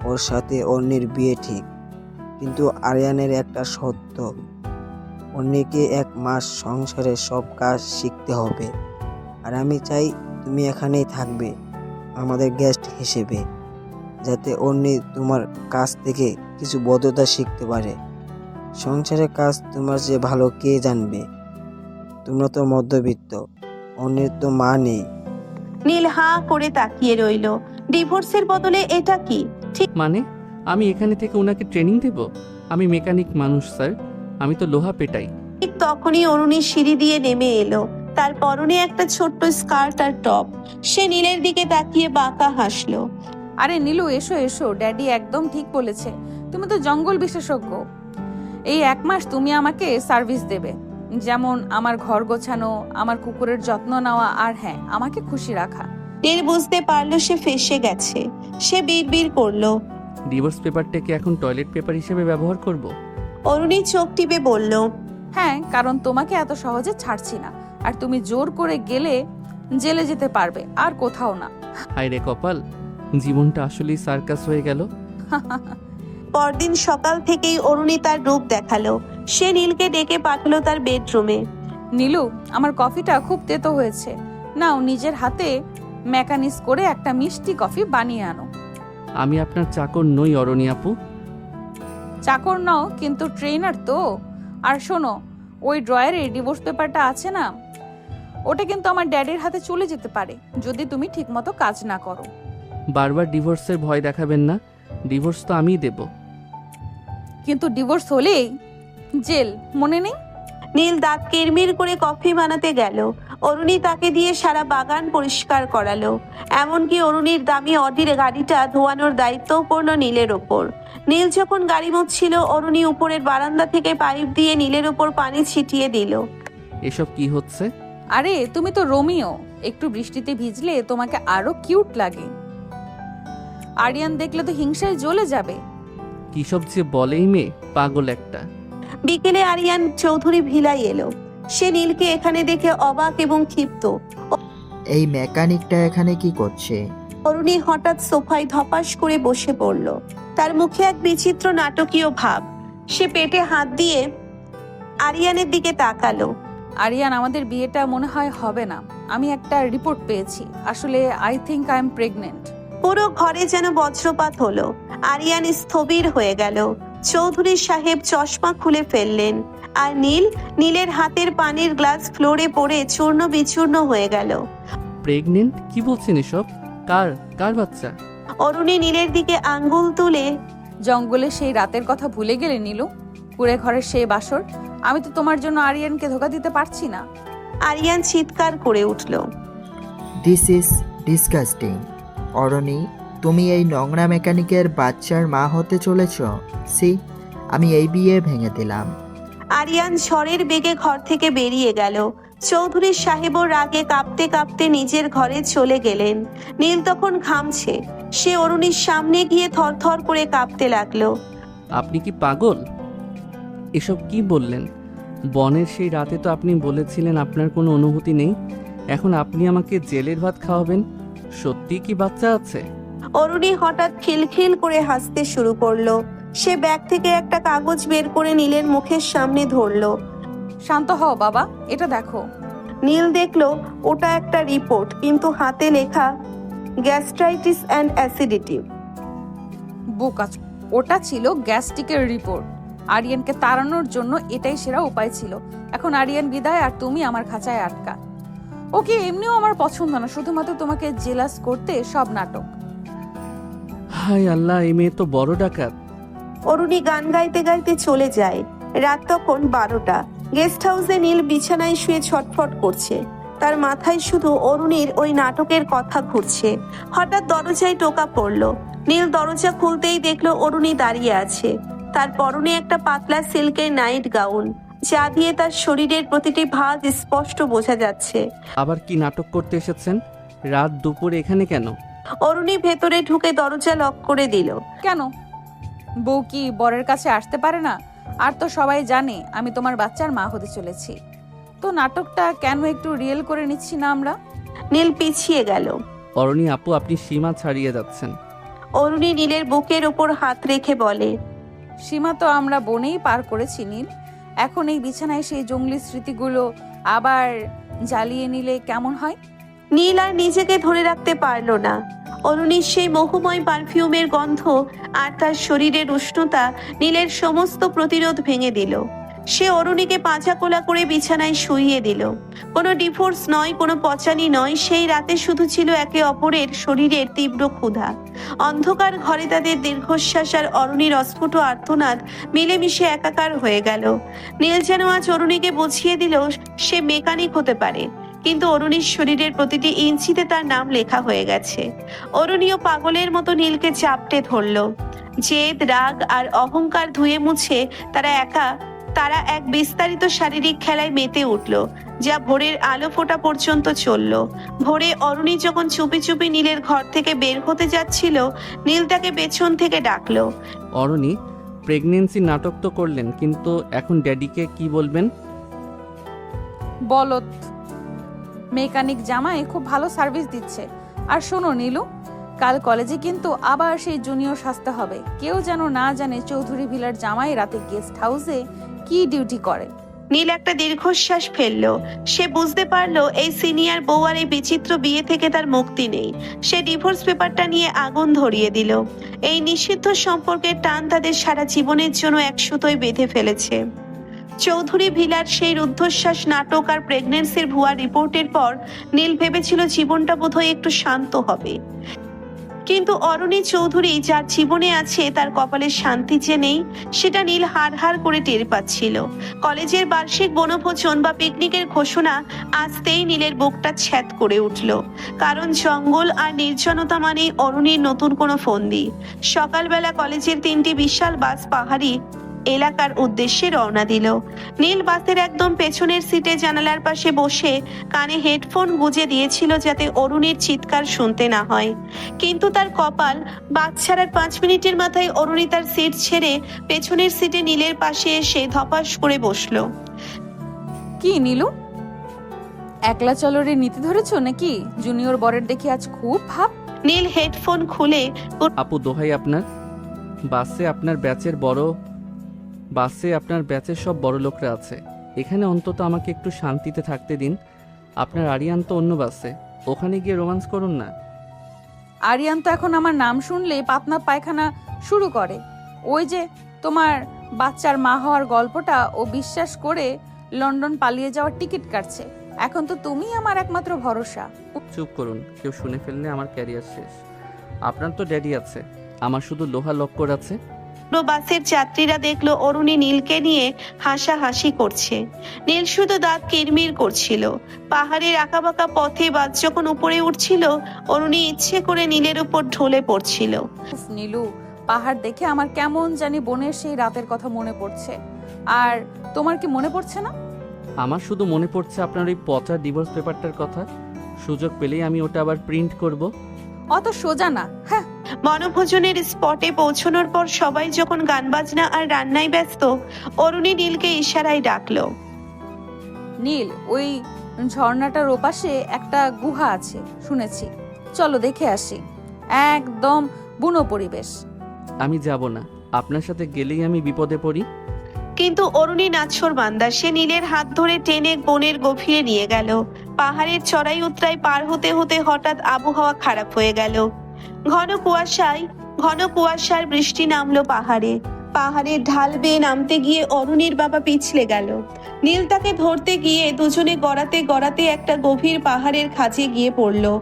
ওর সাথে অর্ণির বিয়ে ঠিক। কিন্তু আরিয়ানের একটা সত্য, অর্ণিকে 1 মাস সংসারের সব কাজ শিখতে হবে। আর আমি চাই তুমি এখানেই থাকবে আমাদের গেস্ট হিসেবে, যাতে অর্ণি তোমার কাছ থেকে কিছু বদ্ধতা শিখতে পারে। সংসারের কাজ তোমার যে ভালো কে জানবে? তোমরা তো মধ্যবিত্ত, অর্ণির তো মা নেই। নীল হাঁ করে তাকিয়ে রইল। ডিভোর্সের বদলে এটা কি? ঠিক মানে আমি এখানে থেকে ওনাকে ট্রেনিং দেব? আমি মেকানিক মানুষ স্যার, আমি তো লোহা পেটাই। ঠিক তখনই অরুণী সিঁড়ি দিয়ে নেমে এলো। তার পরনে একটা ছোট্ট স্কার্ট আর টপ। সে নীলের দিকে তাকিয়ে বাঁকা হাসলো। আরে নীলু, এসো এসো, ড্যাডি একদম ঠিক বলেছে। তুমি তো জঙ্গল বিশেষজ্ঞ। এই 1 মাস তুমি আমাকে সার্ভিস দেবে, যেমন আমার ঘর গোছানো, আমার কুকুরের যত্ন নেওয়া, আর হ্যাঁ, আমাকে খুশি রাখা। নীল বুঝতে পারলো সে ফেঁসে গেছে। সে বিড়বিড় করলো। ডিভোর্স পেপারটাকে এখন টয়লেট পেপার হিসেবে ব্যবহার করব? অরুণী চোখ টিপে বলল, হ্যাঁ, কারণ তোমাকে এত সহজে ছাড়ছি না। আর তুমি জোর করে গেলে জেলে যেতে পারবে, আর কোথাও না। হায় রে কপাল, জীবনটা আসলেই সার্কাস হয়ে গেল। পরদিন সকাল থেকেই অরুণী তার রূপ দেখালো। সে নীলকে ডেকে পাঠালো তার বেডরুমে। নীলু, আমার কফিটা খুব তেতো হয়েছে, নাও নিজের হাতে মেকানিজ করে একটা মিষ্টি কফি বানিয়ে আনো। আমি আপনার চাকর নই অরণি আপু। চাকর নাও, কিন্তু ট্রেনার তো। আর শোনো, ওই ড্রয়ারে ডিভোর্স পেপারটা আছে না, ওটা কিন্তু আমার ড্যাডির হাতে চলে যেতে পারে যদি তুমি ঠিকমতো কাজ না করো। বারবার ডিভোর্সের ভয় দেখাবেন না, ডিভোর্স তো আমিই দেব। কিন্তু ডিভোর্স হলেই জেল, মনে নেই? নীল দাঁত কিরমির করে কফি বানাতে গেল। অরুণী তাকে দিয়ে সারা বাগান পরিষ্কার করালো। এমনকি অরুণীর দামি অডির গাড়িটা ধোয়ানোর দায়িত্বও পড়লো নীলের ওপর। নীল যখন গাড়ি মুছছিল, অরুণী উপরের বারান্দা থেকে পাইপ দিয়ে নীলের ওপর পানি ছিটিয়ে দিল। এসব কি হচ্ছে? আরে তুমি তো রোমিও, একটু বৃষ্টিতে ভিজলে তোমাকে আরো কিউট লাগে। আরিয়ান দেখলে তো হিংসায় জ্বলে যাবে। কিসব যে বলেই মেয়ে, পাগল একটা। বিকেলে আরিয়ান চৌধুরী ভিলাই এলো। সে নীলকে এখানে দেখে অবাক এবং ক্ষিপ্ত। এই মেকানিকটা এখানে কি করছে? অরুণী হঠাৎ সোফায় ধপাস করে বসে পড়ল। তার মুখে এক বিচিত্র নাটকীয় ভাব। সে পেটে হাত দিয়ে আরিয়ানের দিকে তাকালো। আরিয়ান, আমাদের বিয়েটা মনে হয় হবে না। আমি একটা রিপোর্ট পেয়েছি, আসলে I think I am pregnant. পুরো ঘরে যেন বজ্রপাত হলো। আরিয়ান স্থবির হয়ে গেল। চৌধুরী সাহেব চশমা খুলে ফেললেন। আর নীলের হাতের পানির গ্লাস ফ্লোরে পড়ে চূর্ণ বিচূর্ণ হয়ে গেল। প্রেগনেন্ট? কি বলছেন এসব? কার বাচ্চা? অরুণী নীলের দিকে আঙ্গুল তুলে, জঙ্গলে সেই রাতের কথা ভুলে গেলে নীলু? কুড়ে ঘরের সেই বাসর? আমি তো তোমার জন্য আরিয়ানকে ধোকা দিতে পারছি না। আরিয়ান চিৎকার করে উঠল। This is disgusting. অরণি, তুমি এই নোংরা মেকানিকের বাচ্চার মা হতে চলেছ? সি, আমি এই বিয়ে ভেঙে দিলাম। আরিয়ান ঝড়ের বেগে ঘর থেকে বেরিয়ে গেল। চৌধুরী সাহেবও রাগে কাঁপতে কাঁপতে নিজের ঘরে চলে গেলেন। নীল তখন ঘামছে। সে অরুণীর সামনে গিয়ে থরথর করে কাঁপতে লাগলো। আপনি কি পাগল? এসব কি বললেন? বনের সেই রাতে তো আপনি বলেছিলেন আপনার কোনো অনুভূতি নেই। এখন আপনি আমাকে জেলের ভাত খাওয়াবেন? সত্যি কি বাচ্চা আছে? অরুণী হঠাৎ খিলখিল করে হাসতে শুরু করলো। সে ব্যাগ থেকে একটা কাগজ বের করে নীলের মুখের সামনে ধরলো। শান্ত হও বাবা, এটা দেখো। নীল দেখলো ওটা একটা রিপোর্ট, কিন্তু হাতে লেখা গ্যাস্ট্রাইটিস অ্যান্ড অ্যাসিডিটি। বোকা, ওটা ছিল গ্যাস্ট্রিকের রিপোর্ট। আরিয়ানকে তাড়ানোর জন্য এটাই সেরা উপায় ছিল। এখন আরিয়ান বিদায়, আর তুমি আমার খাঁচায় আটকা। ওকে এমনিও আমার পছন্দ না, শুধুমাত্র তোমাকে জেলাস করতে সব নাটক। হায় আল্লাহ, এই মেয়ে তো বড় ডাকাত। অরুণী গান গাইতে গাইতে চলে যায়। রাত তখন 12টা। গেস্ট হাউসে নীল বিছানায় শুয়ে ছটফট করছে। তার মাথায় শুধু অরুণীর ওই নাটকের কথা ঘুরছে। হঠাৎ দরজায় টোকা পড়লো। নীল দরজা খুলতেই দেখলো অরুণী দাঁড়িয়ে আছে। তার পরনে একটা পাতলা সিল্কের নাইট গাউন, যা দিয়ে তার শরীরের প্রতিটি ভাঁজ স্পষ্ট বোঝা যাচ্ছে। আবার কি নাটক করতে এসেছেন রাত দুপুরে এখানে কেন? অরুণী ভেতরে ঢুকে দরজা লক করে দিল। কেন, বউ কি বরের কাছে আসতে পারে না? আর তো সবাই জানে আমি তোমার বাচ্চার মা হতে চলেছি, তো নাটকটা কেন একটু রিয়েল করে নিচ্ছি না আমরা? নীল পিছিয়ে গেল। অরণি আপু, আপনি সীমা ছাড়িয়ে যাচ্ছেন। অরুণী নীলের বুকের ওপর হাত রেখে বলে, সীমা তো আমরা বনেই পার করেছি নীল। এখন এই বিছানায় সেই জঙ্গলি স্মৃতিগুলো আবার জ্বালিয়ে নিলে কেমন হয়? নীল আর নিজেকে ধরে রাখতে পারল না। অরুণীর সেই মোহময় পারফিউমের গন্ধ আর তার শরীরের উষ্ণতা নীলের সমস্ত প্রতিরোধ ভেঙে দিল। সে অরুণীকে পাঁচা কোলা করে বিছানায় শুইয়ে দিল। কোনো ডিভোর্স নয়, কোনো পচানি নয়, সেই রাতে শুধু ছিল একে অপরের শরীরের তীব্র ক্ষুধা। অন্ধকার ঘরে তাদের দীর্ঘশ্বাস আর অরুণীর অস্ফুট আর্তনাদ মিলেমিশে একাকার হয়ে গেল। নীল যেন আজ অরুণীকে বুঝিয়ে দিল সে মেকানিক হতে পারে, কিন্তু অরুণীর শরীরের প্রতিটি ইঞ্চিতে তার নাম লেখা হয়ে গেছে। অরুণীও পাগলের মতো নীলকে চাপটে ধরল। জেদ, রাগ আর অহংকার ধুয়ে মুছে তারা এক বিস্তারিত শারীরিক খেলায় মেতে উঠল, যা ভোরের আলো ফোটা পর্যন্ত চলল। ভোরে অরুণী যখন চুপি চুপি নীলের ঘর থেকে বের হতে যাচ্ছিল, নীল তাকে পেছন থেকে ডাকলো। অরণি, প্রেগনেন্সি নাটক তো করলেন, কিন্তু এখন ড্যাডিকে কি বলবেন? বলত মেকানিক জামাই খুব ভালো সার্ভিস দিচ্ছে। আর শোনো নীলু, কাল কলেজে কিন্তু আবার সেই জুনিয়র সাজতে হবে। কেউ যেন না জানে চৌধুরী ভিলার জামাই রাতে গেস্ট হাউসে কি ডিউটি করে। নীল একটা দীর্ঘশ্বাস ফেললো। সে বুঝতে পারলো এই সিনিয়র বউ আর এই বিচিত্র বিয়ে থেকে তার মুক্তি নেই। সে ডিভোর্স পেপারটা নিয়ে আগুন ধরিয়ে দিল। এই নিষিদ্ধ সম্পর্কের টান তাদের সারা জীবনের জন্য এক সুতোয় বেঁধে ফেলেছে। চৌধুরী ভিলার সেই রুদ্ধশ্বাস নাটক আর প্রেগনেন্সির ভুয়া রিপোর্টের পর নীল ভেবেছিল জীবনটা বোধহয় একটু শান্ত হবে। কিন্তু অরুণী চৌধুরী যার জীবনে আছে তার কপালে শান্তি যে নেই, সেটা নীল হাড় করে টের পাচ্ছিল। কলেজের বার্ষিক বনভোজন বা পিকনিকের ঘোষণা আসতেই নীলের বুকটা ছ্যাদ করে উঠল। কারণ জঙ্গল আর নির্জনতা মানেই অরুণীর নতুন কোনো ফন্দি। সকালবেলা কলেজের 3টি বিশাল বাস পাহাড়ি এলাকার উদ্দেশ্যে রওনা দিল। নীল বাসের একদম পেছনের সিটে জানালার পাশে বসে কানে হেডফোন গুঁজে দিয়েছিল যাতে অরুণীর চিৎকার শুনতে না হয়। কিন্তু তার কপাল, বাস ছাড়ার 5 মিনিটের মাথায় অরুণী তার সিট ছেড়ে পেছনের সিটে নীলের পাশে এসে ধপাস করে বসলো। কি নীলু, একলা চলরে নীতি ধরেছো নাকি? জুনিয়র বরের দেখি আজ খুব ভাব। নীল হেডফোন খুলে, আপু দোহাই আপনার, বাসে আপনার ব্যাচের সব বড় লোকরা আছে। এখানে অন্তত আমাকে একটু শান্তিতে থাকতে দিন। আপনার আরিয়ান তো অন্য বাসে, ওখানে গিয়ে রোমান্স করুন না। আরিয়ান তো এখন আমার নাম শুনলে পাতনা পায়খানা শুরু করে। ওই যে তোমার বাচ্চার মা হওয়ার গল্পটা ও বিশ্বাস করে লন্ডন পালিয়ে যাওয়ার টিকিট কাটছে। এখন তো তুমি আমার একমাত্র ভরসা। চুপ করুন, কেউ শুনে ফেললে আমার ক্যারিয়ার শেষ। আপনার তো ড্যাডি আছে, আমার শুধু লোহা লক্কর আছে। বাসের যাত্রীরা দেখলো অরুণী নীলকে নিয়ে হাসাহাসি করছে। নীল শুধু দাঁত কিরমির করছিল। পাহাড়ের আঁকাবাঁকা পথে বাস যখন উপরে উঠছিল, অরুণী ইচ্ছে করে নীলের উপর ঢলে পড়ছিল। উফ নীলু, পাহাড় দেখে আমার কেমন জানি বোনের সেই রাতের কথা মনে পড়ছে। আর তোমার কি মনে পড়ছে না? আমার শুধু মনে পড়ছে আপনার ওই পচা ডিভোর্স পেপারটার কথা। সুযোগ পেলেই আমি ওটা আবার প্রিন্ট করব। অত সোজা না। হ্যাঁ, বনভোজনের স্পটে পৌঁছানোর পর সবাই যখন গান বাজনা আর রান্নায় ব্যস্ত, অরুণী নীলকে ইশারায় ডাকলো। নীল, ওই ঝর্ণাটার ওপাশে একটা গুহা আছে শুনেছি, চলো দেখে আসি। একদম বুনো পরিবেশ। আমি যাব না, আপনার সাথে গেলেই আমি বিপদে পড়ি। কিন্তু অরুণী নাছোড় বান্দা, সে নীলের হাত ধরে টেনে বনের গভীরে নিয়ে গেল। পাহাড়ের চড়াই উতরাই পার হতে হতে হঠাৎ আবহাওয়া খারাপ হয়ে গেল। ঘন কুয়াশার বৃষ্টি নামলো পাহাড়ের ঢাল বেয়ে নামতে গিয়ে অরুণীর বাবা পিছলে গেল। নীল তাকে ধরতে গিয়ে দুজনে গড়াতে গড়াতে একটা গভীর পাহাড়ের খাঁজে গিয়ে পড়লো।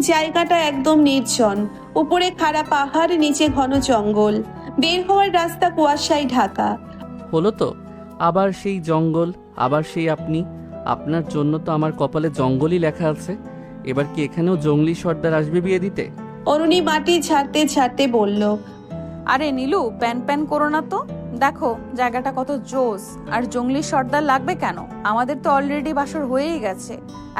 জায়গাটা একদম নির্জন, উপরে খাড়া পাহাড়, নিচে ঘন জঙ্গল। বের হওয়ার রাস্তা কুয়াশায় ঢাকা। হলো তো, আবার সেই জঙ্গল, আবার সেই আপনি। আপনার জন্য তো আমার কপালে জঙ্গলই লেখা আছে। এবার কি এখানেও জঙ্গলি সর্দার আসবে বিয়ে দিতে? অরুণী মাটি ছাড়তে ছাড়তে বলল, আরে নীলু, প্যান প্যান করো না তো। দেখো জায়গাটা কত জোস, আর জঙ্গলি সর্দার লাগবে কেন? আমাদের তো অলরেডি বাসর হয়েই গেছে,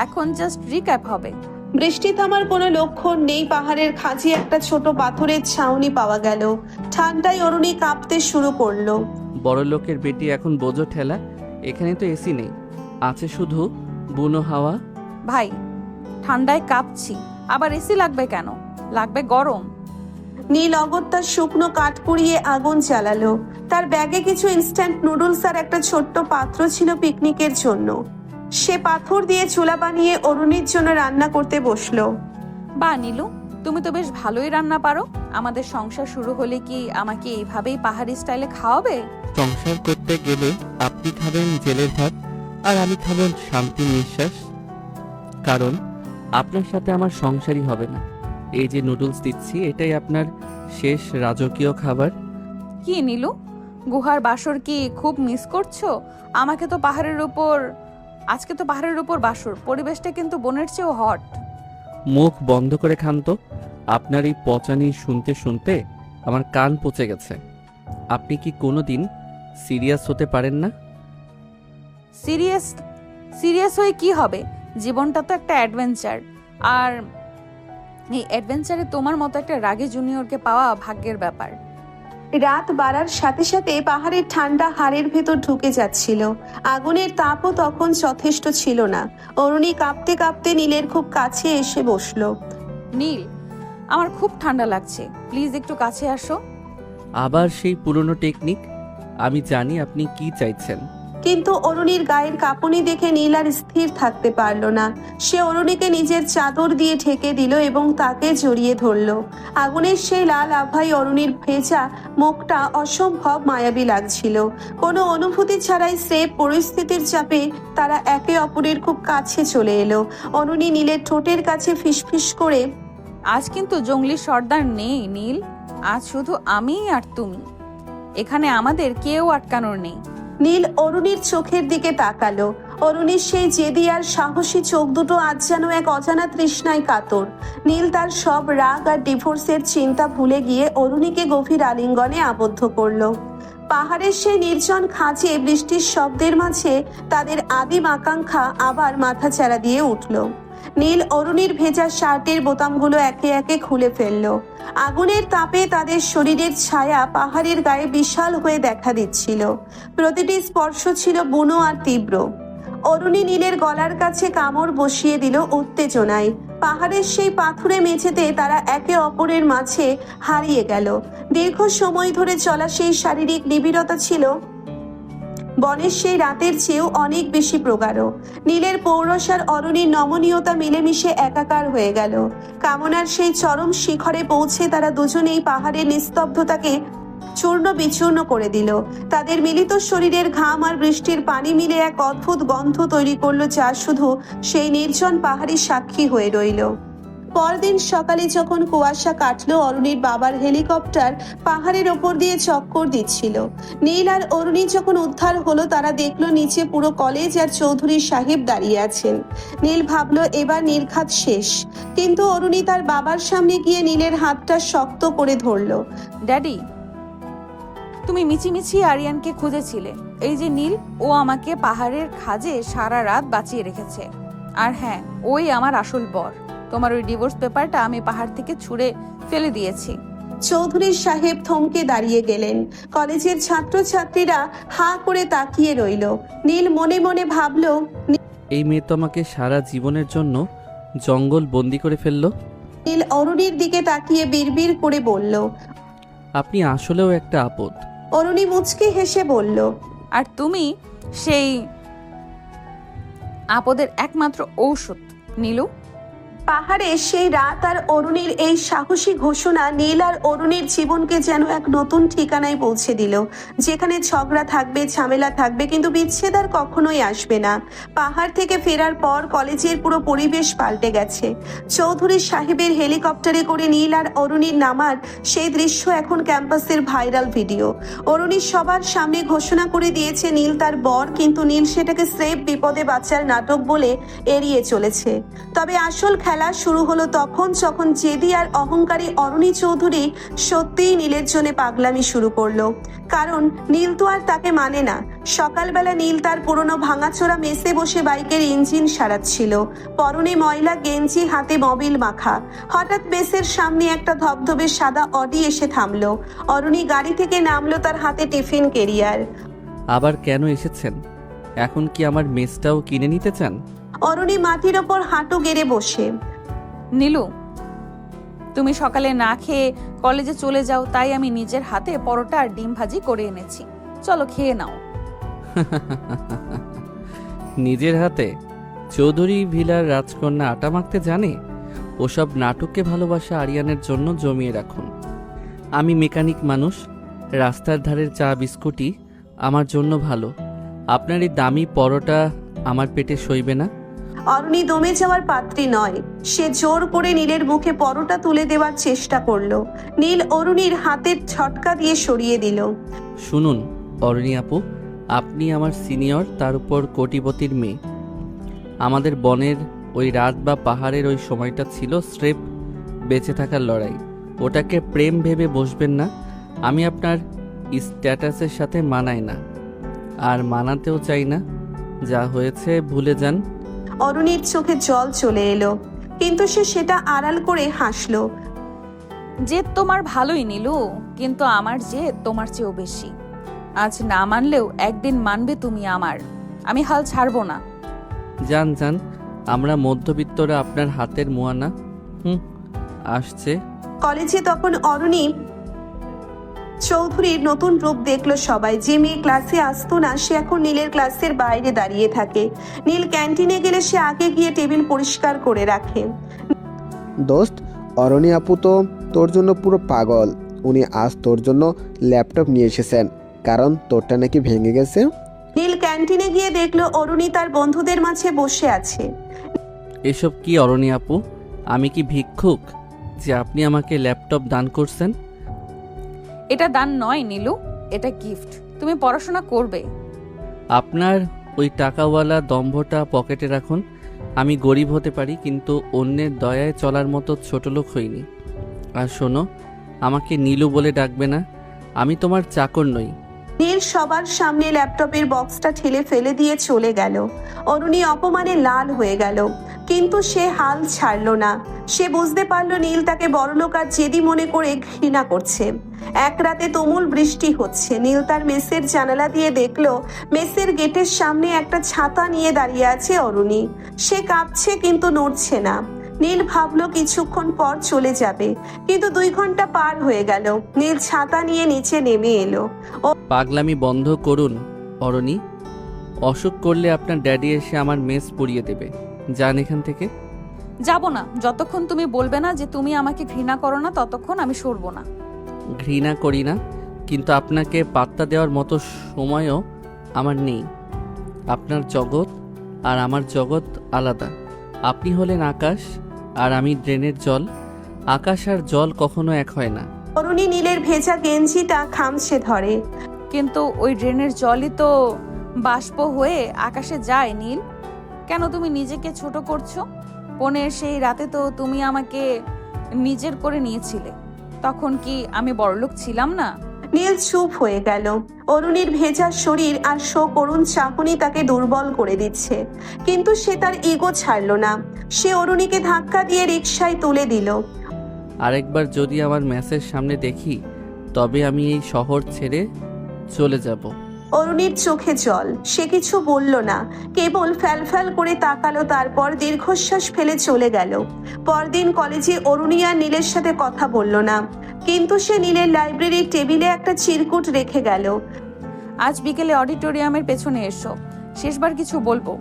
এখন জাস্ট রিক্যাপ হবে। বৃষ্টি থামার কোনো লক্ষণ নেই। পাহাড়ের খাঁজি একটা ছোট পাথরের ছাউনি পাওয়া গেল। ঠান্ডায় অরুণী কাঁপতে শুরু করলো। বড় লোকের বেটি এখন বোঝো ঠেলা। এখানে তো এসি নেই, আছে শুধু বুনো হাওয়া। ভাই, ঠান্ডায় কাঁপছি, আবার এসি লাগবে কেন? লাগবে গরম। নীল অগত্যা শুকনো কাঠ পুড়িয়ে আগুন জ্বালালো। তার ব্যাগে কিছু ইনস্ট্যান্ট নুডলস আর একটা ছোট্ট পাত্র ছিল পিকনিকের জন্য। সে পাথর দিয়ে চুলা বানিয়ে অরুণীর জন্য রান্না করতে বসলো। বা নীলু, তুমি তো বেশ ভালোই রান্না পারো। আমাদের সংসার শুরু হলে কি আমাকে এইভাবেই পাহাড়ি স্টাইলে খাওয়াবে? সংসার করতে গেলে আপনি খাবেন জেলের ভাত, আর আমি খাবো শান্তির নিঃশ্বাস। কারণ আপনার সাথে আমার সংসারই হবে না। এই যে নুডলস দিচ্ছি, এটাই আপনার শেষ রাজকীয় খাবার। কি নীলু, গুহার বাসর কি খুব মিস করছো? আমাকে তো আজকে তো পাহাড়ের উপর বাসর, পরিবেশটা কিন্তু বনের চেয়েও হট। মুখ বন্ধ করে খান তো। আপনার এই পচানি শুনতে শুনতে আমার কান পচে গেছে। আপনি কি কোনোদিন সিরিয়াস হতে পারেন না? সিরিয়াস হয়ে কি হবে? জীবনটা তো একটা অ্যাডভেঞ্চার, আর এই অ্যাডভেঞ্চারে তোমার মতো একটা রাগী জুনিয়রকে পাওয়া ভাগ্যের ব্যাপার। রাত বাড়ার সাথে সাথে পাহাড়ের ঠান্ডা হাড়ের ভেতর ঢুকে যাচ্ছিল। আগুনের তাপও তখন যথেষ্ট ছিল না। অরুণী কাঁপতে কাঁপতে নীলের খুব কাছে এসে বসলো। নীল, আমার খুব ঠান্ডা লাগছে, প্লিজ একটু কাছে আসো। আবার সেই পুরনো টেকনিক। আমি জানি আপনি কি চাইছেন। কিন্তু অরুণীর গায়ের কাঁপুনি দেখে নীল আর স্থির থাকতে পারল না। সে অরুণীকে নিজের চাদর দিয়ে ঢেকে দিল এবং তাকে জড়িয়ে ধরল। আগুনের সেই লাল আভায় অরুণীর ভেজা মুখটা অসম্ভব মায়াবী লাগছিল। কোনো অনুভূতি ছাড়াই স্রেফ পরিস্থিতির চাপে তারা একে অপরের খুব কাছে চলে এলো। অরুণী নীলের ঠোঁটের কাছে ফিসফিস করে, আজ কিন্তু জঙ্গলি সর্দার নেই নীল, আজ শুধু আমি আর তুমি। এখানে আমাদের কেউ আটকানোর নেই। নীল অরুণীর চোখের দিকে তাকালো। অরুণীর সেই জেদি আর সাহসী চোখ দুটো আজ যেন এক অজানা তৃষ্ণায় কাতর। নীল তার সব রাগ আর ডিভোর্সের চিন্তা ভুলে গিয়ে অরুণীকে গভীর আলিঙ্গনে আবদ্ধ করলো। পাহাড়ের সেই নির্জন খাঁজে বৃষ্টির শব্দের মাঝে তাদের আদিম আকাঙ্ক্ষা আবার মাথাচাড়া দিয়ে উঠল। নীল অরুণীর ভেজা শার্টের বোতামগুলো একে একে খুলে ফেললো। আগুনের তাপে তাদের শরীরের ছায়া পাহাড়ের গায়ে বিশাল হয়ে দেখা দিচ্ছিল। প্রতিটি স্পর্শ ছিল বুনো আর তীব্র। অরুণী নীলের গলার কাছে কামড় বসিয়ে দিল উত্তেজনায়। পাহাড়ের সেই পাথুরে মেঝেতে তারা একে অপরের মাঝে হারিয়ে গেল। দীর্ঘ সময় ধরে চলা সেই শারীরিক নিবিড়তা ছিল বনের সেই রাতের চেয়েও অনেক বেশি প্রগাঢ়। নীলের পৌরস আর অরুণীর নমনীয়তা মিলেমিশে একাকার হয়ে গেল। কামনার সেই চরম শিখরে পৌঁছে তারা দুজনেই পাহাড়ের নিস্তব্ধতাকে চূর্ণ বিচূর্ণ করে দিল। তাদের মিলিত শরীরের ঘাম আর বৃষ্টির পানি মিলে এক অদ্ভুত গন্ধ তৈরি করলো, যা শুধু সেই নির্জন পাহাড়ি সাক্ষী হয়ে রইল। পরদিন সকালে যখন কুয়াশা কাটলো, অরুণীর বাবার হেলিকপ্টার পাহাড়ের ওপর দিয়ে চক্কর দিচ্ছিল। নীল আর অরুণী যখন উদ্ধার হলো, তারা দেখলো নিচে পুরো কলেজ আর চৌধুরী সাহেব দাঁড়িয়ে আছেন। নীল ভাবলো এবার নির্ঘাত শেষ, কিন্তু অরুণী তার বাবার সামনে গিয়ে নীলের হাতটা শক্ত করে ধরলো। ড্যাডি, তুমি মিছিমিছি আরিয়ানকে খুঁজেছিলে। এই যে নীল, ও আমাকে পাহাড়ের খাজে সারা রাত বাঁচিয়ে রেখেছে। আর হ্যাঁ, ওই আমার আসল বর। তোমার ওই ডিভোর্স পেপারটা আমি পাহাড় থেকে ছুঁড়ে ফেলে দিয়েছি। চৌধুরী সাহেব থমকে দাঁড়িয়ে গেলেন। কলেজের ছাত্রছাত্রীরা হাঁ করে তাকিয়ে রইল। নীল মনে মনে ভাবলো, এই মেয়ে তো আমাকে সারা জীবনের জন্য জঙ্গল বন্দি করে ফেললো। নীল অরুণীর দিকে তাকিয়ে বিড়বিড় করে বলল, আপনি আসলেও একটা আপদ। অরুণী মুচকি হেসে বলল, আর তুমি সেই আপদের একমাত্র ঔষধ নীলু। পাহাড়ে সেই রাত আর অরুণীর এই সাহসী ঘোষণা নীল আর অরুণীর জীবনকে যেন এক নতুন ঠিকানায় পৌঁছে দিল, যেখানে ঝগড়া থাকবে, ঝামেলা থাকবে, কিন্তু বিচ্ছেদ আর কখনোই আসবে না। পাহাড় থেকে ফেরার পর কলেজের পুরো পরিবেশ পাল্টে গেছে। চৌধুরী সাহেবের হেলিকপ্টারে করে নীল আর অরুণীর নামার সেই দৃশ্য এখন ক্যাম্পাসের ভাইরাল ভিডিও। অরুণী সবার সামনে ঘোষণা করে দিয়েছে নীল তার বর, কিন্তু নীল সেটাকে স্রেফ বিপদে বাঁচার নাটক বলে এড়িয়ে চলেছে। তবে আসল খেলা শুরু হলো তখন যখন জেদি আর অহংকারী অরুণী চৌধুরী সত্যিই নীলের জন্য পাগলামি শুরু করলো। কারণ নীল তো আর তাকে মানে না। সকালবেলা নীল তার পুরনো ভাঙাচোরা মেসে বসে বাইকের ইঞ্জিন সারাচ্ছিল, পরনে ময়লা গেঞ্জি, হাতে মোবিল মাখা। হঠাৎ মেসের সামনে একটা ধবধবে সাদা অডি এসে থামলো। অরুণী গাড়ি থেকে নামলো, তার হাতে টিফিন ক্যারিয়ার। আবার কেন এসেছেন? এখন কি আমার মেসটাও কিনে নিতে চান? অরুণী মাটির ওপর হাঁটু গেড়ে বসে। নীলু, তুমি সকালে না খেয়ে কলেজে চলে যাও, তাই আমি নিজের হাতে পরোটা আর ডিম ভাজি করে এনেছি, চলো খেয়ে নাও। নিজের হাতে? চৌধুরী ভিলার রাজকন্যা আটা মাখতে জানে? ওসব নাটককে ভালোবাসা আরিয়ানের জন্য জমিয়ে রাখুন। আমি মেকানিক মানুষ, রাস্তার ধারের চা বিস্কুটই আমার জন্য ভালো। আপনার এই দামি পরোটা আমার পেটে সইবে না। অরুণী দমে যাওয়ার পাত্রী নয়। সে জোর করে নীলের মুখে পরোটা তুলে দেওয়ার চেষ্টা করলো। নীল অরুণীর হাতের ঝটকা দিয়ে সরিয়ে দিল। শুনুন অরুণী আপু, আপনি আমার সিনিয়র, তার উপর কোটিপতির মেয়ে। আমাদের বনের ওই রাত বা পাহাড়ের ওই সময়টা ছিল স্রেফ বেঁচে থাকার লড়াই। ওটাকে প্রেম ভেবে বসবেন না। আমি আপনার স্ট্যাটাসের সাথে মানাই না, আর মানাতেও চাই না। যা হয়েছে ভুলে যান। অরুণীর চোখে জল চলে এলো, কিন্তু সে সেটা আড়াল করে হাসলো। জেদ তোমার ভালোই নীলু, কিন্তু আমার জেদ তোমার চেয়েও বেশি। আজ না মানলেও একদিন মানবে তুমি আমার। আমি হাল ছাড়বো না। যান যান, আমরা মধ্যবিত্তরা আপনার হাতের মোয়ানা। আসছে। কলেজে তখন অরুণী চৌধুরীর নতুন রূপ দেখলো সবাই। যে মেয়ে ক্লাসে আসতো না, সে এখন নীলের ক্লাসের বাইরে দাঁড়িয়ে থাকে। নীল ক্যান্টিনে গেলে সে আগে গিয়ে টেবিল পরিষ্কার করে রাখে। দোস্ত, অরণি আপু তো তোর জন্য পুরো পাগল। উনি আজ তোর জন্য ল্যাপটপ নিয়ে এসেছেন, কারণ তোরটা নাকি ভেঙে গেছে। নীল ক্যান্টিনে গিয়ে দেখলো অরুণী তার বন্ধুদের মাঝে বসে আছে। এসব কি অরণি আপু? আমি কি ভিক্ষুক যে আপনি আমাকে ল্যাপটপ দান করছেন? এটা দান নয় নীলু, এটা গিফট। তুমি পড়াশোনা করবে। আপনার ওই টাকাওয়ালা দম্ভটা পকেটে রাখুন। আমি গরিব হতে পারি, কিন্তু অন্যের দয়ায় চলার মতো ছোটলোক হইনি। আর শোনো, আমাকে নীলু বলে ডাকবে না। আমি তোমার চাকর নই। নীল সবার সামনে ল্যাপটপের বক্সটা ঠেলে ফেলে দিয়ে চলে গেল। অরুণী অপমানে লাল হয়ে গেল, কিন্তু সে হাল ছাড়লো না। সে বুঝতে পারলো নীল তাকে বড়লোক আর জেদি মনে করে ঘৃণা করছে। এক রাতে তুমুল বৃষ্টি হচ্ছে। নীল তার মেসের জানালা দিয়ে দেখলো মেসের গেটের সামনে একটা ছাতা নিয়ে দাঁড়িয়ে আছে অরুণী। সে কাঁপছে কিন্তু নড়ছে না। নীল ভাবলো কিছুক্ষণ পর চলে যাবে, কিন্তু 2 ঘন্টা পার হয়ে গেল। নীল ছাতা নিয়ে নিচে নেমে এলো। পাগলামি বন্ধ করুন অরণি। অসুখ করলে আপনার ড্যাডি এসে আমার মেস পুড়িয়ে দেবে। যান এখান থেকে। যাব না, যতক্ষণ তুমি বলবে না যে তুমি আমাকে ঘৃণা করো না, ততক্ষণ আমি সরবো না। ঘৃণা করি না, কিন্তু আপনাকে পাত্তা দেওয়ার মতো সময়ও আমার নেই। আপনার জগৎ আর আমার জগৎ আলাদা। আপনি হলেন আকাশ আর আমি ড্রেনের জল। আকাশ আর জল কখনো এক হয় না। অরুণী নীলের ভেজা গেঞ্জিটা খামছে ধরে। কিন্তু ওই ড্রেনের জলই তো বাষ্প হয়ে আকাশে যায় নীল। কেন তুমি নিজেকে ছোট করছো? বোনের সেই রাতে তো তুমি আমাকে নিজের করে নিয়েছিলে। তখন কি আমি বড়লোক ছিলাম না? নীল চুপ হয়ে গেল। অরুণীর ভেজা শরীর আর করুণ চাহনি তাকে দুর্বল করে দিচ্ছে, কিন্তু সে তার ইগো ছাড়লো না। সে অরুণীকে ধাক্কা দিয়ে রিকশায় তুলে দিল। আরেকবার যদি আমার মেসের সামনে দেখি, তবে আমি এই শহর ছেড়ে চলে যাব। অরুণীর চোখে জল। সে কিছু বলল না, কেবল ফ্যালফ্যাল করে তাকালো, তারপর দীর্ঘশ্বাস ফেলে চলে গেল। পরদিন কলেজে অরুণী আর নীলের সাথে কথা বলল না, কিন্তু সে নীলের লাইব্রেরির টেবিলে একটা চিরকুট রেখে গেল। আজ বিকেলে অডিটোরিয়ামের পেছনে এসো, শেষবার কিছু বলবো,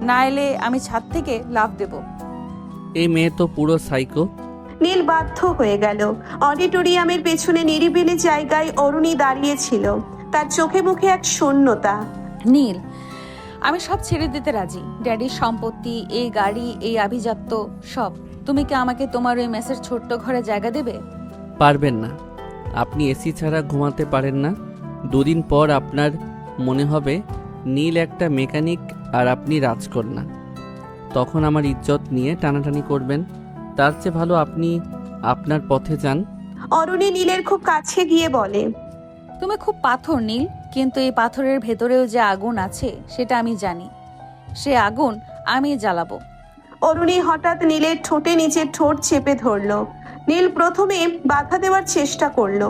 না এলে আমি ছাদ থেকে লাফ দেব। এই মেয়ে তো পুরো সাইকো। নীল বাধ্য হয়ে গেল। অডিটোরিয়ামের পেছনে নিরিবিলি জায়গায় অরুণী দাঁড়িয়েছিল, তার চোখে মুখে এক শূন্যতা। নীল, আমি সব ছেড়ে দিতে রাজি। ড্যাডির সম্পত্তি, এই গাড়ি, এই আভিজাত্য, সব। তুমি কি আমাকে তোমার ওই মেসের ছোট্ট ঘরে জায়গা দেবে? পারবেন না। আপনি এসি ছাড়া ঘুমাতে পারেন না। দুদিন পর আপনার মনে হবে নীল একটা মেকানিক আর আপনি রাজকন্যা। তখন আমার ইজ্জত নিয়ে টানাটানি করবেন। তার চেয়ে ভালো আপনি আপনার পথে যান। অরুণী নীলের খুব কাছে গিয়ে বলে, তুমি খুব পাথর নীল, কিন্তু এই পাথরের ভেতরেও যে আগুন আছে সেটা আমি জানি। সে আগুন আমি জ্বালাবো। অরুণী হঠাৎ নীলের ঠোঁটে নিচে ঠোঁট চেপে ধরল। নীল প্রথমে বাধা দেওয়ার চেষ্টা করলো,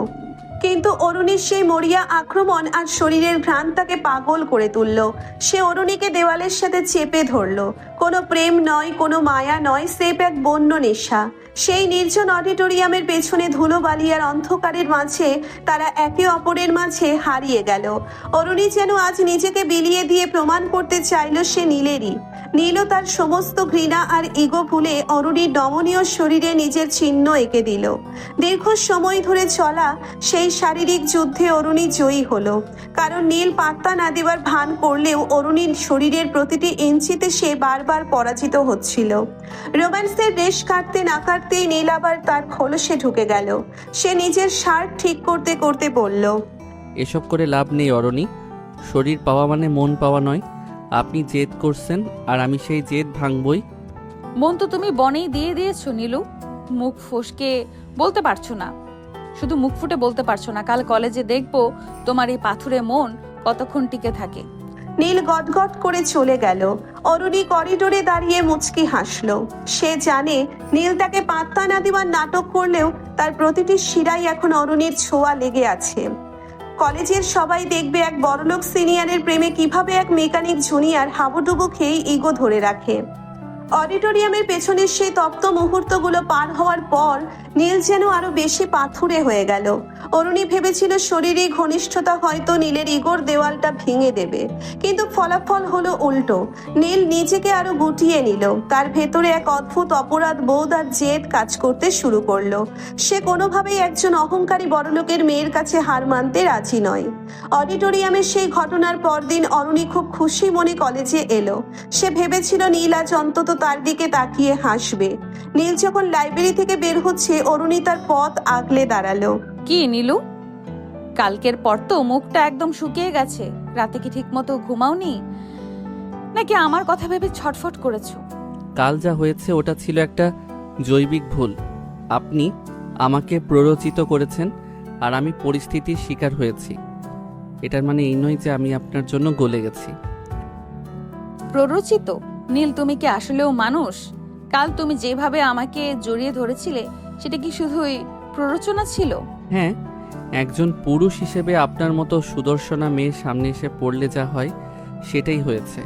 কিন্তু অরুণীর সেই মরিয়া আক্রমণ আর শরীরের ঘ্রাণ তাকে পাগল করে তুলল। সে অরুণীকে দেওয়ালের সাথে চেপে ধরল। কোনো প্রেম নয়, কোনো মায়া নয়, সেপ এক বন্য নেশা। সেই নির্জন অডিটোরিয়ামের পেছনে ধুলোবালি আর অন্ধকারের মাঝে তারা একে অপরের মাঝে হারিয়ে গেল। অরুণী যেন আজ নিজেকে বিলিয়ে দিয়ে প্রমাণ করতে চাইল সে নীলেরই। নীলও তার সমস্ত ঘৃণা আর ইগো ভুলে অরুণীর নমনীয় শরীরে নিজের চিহ্ন এঁকে দিল। দীর্ঘ সময় ধরে চলা সেই শারীরিক যুদ্ধে অরুণী জয়ী হলো, কারণ নীল পাত্তা না দেওয়ার ভান করলেও অরুণীর শরীরের প্রতিটি ইঞ্চিতে সে বারবার পরাজিত হচ্ছিল। রোম্যান্সের রেশ কাটতে না কাটতেই নীল আবার তার খোলসে ঢুকে গেল। সে নিজের শার্ট ঠিক করতে করতে বলল, এসব করে লাভ নেই অরণি। শরীর পাওয়া মানে মন পাওয়া নয়। আপনি জেদ করছেন আর আমি সেই জেদ ভাঙবই। মন তো তুমি বনেই দিয়ে দিয়েছো নীলু। মুখ ফসকে বলতে পারছো না, শুধু মুখ ফুটে বলতে পারছো না। কাল কলেজে দেখবো তোমার এই পাথুরে মন কতক্ষণ টিকে থাকে। নীল গটগট করে চলে গেল। অরুণী করিডোরে দাঁড়িয়ে মুচকি হাসলো। সে জানে নীল তাকে পাত্তা না দেওয়ার নাটক করলেও তার প্রতিটি শিরায় এখন অরুণীর ছোঁয়া লেগে আছে। কলেজের সবাই দেখবে এক বড়লোক সিনিয়রের প্রেমে কিভাবে এক মেকানিক জুনিয়র হাবুডুবু খেয়ে ইগো ধরে রাখে। অডিটোরিয়ামের পেছনের সেই তপ্ত মুহূর্তগুলো পার হওয়ার পর নীল যেন আরো বেশি পাথুরে হয়ে গেল। অরুণী ভেবেছিল শরীরে ঘনিষ্ঠতা হয়তো নীলের ইগোর দেওয়ালটা ভেঙে দেবে, কিন্তু ফলাফল হলো উল্টো। নীল নিজেকে আরো গুটিয়ে নিল। তার ভেতরে এক অদ্ভুত অপরাধ বোধ আর জেদ কাজ করতে শুরু করলো। সে কোনোভাবেই একজন অহংকারী বড়লোকের মেয়ের কাছে হার মানতে রাজি নয়। অডিটোরিয়ামের সেই ঘটনার পরদিন অরুণী খুব খুশি মনে কলেজে এলো। সে ভেবেছিল নীল আজ অন্তত তার দিকে তাকিয়ে হাসবে। নীল যখন লাইব্রেরি থেকে বের হচ্ছে অরুণী তার পথ আগলে দাঁড়ালো। কি নীলু, কালকের পর তো মুখটা একদম শুকিয়ে গেছে। রাতে কি ঠিক মতো ঘুমাওনি, নাকি আমার কথা ভেবে ছটফট করেছো? কাল যা হয়েছে ওটা ছিল একটা জৈবিক ভুল। আপনি আমাকে প্ররোচিত করেছেন আর আমি পরিস্থিতির শিকার হয়েছি। এটার মানে এই নয় যে আমি আপনার জন্য গলে গেছি। প্ররোচিত? নীল, তুমি কি আসলেও মানুষ? কাল তুমি যেভাবে আমাকে জড়িয়ে ধরেছিলে সেটা কি শুধুই প্ররোচনা ছিল? হ্যাঁ, একজন পুরুষ হিসেবে আপনার মতো সুদর্শনা মেয়ের সামনে এসে পড়লে যা হয় সেটাই হয়েছে।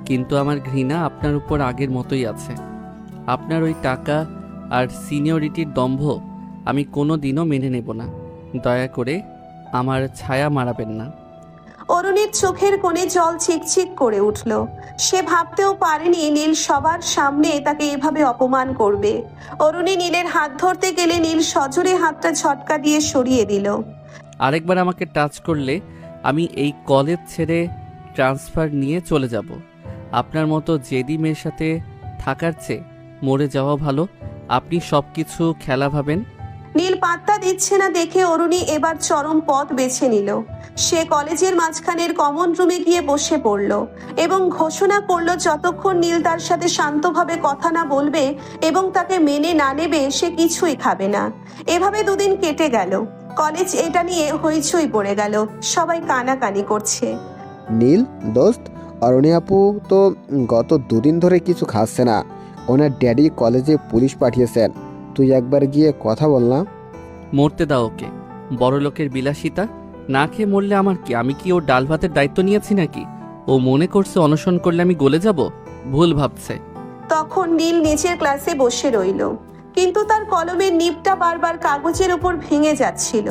কিন্তু আমার ঘৃণা আপনার উপর আগের মতোই আছে। আপনার ওই টাকা আর সিনিয়রিটির দম্ভ আমি কোনো দিনও মেনে নেব না। দয়া করে আমার ছায়া মারাবেন না। অরুণীর চোখের কোণে জল চিকচিক করে উঠল। সে ভাবতেও পারেনি নীল সবার সামনে তাকে এভাবে অপমান করবে। অরুণী নীলের হাত ধরতে গেলে নীল সজোরে হাতটা ঝটকা দিয়ে সরিয়ে দিল। আরেকবার আমাকে টাচ করলে আমি এই কলেজ ছেড়ে ট্রান্সফার নিয়ে চলে যাব। আপনার মতো জেদি মেয়ের সাথে থাকার চেয়ে মরে যাওয়া ভালো। আপনি সব কিছু খেলা ভাবেন। নীল পাত্তা দিচ্ছে না দেখে অরুণী এবার চরম পথ বেছে নিল। সে কলেজের মাঝখানের কমন রুমে গিয়ে বসে পড়ল এবং ঘোষণা করলো যতক্ষণ নীল তার সাথে শান্তভাবে কথা না বলবে এবং তাকে মেনে না নেবে সে কিছুই খাবে না। এভাবে দুদিন কেটে গেল। কলেজ এটা নিয়ে হইচই পড়ে গেল। সবাই কানাকানি করছে। নীল দোস্ত, অরণি আপু তো গত দুদিন ধরে কিছু খাচ্ছে না। ওনার ড্যাডি কলেজে পুলিশ পাঠিয়েছেন। তুই একবার গিয়ে কথা বললাম। মরতে দাও ওকে। বড় লোকের বিলাসিতা না খেয়ে মরলে আমার কি? আমি কি ওর ডাল ভাতের দায়িত্ব নিয়েছি নাকি? ও মনে করছে অনশন করলে আমি গলে যাব? ভুল ভাবছে। তখন নীল নিচের ক্লাসে বসে রইল, কিন্তু তার কলমের নিবটা বারবার কাগজের উপর ভেঙে যাচ্ছিল।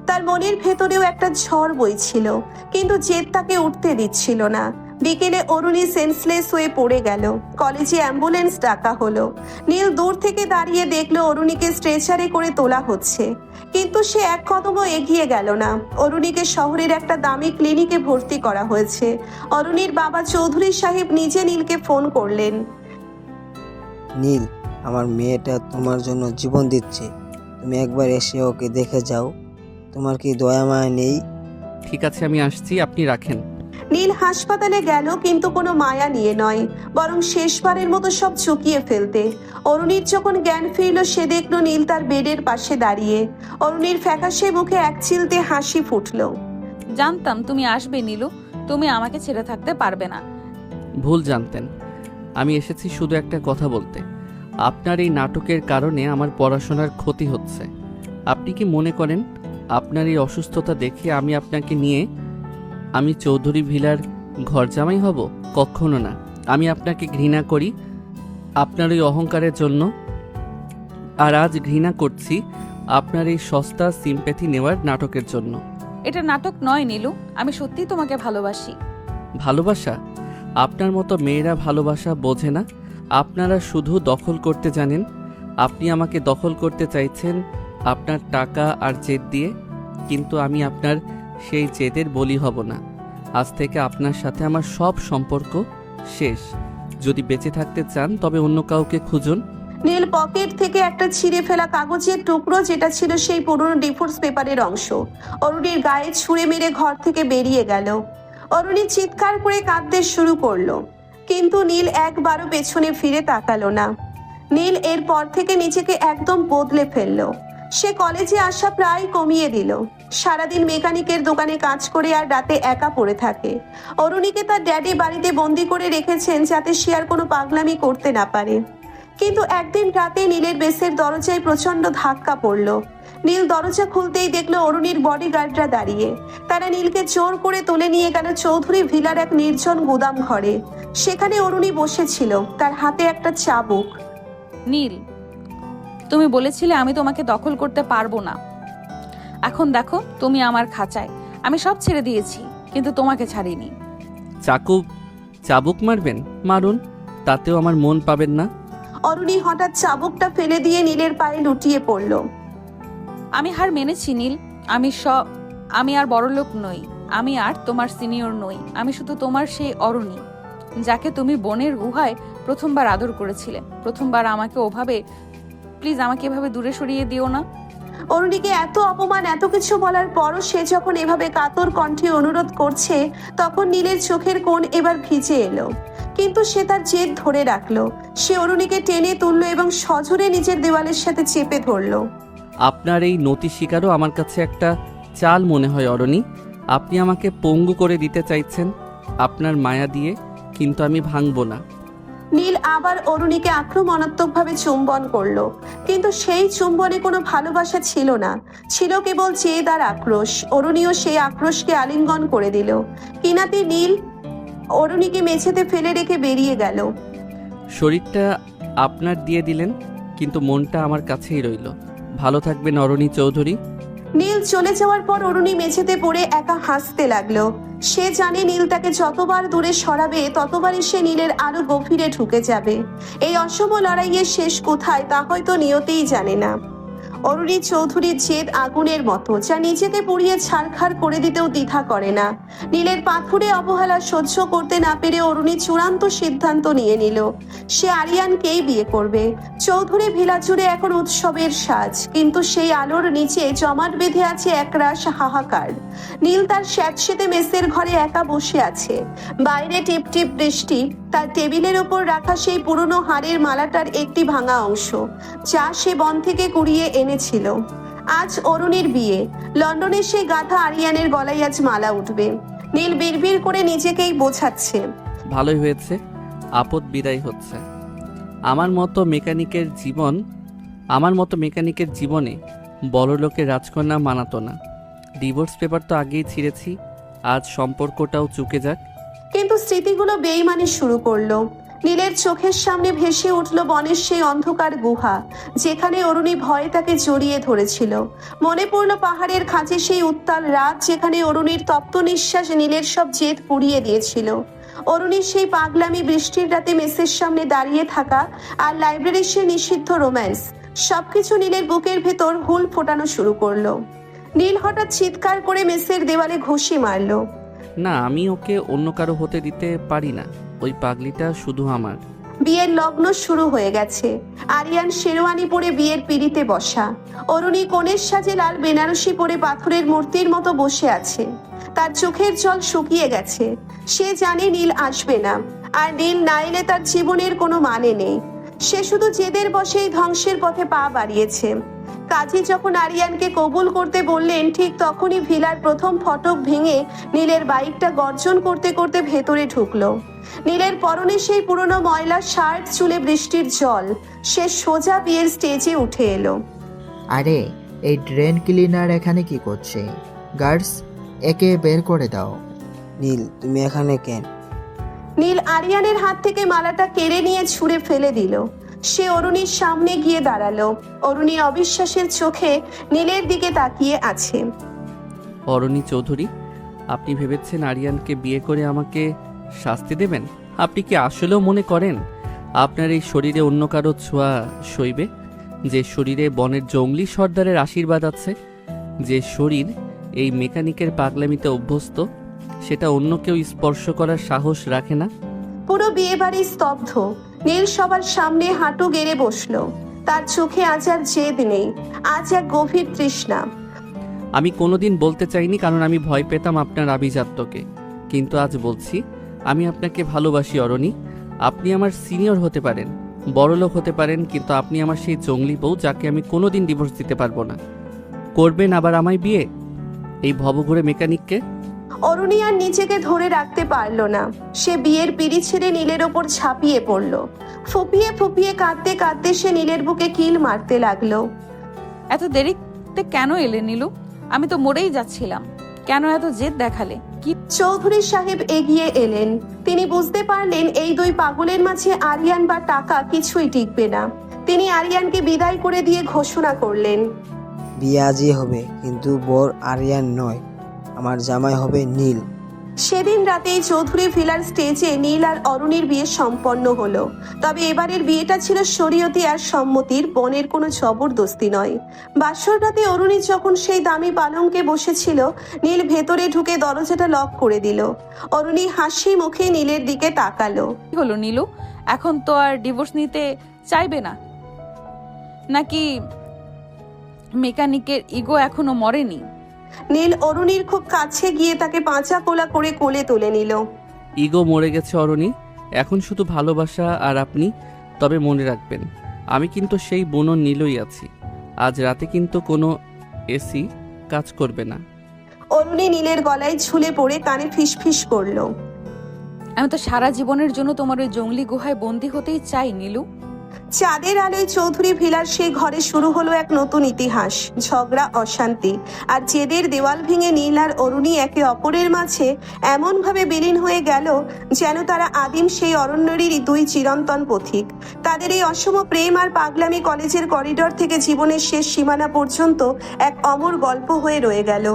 তার মনের ভেতরেও একটা ঝড় বইছিল, কিন্তু জেদ তাকে উঠতে দিচ্ছিল না। বিকেলে অরুণী সেন্সলেস হয়ে পড়ে গেল। কলেজে অ্যাম্বুলেন্স ডাকা হলো। নীল দূর থেকে দাঁড়িয়ে দেখলো অরুণীকে স্ট্রেচারে করে তোলা হচ্ছে, কিন্তু সে এক কদমও এগিয়ে গেল না। অরুণীকে শহরের একটা দামি ক্লিনিকে ভর্তি করা হয়েছে। অরুণীর বাবা চৌধুরী সাহেব নিজে নীলকে ফোন করলেন। নীল, আমার মেয়েটা তোমার জন্য জীবন দিচ্ছে, তুমি একবার এসে ওকে দেখে যাও। তোমার কি দয়া মায়া নেই? ঠিক আছে, আমি আসছি, আপনি রাখেন। নীল হাসপাতালে গেল, কিন্তু কোনো মায়া নিয়ে নয়, বরং শেষবারের মতো সব চুকিয়ে ফেলতে। অরুণীর যখন জ্ঞান ফিরল, সে দেখলো নীল তার বেডের পাশে দাঁড়িয়ে। অরুণীর ফ্যাকাশে মুখে এক চিলতে হাসি ফুটল। জানতাম তুমি আসবে নীলু, তুমি আমাকে ছেড়ে থাকতে পারবে না। ভুল জানতেন, আমি এসেছি শুধু একটা কথা বলতে। আপনার এই নাটকের কারণে আমার পড়াশোনার ক্ষতি হচ্ছে। আপনি কি মনে করেন আপনার এই অসুস্থতা দেখে আমি আপনাকে নিয়ে আমি চৌধুরী ভিলার ঘর জামাই হব? কখনো না। আমি আপনাকে ঘৃণা করি আপনার এই অহংকারের জন্য, আর আজ ঘৃণা করছি আপনার এই সস্তা সিম্প্যাথি নেওয়ার নাটকের জন্য। এটা নাটক নয় নীলু, আমি সত্যিই তোমাকে ভালোবাসি। ভালোবাসা? আপনার মতো মেয়েরা ভালোবাসা বোঝে না। আপনারা শুধু দখল করতে জানেন। আপনি আমাকে দখল করতে চাইছেন আপনার টাকা আর জেদ দিয়ে, কিন্তু আমি আপনার সেই জেদের বলি হব না। আজ থেকে আপনার সাথে আমার সব সম্পর্ক শেষ। যদি বেঁচে থাকতে চান তবে অন্য কাউকে খুঁজুন। নীল পকেট থেকে একটা ছিঁড়ে ফেলা কাগজের টুকরো, যেটা ছিল সেই পুরনো ডিভোর্স পেপারের অংশ, অরুণীর গায়ে ছুঁড়ে মেরে ঘর থেকে বেরিয়ে গেল। অরুণী চিৎকার করে কাঁদতে শুরু করলো, কিন্তু নীল একবারও পেছনে ফিরে তাকালো না। নীল এরপর থেকে নিজেকে একদম বদলে ফেললো। সে কলেজে আসা প্রায় কমিয়ে দিল। সারাদিন মেকানিকের দোকানে কাজ করে আর রাতে একা পড়ে থাকে। অরুণীকে তার ড্যাডি বাড়িতে বন্দি করে রেখেছেন, যাতে সে আর কোনো পাগলামি করতে না পারে। কিন্তু একদিন রাতে নীলের বেসের দরজায় প্রচন্ড ধাক্কা পড়ল। নীল দরজা খুলতেই দেখলো অরুণীর বডিগার্ডরা দাঁড়িয়ে। তারা নীলকে জোর করে তুলে নিয়ে গেল চৌধুরী ভিলার এক নির্জন গুদাম ঘরে। সেখানে অরুণী বসেছিল, তার হাতে একটা চাবুক। নীল, তুমি বলেছিলে আমি তোমাকে দখল করতে পারবো না। এখন দেখো তুমি আমার খাঁচায়। আমি সব ছেড়ে দিয়েছি, কিন্তু তোমাকে ছাড়িনি। চাবুক মারবেন? মারুন, তাতেও আমার মন পাবেন না। অরুণী হঠাৎ চাবুকটা ফেলে দিয়ে নীলের পায়ে লুটিয়ে পড়ল। আমি হার মেনেছি নীল। আমি আর বড়লোক নই, আমি আর তোমার সিনিয়র নই। আমি শুধু তোমার সেই অরুণী, যাকে তুমি বনের গুহায় প্রথমবার আদর করেছিলে। প্রথমবার আমাকে ওভাবে, প্লিজ আমাকে এভাবে দূরে সরিয়ে দিও না। অরুণীকে এত অপমান, এত কিছু বলার পরও সে যখন এভাবে কাতর কণ্ঠে অনুরোধ করছে, তখন নীলের চোখের কোণ এবার ভিজে এলো। কিন্তু সে তার জেদ ধরে রাখলো। সে অরুণীকে টেনে তুললো এবং সজোরে নিজের দেওয়ালের সাথে চেপে ধরলো। আপনার এই নতি শিকারও আমার কাছে একটা চাল মনে হয় অরণি। আপনি আমাকে পঙ্গু করে দিতে চাইছেন আপনার মায়া দিয়ে, কিন্তু আমি ভাঙবো না। নীল আবার অরুণীকে আক্রমণাত্মকভাবে চুম্বন করলো, কিন্তু সেই চুম্বনে কোনো ভালোবাসা ছিল না, ছিল কেবল জেদ আর আক্রোশ। অরুণীও সেই আক্রোশকে আলিঙ্গন করে দিল। কিনাতে নীল অরুণীকে মেঝেতে ফেলে রেখে বেরিয়ে গেল। শরীরটা আপনার দিয়ে দিলেন, কিন্তু মনটা আমার কাছেই রইল। ভালো থাকবেন অরণি চৌধুরী। নীল চলে যাওয়ার পর অরুণী মেঝেতে পড়ে একা হাসতে লাগলো। সে জানে নীল তাকে যতবার দূরে সরাবে, ততবারই সে নীলের আরো গভীরে ঢুকে যাবে। এই অসম লড়াইয়ের শেষ কোথায় তা হয়তো নিয়তেই জানে না। অরুণী চৌধুরীর জেদ আগুনের মতো, যা নিজেকে পুড়িয়ে ছারখার করে দিতেও দ্বিধা করে না। নীলের পাথুরে অবহেলা সহ্য করতে না পেরে অরুণী চূড়ান্ত সিদ্ধান্ত নিয়ে নিল, সে আরিয়ানকেই বিয়ে করবে। চৌধুরী ভিলা জুড়ে এখন উৎসবের সাজ, কিন্তু সেই আলোর নিচে জমাট বেঁধে আছে একরাশ হাহাকার। নীল তার স্যাঁতসেঁতে মেসের ঘরে একা বসে আছে। বাইরে টিপ টিপ বৃষ্টি। তার টেবিলের ওপর রাখা সেই পুরনো হাড়ের মালাটার একটি ভাঙা অংশ, যা সে বন থেকে কুড়িয়ে এনেছিল। আজ অরুণীর বিয়ে। লন্ডনের সেই গাধা আরিয়ানের গলায় আজ মালা উঠবে। নীল বিড়বিড় করে নিজেকেই বোঝাচ্ছে, ভালোই হয়েছে, আপদ বিদায় হচ্ছে। আমার মতো মেকানিকের জীবনে বড়লোকের রাজকন্যা মানাতো না। ডিভোর্স পেপার তো আগেই ছিঁড়েছি, আজ সম্পর্কটাও চুকে যাক। কিন্তু স্মৃতিগুলো বেইমানি শুরু করলো। নীলের চোখের সামনে ভেসে উঠল বনের সেই অন্ধকার গুহা, যেখানে অরুণী ভয়ে তাকে জড়িয়ে ধরেছিল। মনে পড়ল পাহাড়ের খাঁজে সেই উত্তাল রাত, যেখানে অরুণীর তপ্ত নিঃশ্বাস নীলের সব জেদ পুড়িয়ে দিয়েছিল। অরুণীর সেই পাগলামি, বৃষ্টির রাতে মেসের সামনে দাঁড়িয়ে থাকা, আর লাইব্রেরির সে নিষিদ্ধ রোম্যান্স, সবকিছু নীলের বুকের ভেতর হুল ফোটানো শুরু করলো। নীল হঠাৎ চিৎকার করে মেসের দেওয়ালে ঘুষি মারলো। না, আমি ওকে অন্য কারো হতে দিতে পারি না। ওই পাগলিটা শুধু আমার। বিয়ের লগ্ন শুরু হয়ে গেছে। আরিয়ান শেরওয়ানি পরে বিয়ের পিড়িতে বসা। অরুণী কনের সাজে লাল বেনারসি পরে পাথরের মূর্তির মতো বসে আছে। তার চোখের জল শুকিয়ে গেছে। সে জানে নীল আসবে না, আর নীল না এলে তার জীবনের কোনো মানে নেই। সে শুধু জেদের বসেই ধ্বংসের পথে পা বাড়িয়েছে। কাজী যখন আরিয়ানকে কবুল করতে বললেন, ঠিক তখনই ভিলার প্রথম ফটক ভেঙে নীলের বাইকটা গর্জন করতে করতে ভেতরে ঢুকলো। নীলের পরনে সেই পুরনো ময়লা শার্ট, চুলে বৃষ্টির জল। সে সোজা বিয়ের স্টেজে উঠে এলো। আরে, এই ড্রেন ক্লিনার এখানে কি করছে? গার্ডস, একে বের করে দাও। নীল, তুমি এখানে কেন? নীল আরিয়ানের হাত থেকে মালাটা কেড়ে নিয়ে ছুঁড়ে ফেলে দিল। সে অরুণীর সামনে গিয়ে দাঁড়ালো। অরুণী অবিশ্বাসের চোখে নীলের দিকে তাকিয়ে আছে। অরণি চৌধুরী, আপনি ভেবেছেন আরিয়ানকে বিয়ে করে আমাকে শাস্তি দেবেন? আপনি কি আসলেও মনে করেন আপনার এই শরীরে অন্য কারো ছোঁয়া সইবে? যে শরীরে বনের জঙ্গলি সর্দারের আশীর্বাদ আছে, যে শরীর এই মেকানিকের পাগলামিতে অভ্যস্ত, সেটা অন্য কেউ স্পর্শ করার সাহস রাখে না। পুরো বিয়ে বাড়ি স্তব্ধ। নীল সবার সামনে হাঁটু গেড়ে বসলো। তার চোখে আজ আর জেদ নেই, আজ এক গভীর তৃষ্ণা। আমি কোনোদিন বলতে চাইনি, কারণ আমি ভয় পেতাম আপনার আভিজাত্যকে। কিন্তু আজ বলছি, আমি আপনাকে ভালোবাসি অরণি। আপনি আমার সিনিয়র হতে পারেন, বড়লোক হতে পারেন, কিন্তু আপনি আমার সেই জঙ্গলি বউ, যাকে আমি কোনোদিন ডিভোর্স দিতে পারবো না। করবেন আবার আমায় বিয়ে, এই ভবঘুরে মেকানিককে? অরুণী আর নিজেকে ধরে রাখতে পারলো না। সে বিয়ের পিড়ি ছেড়ে নীলের ওপর ঝাঁপিয়ে পড়লো। ফুপিয়ে ফুপিয়ে কাঁদতে কাঁদতে সে নীলের বুকে কিল মারতে লাগলো। এত দেরিতে কেন এলে নীলু? আমি তো মরেই যাচ্ছিলাম। কেন এত জেদ দেখালে? কি? চৌধুরী সাহেব এগিয়ে এলেন। তিনি বুঝতে পারলেন এই দুই পাগলের মাঝে আরিয়ান বা টাকা কিছুই টিকবে না। তিনি আরিয়ানকে বিদায় করে দিয়ে ঘোষণা করলেন, বিয়ে আজই হবে, কিন্তু বর আরিয়ান নয়, আমার জামাই হবে নীল। সেদিন রাতেই চৌধুরী ভিলার স্টেজে নীল আর অরুণীর বিয়ে সম্পন্ন হলো। তবে এবারের বিয়েটা ছিল শরীয়তি আর সম্মতির, বনের কোনো জবরদস্তি নয়। বাসর রাতে অরুণী যখন সেই দামি পালঙ্কে বসেছিল, নীল ভেতরে ঢুকে দরজাটা লক করে দিল। অরুণী হাসি মুখে নীলের দিকে তাকালো। কি হলো নীলু? এখন তো আর ডিভোর্স নিতে চাইবে না নাকি? মেকানিকের ইগো এখনো মরেনি? নীল অরুণীর খুব কাছে গিয়ে তাকে পাঁচা কোলা করে কোলে তুলে নিল। ইগো মরে গেছে অরণি, এখন শুধু ভালোবাসা আর আপনি। তবে মনে রাখবেন, আমি কিন্তু সেই বুনো নীলই আছি। আজ রাতে কিন্তু কোনো এসি কাজ করবে না। অরুণী নীলের গলায় ঝুলে পড়ে কানে ফিসফিস করলো, আমি তো সারা জীবনের জন্য তোমার ওই জঙ্গলি গুহায় বন্দী হতেই চাই নীলু। চাঁদের আলোয় চৌধুরী ভিলার সেই ঘরে শুরু হলো এক নতুন ইতিহাস। ঝগড়া, অশান্তি আর জেদের দেওয়াল ভেঙে নীল আর অরুণী একে অপরের মাঝে এমনভাবে বিলীন হয়ে গেল যেন তারা আদিম সেই অরণ্যেরই দুই চিরন্তন পথিক। তাদের এই অসম প্রেম আর পাগলামি কলেজের করিডর থেকে জীবনের শেষ সীমানা পর্যন্ত এক অমর গল্প হয়ে রয়ে গেল।